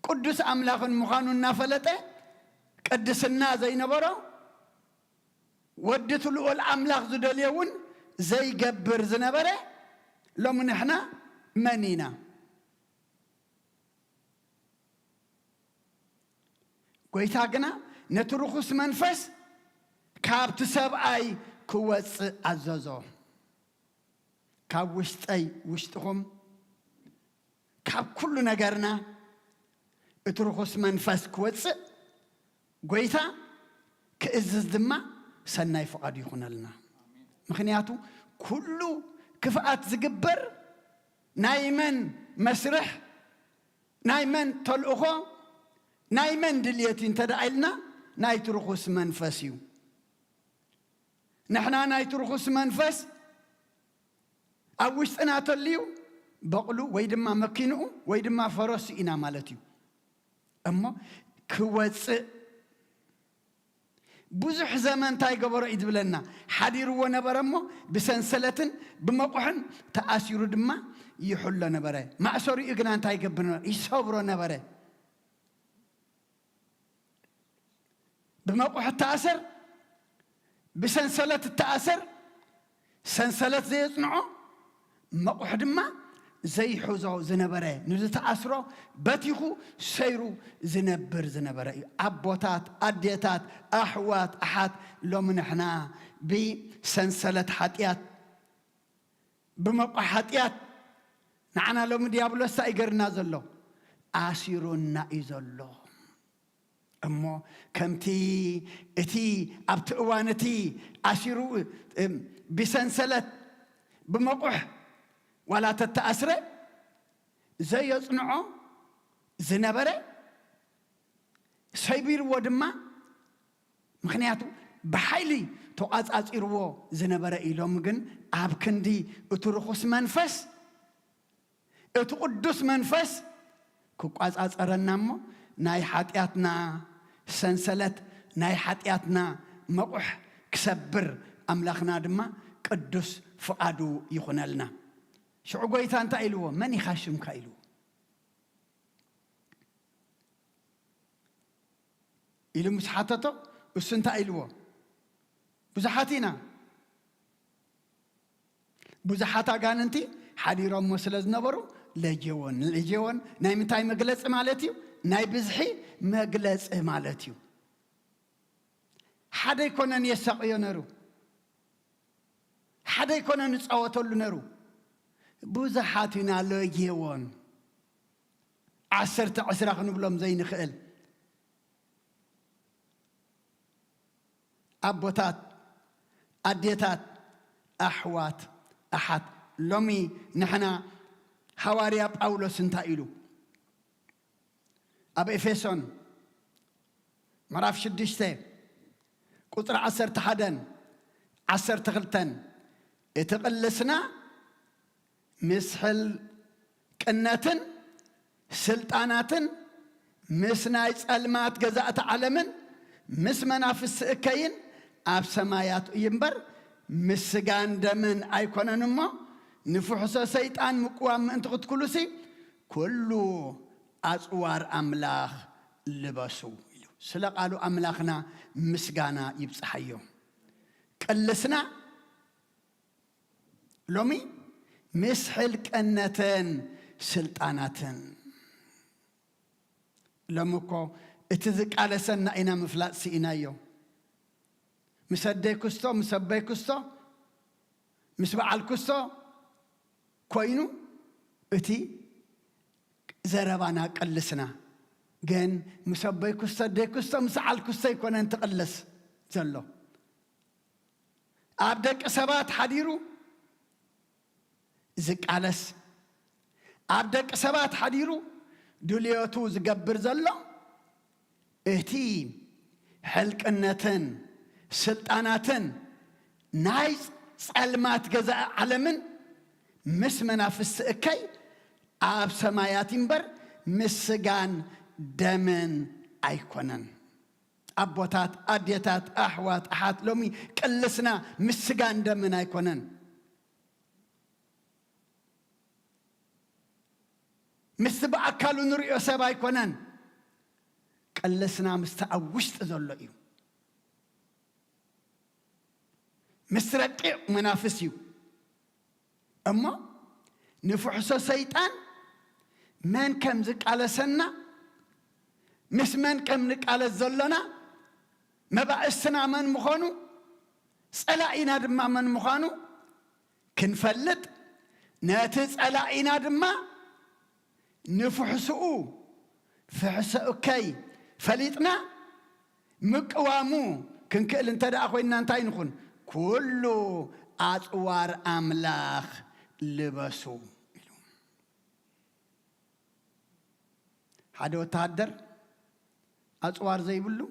ቅዱስ ኣምላኽን ምዃኑ እናፈለጠ ቅድስና ዘይነበሮ ወዲ እቲ ልኡል ኣምላኽ ዝደልዮ እውን ዘይገብር ዝነበረ ሎሚ ንሕና መን ኢና ጎይታ ግና ነቲ ርኩስ መንፈስ ካብቲ ሰብኣይ ክወፅእ ኣዘዞ ካብ ውሽጥኹም ካብ ኩሉ ነገርና እቲ ርኩስ መንፈስ ክወፅእ ጎይታ ክእዝዝ ድማ ሰናይ ፍቓዱ ይኹነልና ምክንያቱ ኩሉ ክፍኣት ዝግበር ናይ መን መስርሕ ናይ መን ተልእኾ ናይ መን ድልየት እንተደኣኢልና ናይቲ ርኩስ መንፈስ እዩ ንሕና ናይቲ ርኩስ መንፈስ ኣብ ውሽጥና ተልዩ በቕሉ ወይ ድማ መኪንኡ ወይ ድማ ፈረሱ ኢና ማለት እዩ እሞ ክወፅእ بزح زمن تاي قبر إدبلنا حدير ونبرمو بسنسلتن بمقحن تأسير دما يحل نبره ما أسوري إجنان تاي قبرنا يصبر نبره بمقح التأثر بسنسلة التأثر سنسلة زي يصنعه مقح دما زي حوزو زنبره نزل تأثره باتيخو سيرو زنبر زنبره أبوتات أديتات أحوات أحد لو من إحنا بسنسلة حتيات بمقح حتيات نعنا لو من ديابلو سايقرنا زلو آسيرونا إزلو أمو كمتي إتي أبتقوانتي آسيرو بسنسلة بمقح ولا تتأثر زي يصنعه زنبره سيبير ودما مخنياتو بحيلي توقاز أزيرو زنبره إلوم جن أبكندي أترخص منفس أتقدس منفس كوقاز أزرنامو ناي حاتياتنا سنسلت ناي حاتياتنا مقح كسبر أملاخنا دما قدس فقادو يخونلنا شو قويت أنت إلوه من يخشم كإلوه إلو مسحاتته وسنت إلوه بزحاتنا بزحاتا قاننتي حديرا مسلز نبرو لجيون ناي متاي مجلس مالتيو ناي بزحي مجلس مالتيو حدا يكونن يسقيو نرو حدا يكونن يصوتوا نرو بوزحاتنا لجيون عسرت عسرق نبلهم زي نخيل أبوتات أديتات أحوات أحد لومي نحنا حواري أولوس انتايلو أب إفسون مراف شدشته قطر عسرت حدن عسرت غلتن اتقلسنا مسحل كناتن سلطاناتن مسنايت المات جزاءت علمن مس منافس كين أب سمايات ينبر مسجان دمن أيقونا نما نفحص سيطان مقوام أنت قد كلسي كله أزوار أملاخ لبسو سلق قالوا أملاخنا مسجانا يبصحيو كلسنا لومي مسحل كنتن سلطاناتن لمكو اتذك على سنة إنا مفلات سينايو مسدي كستو مسبي كستو مسبع الكستو كوينو اتي زربانا قلسنا جن مسبي كستو دي كستو مسع الكستو يكون انت قلس زلو أبدك سبات حديرو زك علس أبدك سبات حديرو دوليوتو زقبر زلو اهتي حلق النتن سلطاناتن نايس علمات جزاء علمن مس منافس اكي اب سمايات ينبر مسجان دمن ايكونن ابوتات اديتات احوات احات لومي قلسنا مسجان دمن ايكونن مسبع اكلو نريو سبا ايكونن قلسنا مستعوشت زلو ايو مسرقي منافسيو اما نفحص سيطان من كم زق على سنة مس من كم نق على الزلنا ما بأسنا من مخانو سألعينا دما من مخانو كنفلت ناتز ألعينا دما نفحصو فحصو كي فليتنا مقوامو كنكل انت دا أخوينا انتاي نخون كله أطوار أملاخ لبسو حدا وتهدر أطوار زي بلو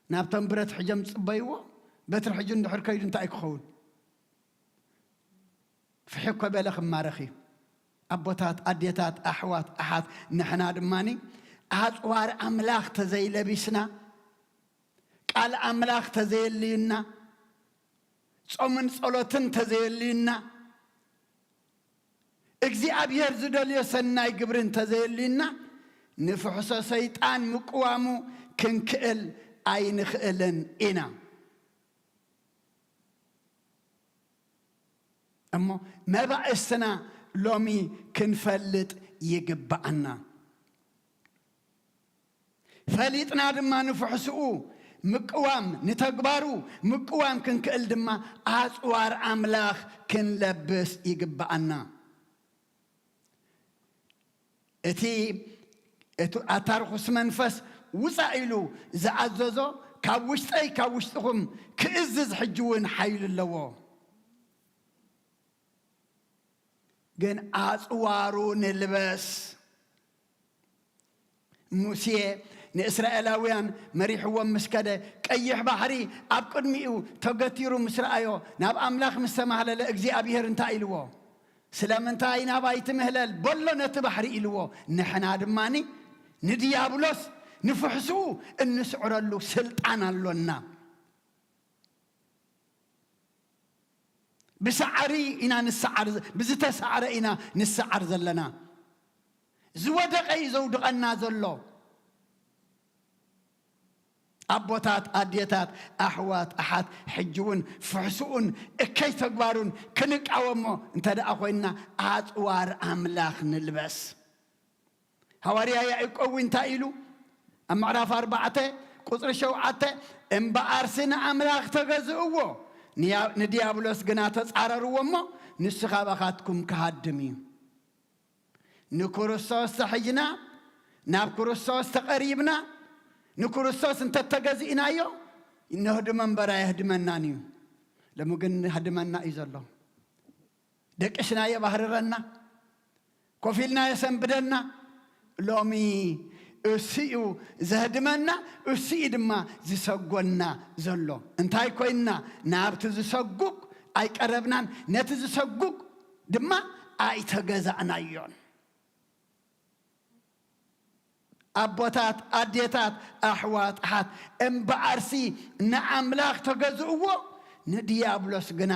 نابتن برت حجم صبيوه بتر حجن دحر كيد انت ايكخون في حكوا بلخ مارخي أبوتات أديتات أحوات أحات نحنا دماني أطوار أملاخ تزي لبسنا ቃል አምላኽ ተዘየልይና ጾምን ጸሎትን ተዘየልይና እግዚአብሔር ዝደልዮ ሰናይ ግብርን ተዘየልይና ንፍሕሶ ሰይጣን ምቅዋሙ ክንክእል ኣይንኽእልን ኢና እሞ መባእስትና ሎሚ ክንፈልጥ ይግባአና ፈሊጥና ድማ ንፍሕስኡ ምቅዋም ንተግባሩ ምቅዋም ክንክእል ድማ ኣጽዋር ኣምላኽ ክንለብስ ይግባአና እቲ ኣታርኹስ መንፈስ ውፃእ ኢሉ ዝኣዘዞ ካብ ውሽጠይ ካብ ውሽጥኹም ክእዝዝ ሕጂ እውን ሓይሉ ኣለዎ ግን ኣጽዋሩ ንልበስ ሙሴ ንእስራኤላውያን መሪሕዎም ምስ ከደ ቀይሕ ባሕሪ ኣብ ቅድሚኡ ተገቲሩ ምስ ረኣዮ ናብ ኣምላኽ ምስ ተማህለለ እግዚኣብሔር እንታይ ኢልዎ ስለምንታይ ናባይ ትምህለል በሎ ነቲ ባሕሪ ኢልዎ ንሕና ድማኒ ንዲያብሎስ ንፍሕስኡ እንስዕረሉ ስልጣን ኣሎና ብሰዓሪ ኢና ንሰዓር ብዝተሰዓረ ኢና ንሰዓር ዘለና ዝወደቀ እዩ ዘውድቐና ዘሎ ኣቦታት ኣዴታት ኣሕዋት ኣሓት ሕጂ እውን ፍሕስኡን እከይ ተግባሩን ክንቃወሞ እንተደኣ ኮይንና ኣጽዋር ኣምላኽ ንልበስ ሃዋርያ ያዕቆብ እንታይ ኢሉ ኣብ ምዕራፍ 4 ቁፅሪ 7 እምበኣር ስነ ኣምላኽ ተገዝእዎ ንዲያብሎስ ግና ተጻረርዎ እሞ ንስኻ ባኻትኩም ክሃድም እዩ ንክርስቶስ ተሕይና ናብ ክርስቶስ ተቐሪብና ንክርስቶስ እንተተገዚእናዮ ነህድመ እምበራ የህድመናን እዩ ሎሚ ግን ሃድመና እዩ ዘሎ ደቅሽና የባህርረና ኮፍ ኢልና የሰንብደና ሎሚ እሲኡ ዘህድመና እሲኡ ድማ ዝሰጎና ዘሎ እንታይ ኮይንና ናብቲ ዝሰጉግ ኣይቀረብናን ነቲ ዝሰጉግ ድማ ኣይተገዛእናዮን ኣቦታት ኣዴታት ኣሕዋት ኣሓት እምበኣርሲ ንኣምላኽ ተገዝእዎ ንዲያብሎስ ግና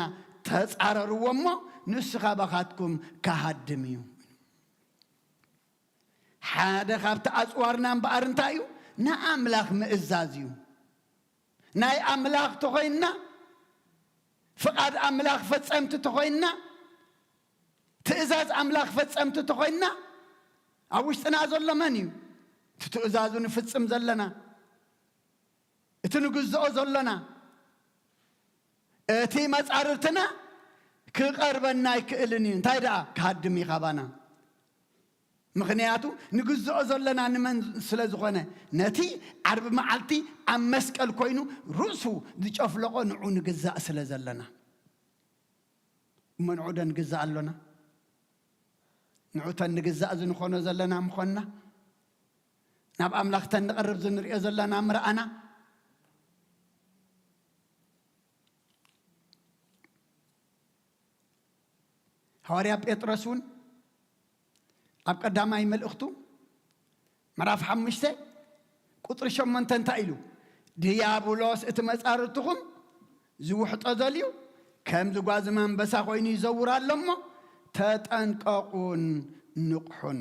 ተጻረርዎ እሞ ንስኻ ባኻትኩም ካሃድም እዩ ሓደ ካብቲ ኣጽዋርና እምበኣር እንታይ እዩ ንኣምላኽ ምእዛዝ እዩ ናይ ኣምላኽ ተኾይንና ፍቓድ ኣምላኽ ፈጸምቲ ተኾይንና ትእዛዝ ኣምላኽ ፈጸምቲ ተኾይንና ኣብ ውሽጥና ዘሎ መን እዩ ትእዛዙ ንፍጽም ዘለና እቲ ንግዝኦ ዘለና እቲ መጻርርትና ክቐርበና ኣይክእልን እዩ እንታይ ደኣ ክሃድም ይኻባና ምክንያቱ ንግዝኦ ዘለና ንመን ስለ ዝኾነ ነቲ ዓርቢ መዓልቲ ኣብ መስቀል ኮይኑ ርእሱ ዝጨፍለቆ ንዑ ንግዛእ ስለ ዘለና መንዑ ደ ንግዛእ ኣሎና ንዑ ተን ንግዛእ ዝንኾኖ ዘለና ምኾንና ናብ ኣምላኽ ተን ንቐርብ ዝንሪኦ ዘለና ምርኣና ሃዋርያ ጴጥሮስ እውን ኣብ ቀዳማይ መልእኽቱ ምዕራፍ 5 ቁጥሪ 8 እንታይ ኢሉ ዲያብሎስ እቲ መጻርርትኹም ዝውሕጦ ዘልዩ ከም ዝጓዝማ አንበሳ ኮይኑ ይዘውር ኣሎ እሞ ተጠንቀቁን ንቁሑን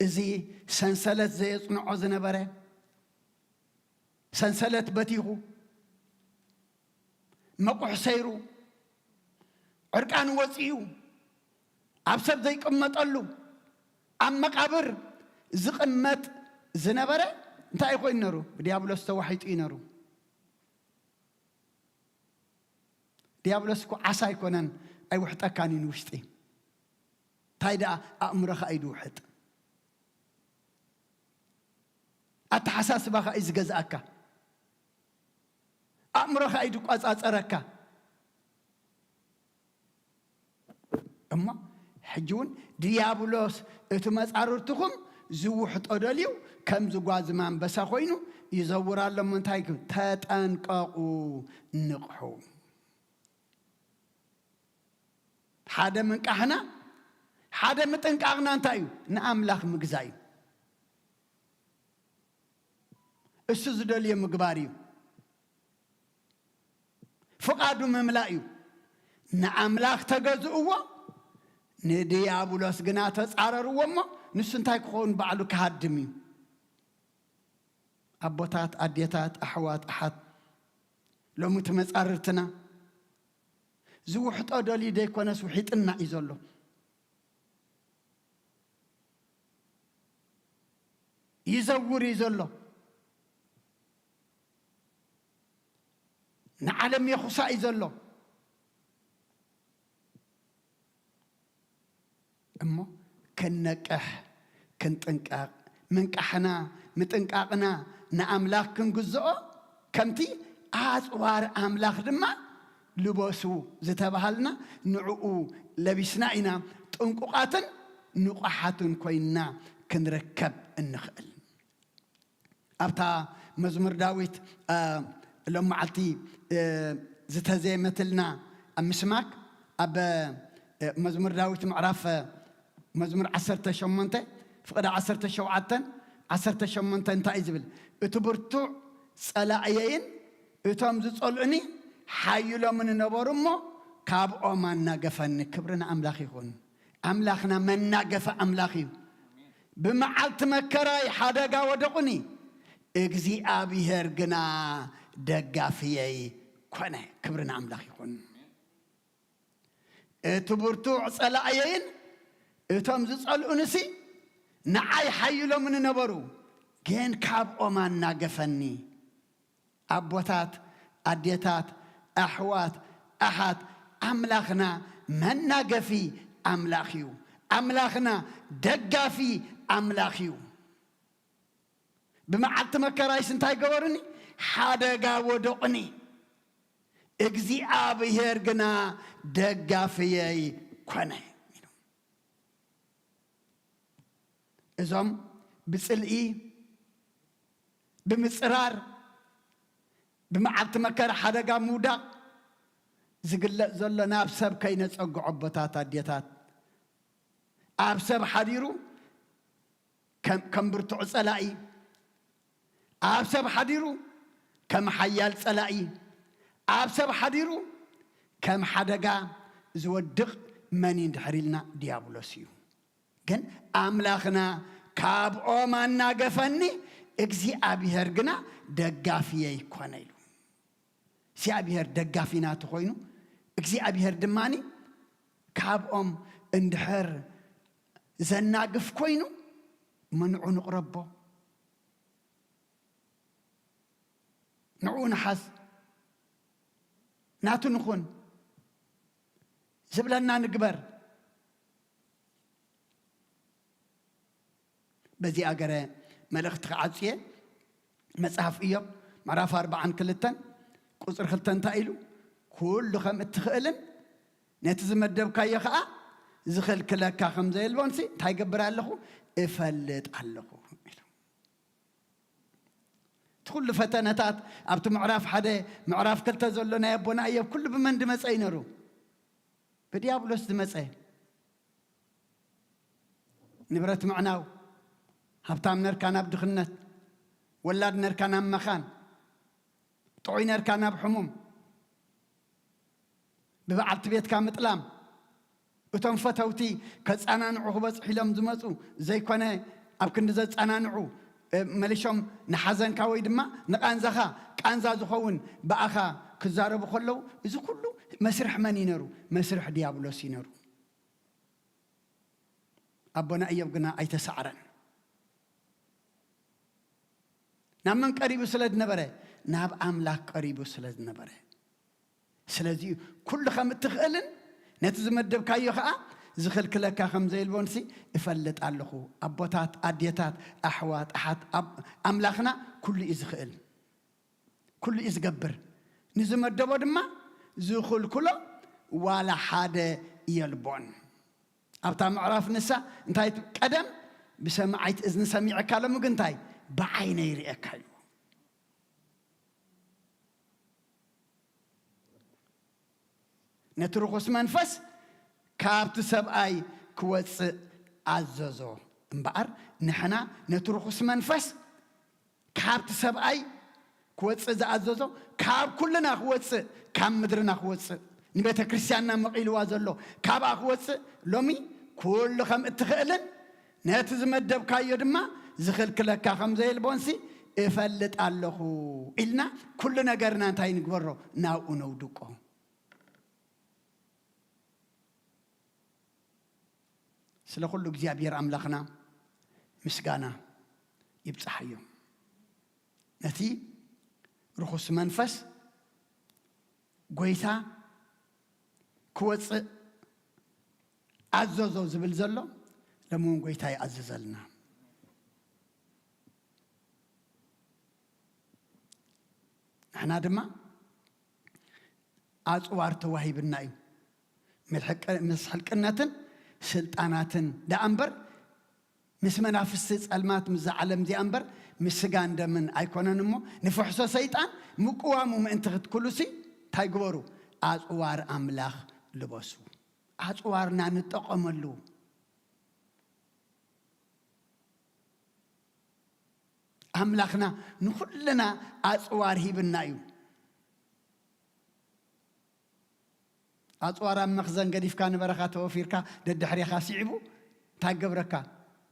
እዚ ሰንሰለት ዘየጽንዖ ዝነበረ ሰንሰለት በቲኹ መቁሕ ሰይሩ ዕርቃን ወፂኡ ኣብ ሰብ ዘይቅመጠሉ ኣብ መቃብር ዝቕመጥ ዝነበረ እንታይ ኮይኑ ነሩ ብዲያብሎስ ተዋሒጡ ይነሩ ዲያብሎስ እኮ ዓሳ ኣይኮነን ኣይውሕጠካን እዩ ንውሽጢ እንታይ ደኣ ኣእምሮኻ ኣይድውሕጥ ኣተሓሳስባኻ እዩ ዝገዝኣካ ኣእምሮኻ ኣይድቋፃፀረካ እሞ ሕጂ እውን ዲያብሎስ እቲ መጻርርትኹም ዝውሕጦ ደልዩ ከም ዝጓዝማ አንበሳ ኮይኑ ይዘውር ኣሎ እሞ እንታይ ተጠንቀቁ ንቁሑ ሓደ ምንቃሕና ሓደ ምጥንቃቕና እንታይ እዩ ንኣምላኽ ምግዛእ እዩ እሱ ዝደልዮ ምግባር እዩ فقادو مملائيو نعملاخ تجزؤوا نديابولوس جنا تسعرروا ما نسنتاي كون بعلو كهدمي أبوتات أديتات أحوات أحد لو متمسعرتنا زوحت أدلي ديك وناس وحيت إننا إزلو يزور يزلو نعلم يخصا يزلو أما كنكح كنتنكاق منكحنا متنكاقنا نأملاك كنجزء كمتي أصوار أملاك دما لباسو زتبهلنا نعو لبسنائنا تنققاتن نقحاتن كوينا كنركب النخل أبتا مزمر داويت لما عطي زتزي مثلنا أمسماك أب مزمر داويت معرف مزمر 10 شمنته فقد 10 شوعتن 10 شمنته انت ايزبل اتبرتو صلاعيين اتم زصلوني حيلو من نبرمو كاب اومان نغفن كبرنا املاخ يكون املاخنا من نغف املاخي بمعلت مكراي حدغا ودقني اغزي ابيهر غنا دغافيي كونه كبرنا املاخ يكون اتبرتو صلاعيين اتم زصلونسي نعاي حيلو من نبرو كان كاب اومان نغفني أبوتات أديتات أحوات أحد أملاخنا من ناقفي أملاخيو أملاخنا دقافي أملاخيو بما عدتما كرايس انتاي قورني حادقا ودقني اقزي آبي هيرقنا دقافي كوني إذن بسلئي بمصرار بمعلت مكر حدقا مودا زقلق زلنا أبسب كي نتسقع عبتات أديتات أبسب حديرو كم برتع سلائي أبسب حديرو كم حيال سلائي أبسب حديرو كم حدقا زودق منين دحريلنا ديابولوسيو كن أملاخنا كاب أومان ناقفني اكزي أبي هرقنا دقافيي كونيلو سي أبيهر دقافينا تخوينو اكزي أبيهر دماني كاب اندحر زناقف كوينو منعو نقربو نعو نحس ناتو نخون زبلنا نقبر بزي أقرأ ملخت عزيه مصحف إيوب معرف 4 كلتن قصر خلتن تايلو كل خم اتخيلن نتزمدب كاي خا زخل كلكا خم زي البونسي تايغبر علخو افلط علخو تقول فتنات ابت معرف حدا معرف كلتا زلنا يبونا ايوب كل بمن دمصاي نرو بديابلوس دمصاي نبرت معناو هبتام نركانا بدخنت ولاد نركانا مخان طعي نركانا بحموم ببعض بيت كامتلام وتم فتوتي كصانانعو بس حلم زمصو زي كونه اب كند زصانانعو مليشم نحزن كاوي دما نقانزخا قانزا زخون باخا كزاربو خلو እዚ ኩሉ مسرح من ينرو مسرح ديابلوس ينرو ابونا ايوب غنا ايتسعرن نامن قريب سلد نبره ناب املاك قريب سلد نبره سلازي كل خم تخلن نتزمدب كايو خا زخل كلكا خم زي البونسي يفلط علخو ابوتات اديتات احوات احد املاخنا كل يزخل كل يزغبر نزمدبو دما زخل كله ولا حدا يلبون ابتا معرف نسا انتاي قدم بسمعيت اذن سميع كلام غنتاي بعيني يريكايو نترخص منفس كابت سبعي كوتس عززو امبار نحنا نترخص منفس كابت سبعي كوتس عززو كاب كلنا كوتس كم مدرنا خوص نبيت كريستياننا مقيل وازلو كابا خوص لومي كل خم اتخيلن نهت زمدب كايو دما زخل كلكا خم زي البونسي افلت اللهو إلنا كل نجرنا انتاي نقبرو ناو نودوكو سلا كل እግዚአብሔር አምላክና ምስጋና ይብጽሐዮ ነቲ ርኹስ መንፈስ ጎይታ ክወፅ አዘዞ ዝብል ዘሎ ለምን ጎይታ ይአዘዘልና አና ድማ አጽዋር ተዋሂብና እዩ መስሐልቅነትን سلطاناتن دا أمبر مس منافس المات مزعلم دي أمبر مسجان دا من أيقونن مو نفحص سيطان مقوام من انتخد كلسي تايقورو أزوار أملاخ لباسو أزوار نانتقملو أملاخنا نخلنا أزوار هيبنايو أطوارا مخزن قديف كان بركاته وفيركا دد حريخا سيعبو تاقبركا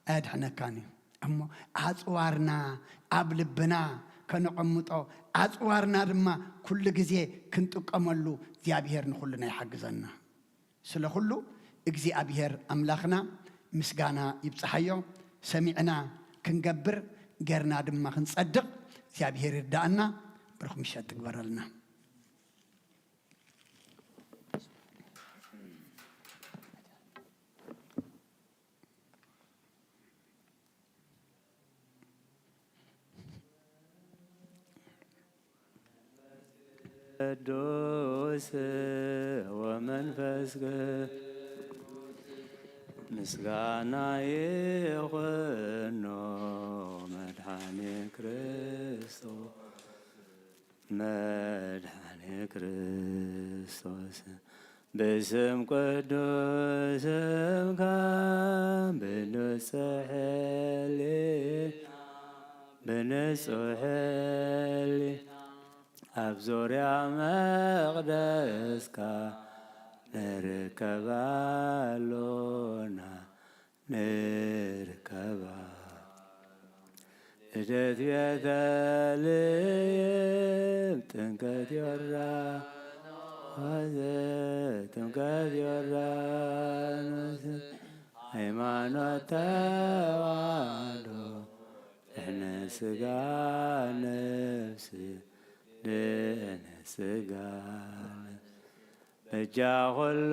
أدحنا كاني أما أطوارنا أبلبنا كانوا قمطو أطوارنا رما كل جزء كنتو قملو زي أبيهر نخلنا يحجزنا سلا خلو إجزي أبيهر أملاخنا مسجانا يبصحيو سمعنا كنجبر جرنا دم خنصدق زي أبيهر يردانا برخم شات تكبر لنا ቅዱስ ወመንፈስ ምስጋና ይኹኖ መድኃኔ ክርስቶስ باسم قدوسك بنسحلي أبزور يا مقدسك نركبالونا نركبا إجت يتليم تنكت يرى تنكت يرى ሃይማኖት ተዋህዶ ድህነ ሥጋ ነፍስ ድህነ ሥጋ በጃ ኩሉ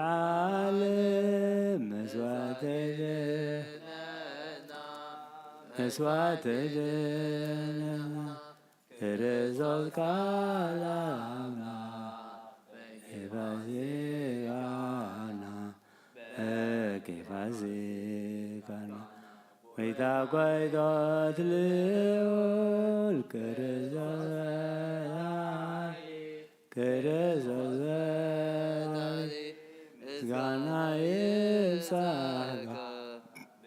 ዓለም መስዋዕተ ደህነና ክርስቶስ ቃላና ኤባዜጋና ኤባዜጋና ወይታ ጓይቶት ልዑል ክርስቶስ ምስጋና ይብዛህ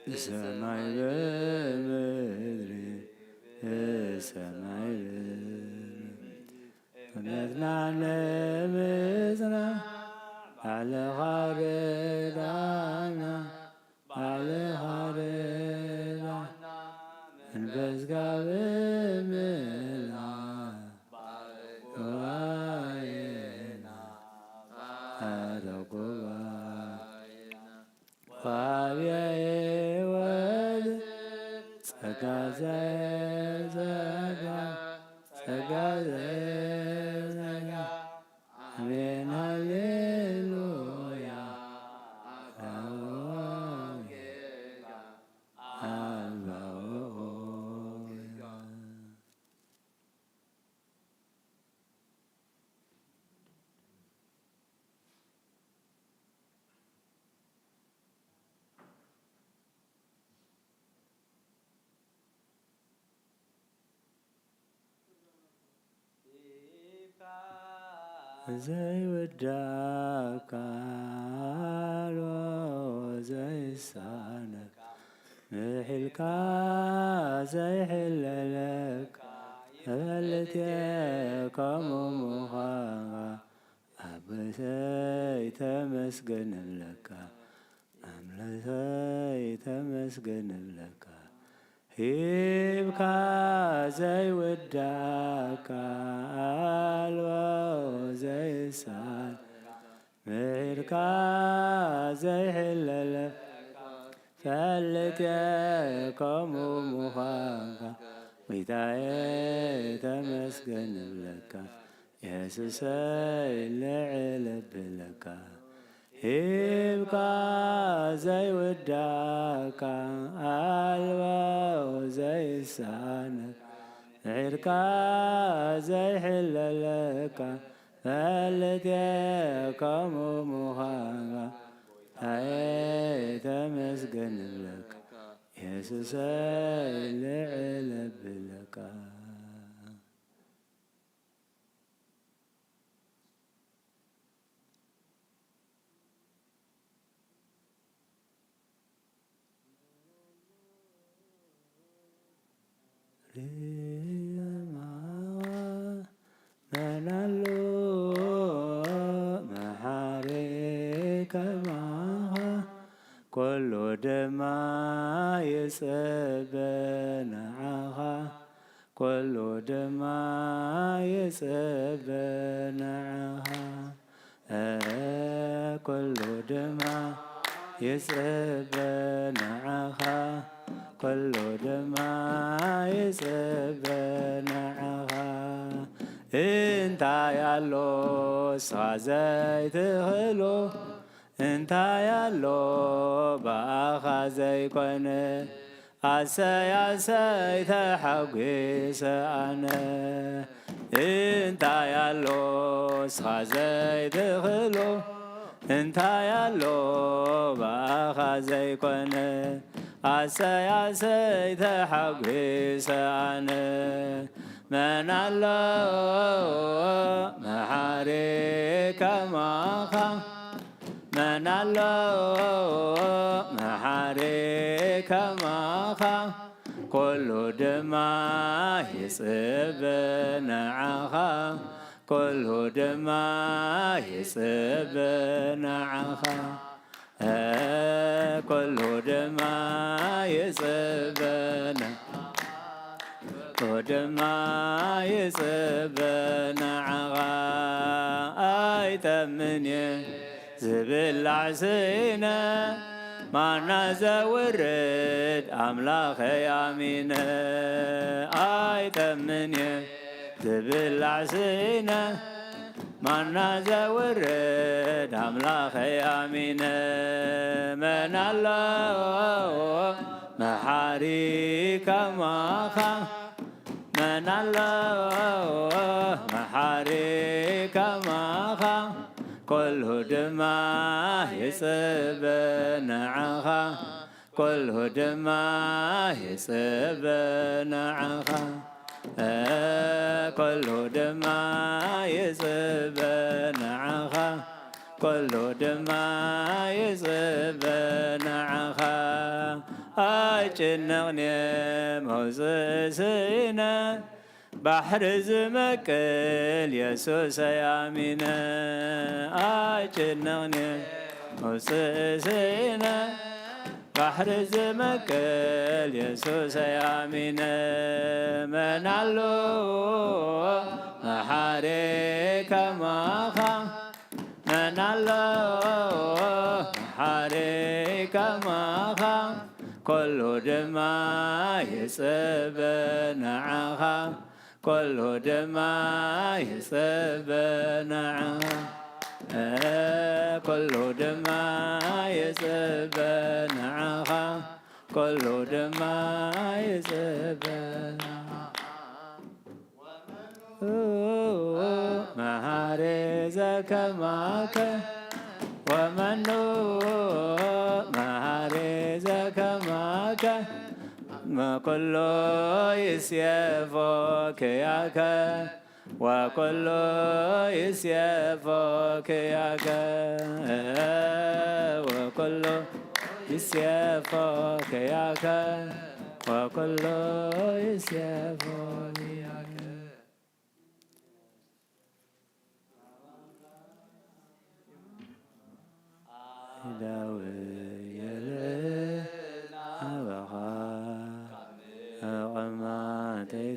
በሰማይ በምድር በሰማይ በምድር ለምጽና ባለኻርዳና ባለኻርዳና መንፈስ ጋር በምላ ጉባኤና ጉባኤና ዋብያዬ ወድ ጸጋ ዘጸጋ ጸጋ ዘጸጋ አሜን ሃሌሉያ ዘይወዳካ ዘይሳነካ ምሒልካ ዘይሕለለካ መበለትየ ከምኡ ምዃንካ ንጉሰይ ተመስገን እብለካ አምላከይ ተመስገን እብለካ ሂብካ ዘይውዳእካ አልቦ ዘይሳል ምዒርካ ዘይሕለለፍ ፈልጥ ከምኡ ምዃንካ ጌታዬ ተመስገን እብለካ ኢየሱሰይ ልዕል እብለካ ሂብካ ዘይውዳእካ አልቦ ዘይሳነፍ ምዒርካ ዘይሕለለካ ፈልጥ ከምኡ ምዃንካ ጌታዬ ተመስገን እብለካ ኢየሱሰይ ልዕል እብለካ መናሎ መሓሪ ከማኻ ኩሉ ድማ ይጽበናዓኻ ኩሉ ድማ ይጽበናዓኻ ኩሉ ድማ ይጽበናዓኻ ኩሉ ድማ ይጽበናዓኻ እንታይ አሎ እስኻ ዘይትኽእሎ እንታይ አሎ በአኻ ዘይኮነ አሰይ አሰይ ተሓጒሰ አነ እንታይ አሎ እስኻ ዘይትኽእሎ እንታይ አሎ በአኻ ዘይኮነ አሰይ አሰይ ተሓጒሰ አነ መን አሎ መሓሪ ከማኻ መን አሎ መሓሪ ከማኻ ኩሉ ድማ ይጽበናዓኻ ኩሉ ድማ ይጽበናዓኻ ኩሉ ድማ ይጽበና ኩድማ ይጽበናዓኻ ኣይጠምንየ ዝብላዕ ስኢነ ማና ዘውርድ ኣምላኸይ ኣሚነ ኣይጠምንየ ዝብላዕ ስኢነ ማና ዘውርድ ኣምላኸይ ኣሚነ መን አሎ መሓሪ ከማኻ መን አሎ መሓሪ ከማኻ ኩሉ ድማ ይጽበናዓኻ ኩሉ ድማ ይጽበናዓኻ ኩሉ ድማ ይጽበናዓኻ ኩሉ ድማ ይጽበናዓኻ ኣይጭነቕንየ መውፅእ ስኢነ ባሕሪ ዝመቅል የሱሰይ ኣሚነ ኣይጭነቕንየ መውፅእ ስኢነ ባሕሪ ዝመቅል የሱሰይ ኣሚነ መን አሎ መሓሪ ከማኻ መን አሎ መሓሪ ከማኻ ኩሉ ድማ ይጽበናዓኻ ኩሉ ድማ ይጽበናዓኻ ኩሉ ድማ ይጽበናዓኻ ኩሉ ድማ ይጽበናዓኻ መሓሪ ዘከማከ ወመኑ መሓሪ ዘከማከ ኩሉ ይስየፎ ክያከ ወኩሉ ይስየፎ ክያከ ወኩሉ ይስየፎ ክያከ ወኩሉ ይስየፎ ክያከ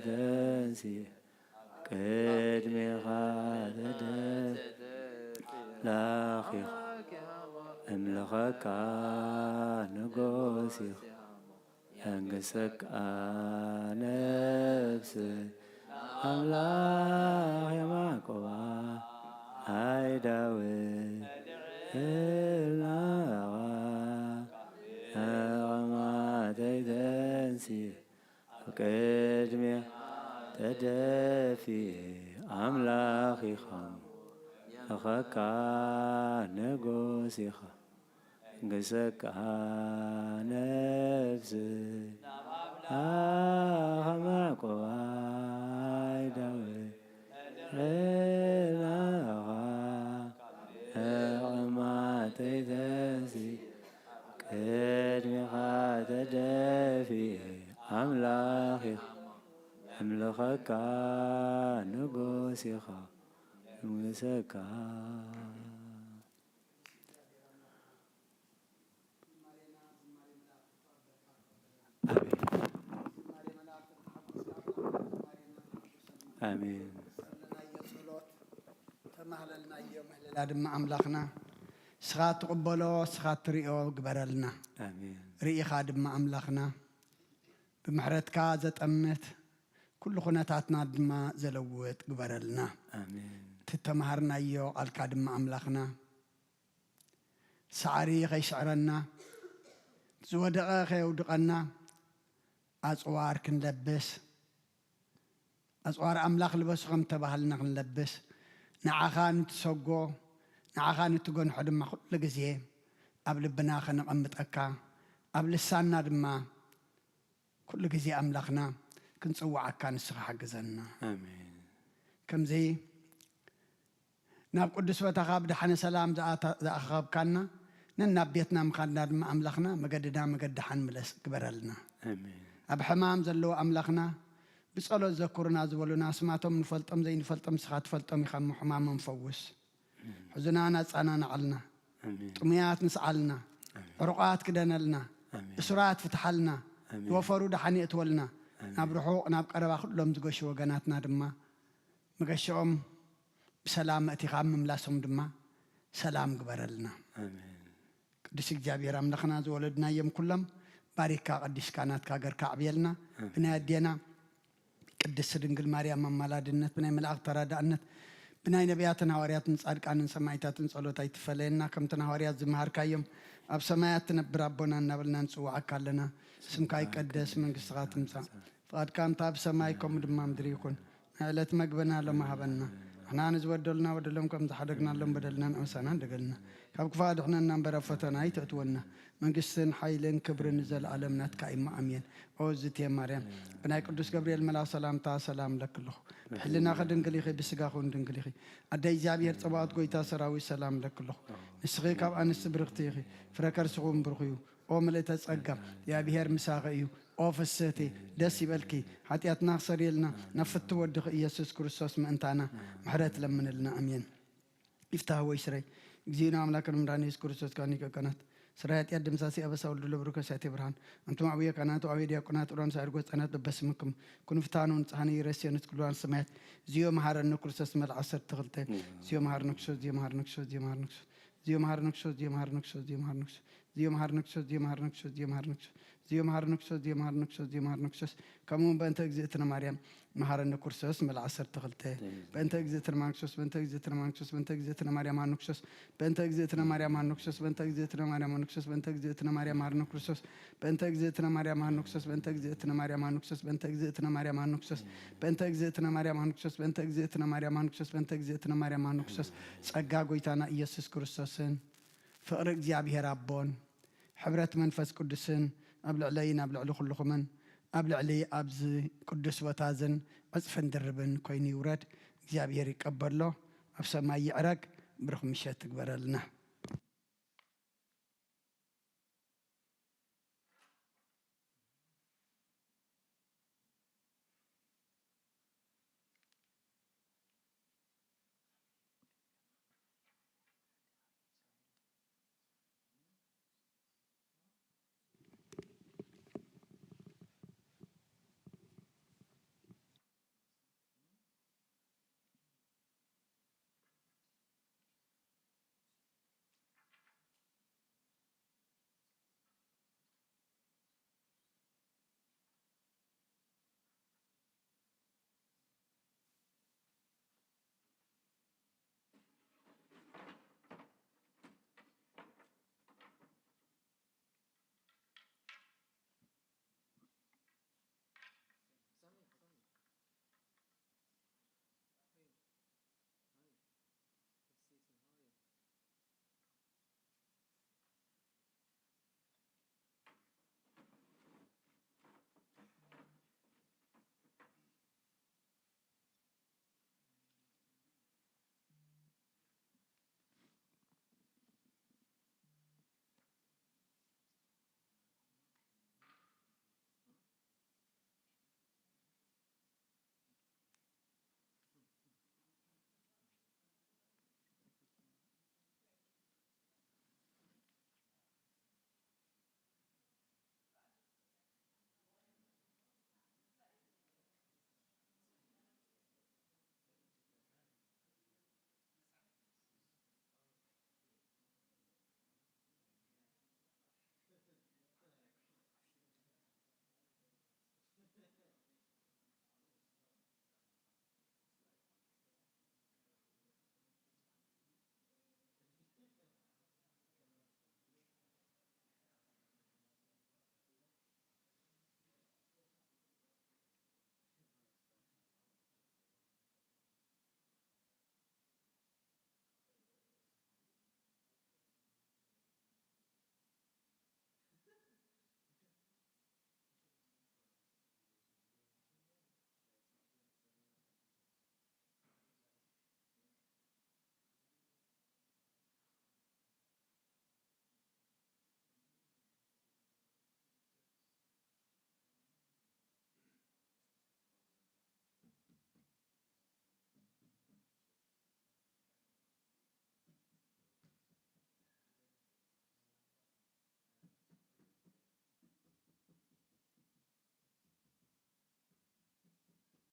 تنسي قدمي خاتد لاخي املخك نقوسي ينقسك نفسي الله يا معقوبة هاي داوي ما تنسي قدمي تدفي أملاخي خم أخاك نقوسي خم قسك نفسي ما قواي داوي ما تنسي قدمي خاتدفي أملاخي أملخك نقوسي خا نقوسك آمين تمهللنا يوم هلال دم أملاخنا سخات قبلو سخات ريو قبرلنا آمين رئي خادم أملاخنا بمحرتك زت أمت كل خناتاتنا دما زلوت قبرلنا آمين تتمهرنا يو الكادم أملاخنا سعري غي شعرنا زودقا غي ودقنا أزوار كنلبس أزوار أملاخ لبس غم تبهلنا كنلبس نعخان تسوقو نعخان تقون حدما كل جزيه قبل بناخنا نقمت أكا قبل السنة دما كل جزيه أملاخنا كنصوع كان الصراحة حجزنا آمين كم زي ناب قدس وتخاب دحنا سلام ذا أخاب كنا نناب بيتنا مخدنا دما أملاخنا مجدنا مجدحن ملس كبرلنا آمين أب حمام زلو أملاخنا بسألوا ذكرنا زولنا سمعتم نفلتم زي نفلتم سخات فلتم يخم حمام مفوس حزنانا أنا نعلنا طميات نسعلنا عرقات كدنا لنا إسرات فتحلنا وفروا دحني أتولنا نبرحو نبقرب كلهم زقش وجناتنا دما مقشعهم بسلام أتيخام ملاسهم دما سلام قبرلنا آمين قدس جابير أملاخنا زولدنا يوم كلهم باريكا قدس كانت كاجر كعبيلنا بنادينا قدس دنقل مريم ممالادنت بناي ملاك ترادانت بناي نبياتنا هوارياتن صادقانن سمايتاتن ጸሎታይ ትፈለየና ከምተና هواريات ዝመሃርካዮም ኣብ ሰማያት ትነብር ኣቦና እናበልና ንጽዋዓካ ኣለና ስምካ ይቀደስ መንግስትኻ ትምጻእ ፍቃድካ እንታ ኣብ ሰማይ ከምኡ ድማ ምድሪ ይኩን ዕለት መግበና ሎም ሃበና ንሕና ንዝበደሉና በደሎም ከም ዝሓደግናሎም በደልና ንእውሳና እንደገልና ካብ ክፋእ ድሕነና እምበር ኣብ ፈተና ኣይተእትወና መንግስትን ሓይልን ክብርን ዘለዓለም ናትካ ኢማ ኣሜን ኦ ዝቴ ማርያም ብናይ ቅዱስ ገብርኤል መልኣክ ሰላምታ ሰላም ለክልኹ ብሕልና ኸድንግል ኢኺ ብስጋ ኹን ድንግል ኢኺ ኣደይ እግዚኣብሔር ፀባኦት ጎይታ ሰራዊት ሰላም ለክልኹ ንስኺ ካብ ኣንስቲ ብርክቲ ኢኺ ፍረ ከርስኹም ብርኽ እዩ ኦ ምልእተ ጸጋ እግዚኣብሔር ምሳኺ እዩ ኦ ፍስህቲ ደስ ይበልኪ ሓጢኣትና ክሰሪየልና ነፍቲ ወድኺ ኢየሱስ ክርስቶስ ምእንታና ምሕረት ለምንልና ኣሜን ይፍታህ ወይ ስረይ እግዚእና ኣምላክን ምድራን ኢየሱስ ክርስቶስ ካኒ ከቀናት سرایت یاد دمساسی ابسا ولدل برکه سایت برهان انتم عویه کنات و عویه دیاکنات وران سایرگوت سنات بسمکم کنفتانون تهانی رسیانت کلوان سمعت زیو مهارن نکرسس مل عصر تغلطه زیو مهار نکشوز زیو مهار نکشوز زیو مهار نکشوز زیو مهار نکشوز زیو مهار نکشوز زیو مهار نکشوز زیو مهار نکشوز زیو مهار نکشوز زیو مهار نکشوز زیو مهار نکشوز زیو مهار نکشوز زیو مهار نکشوز کمون بنت اجزیتنا مریم مهارن نکرسس مل عصر تغلطه بنت اجزیتنا مانکشوز بنت اجزیتنا مانکشوز بنت اجزیتنا مریم مانکشوز بنت اجزیتنا مریم مانکشوز بنت اجزیتنا مریم مانکشوز بنت اجزیتنا مریم مانکشوز بنت اجزیتنا مریم مانکشوز بنت اجزیتنا مریم مانکشوز بنت اجزیتنا مریم مانکشوز بنت اجزیتنا مریم مانکشوز بنت اجزیتنا مریم مانکشوز بنت اجزیتنا مریم مانکشوز ጸጋ ጎይታና ኢየሱስ ክርስቶስን ፍቅሪ እግዚአብሔር ኣቦን ሕብረት መንፈስ ቅዱስን ኣብ ልዕለይን ኣብ ልዕሊ ኩልኹምን ኣብ ልዕሊ ኣብዚ ቅዱስ ቦታ ዝን ዕፅፍን ድርብን ኮይኑ ይውረድ እግዚአብሔር ይቀበሎ ኣብ ሰማይ ይዕረግ ብሩኽ ምሸት ትግበረልና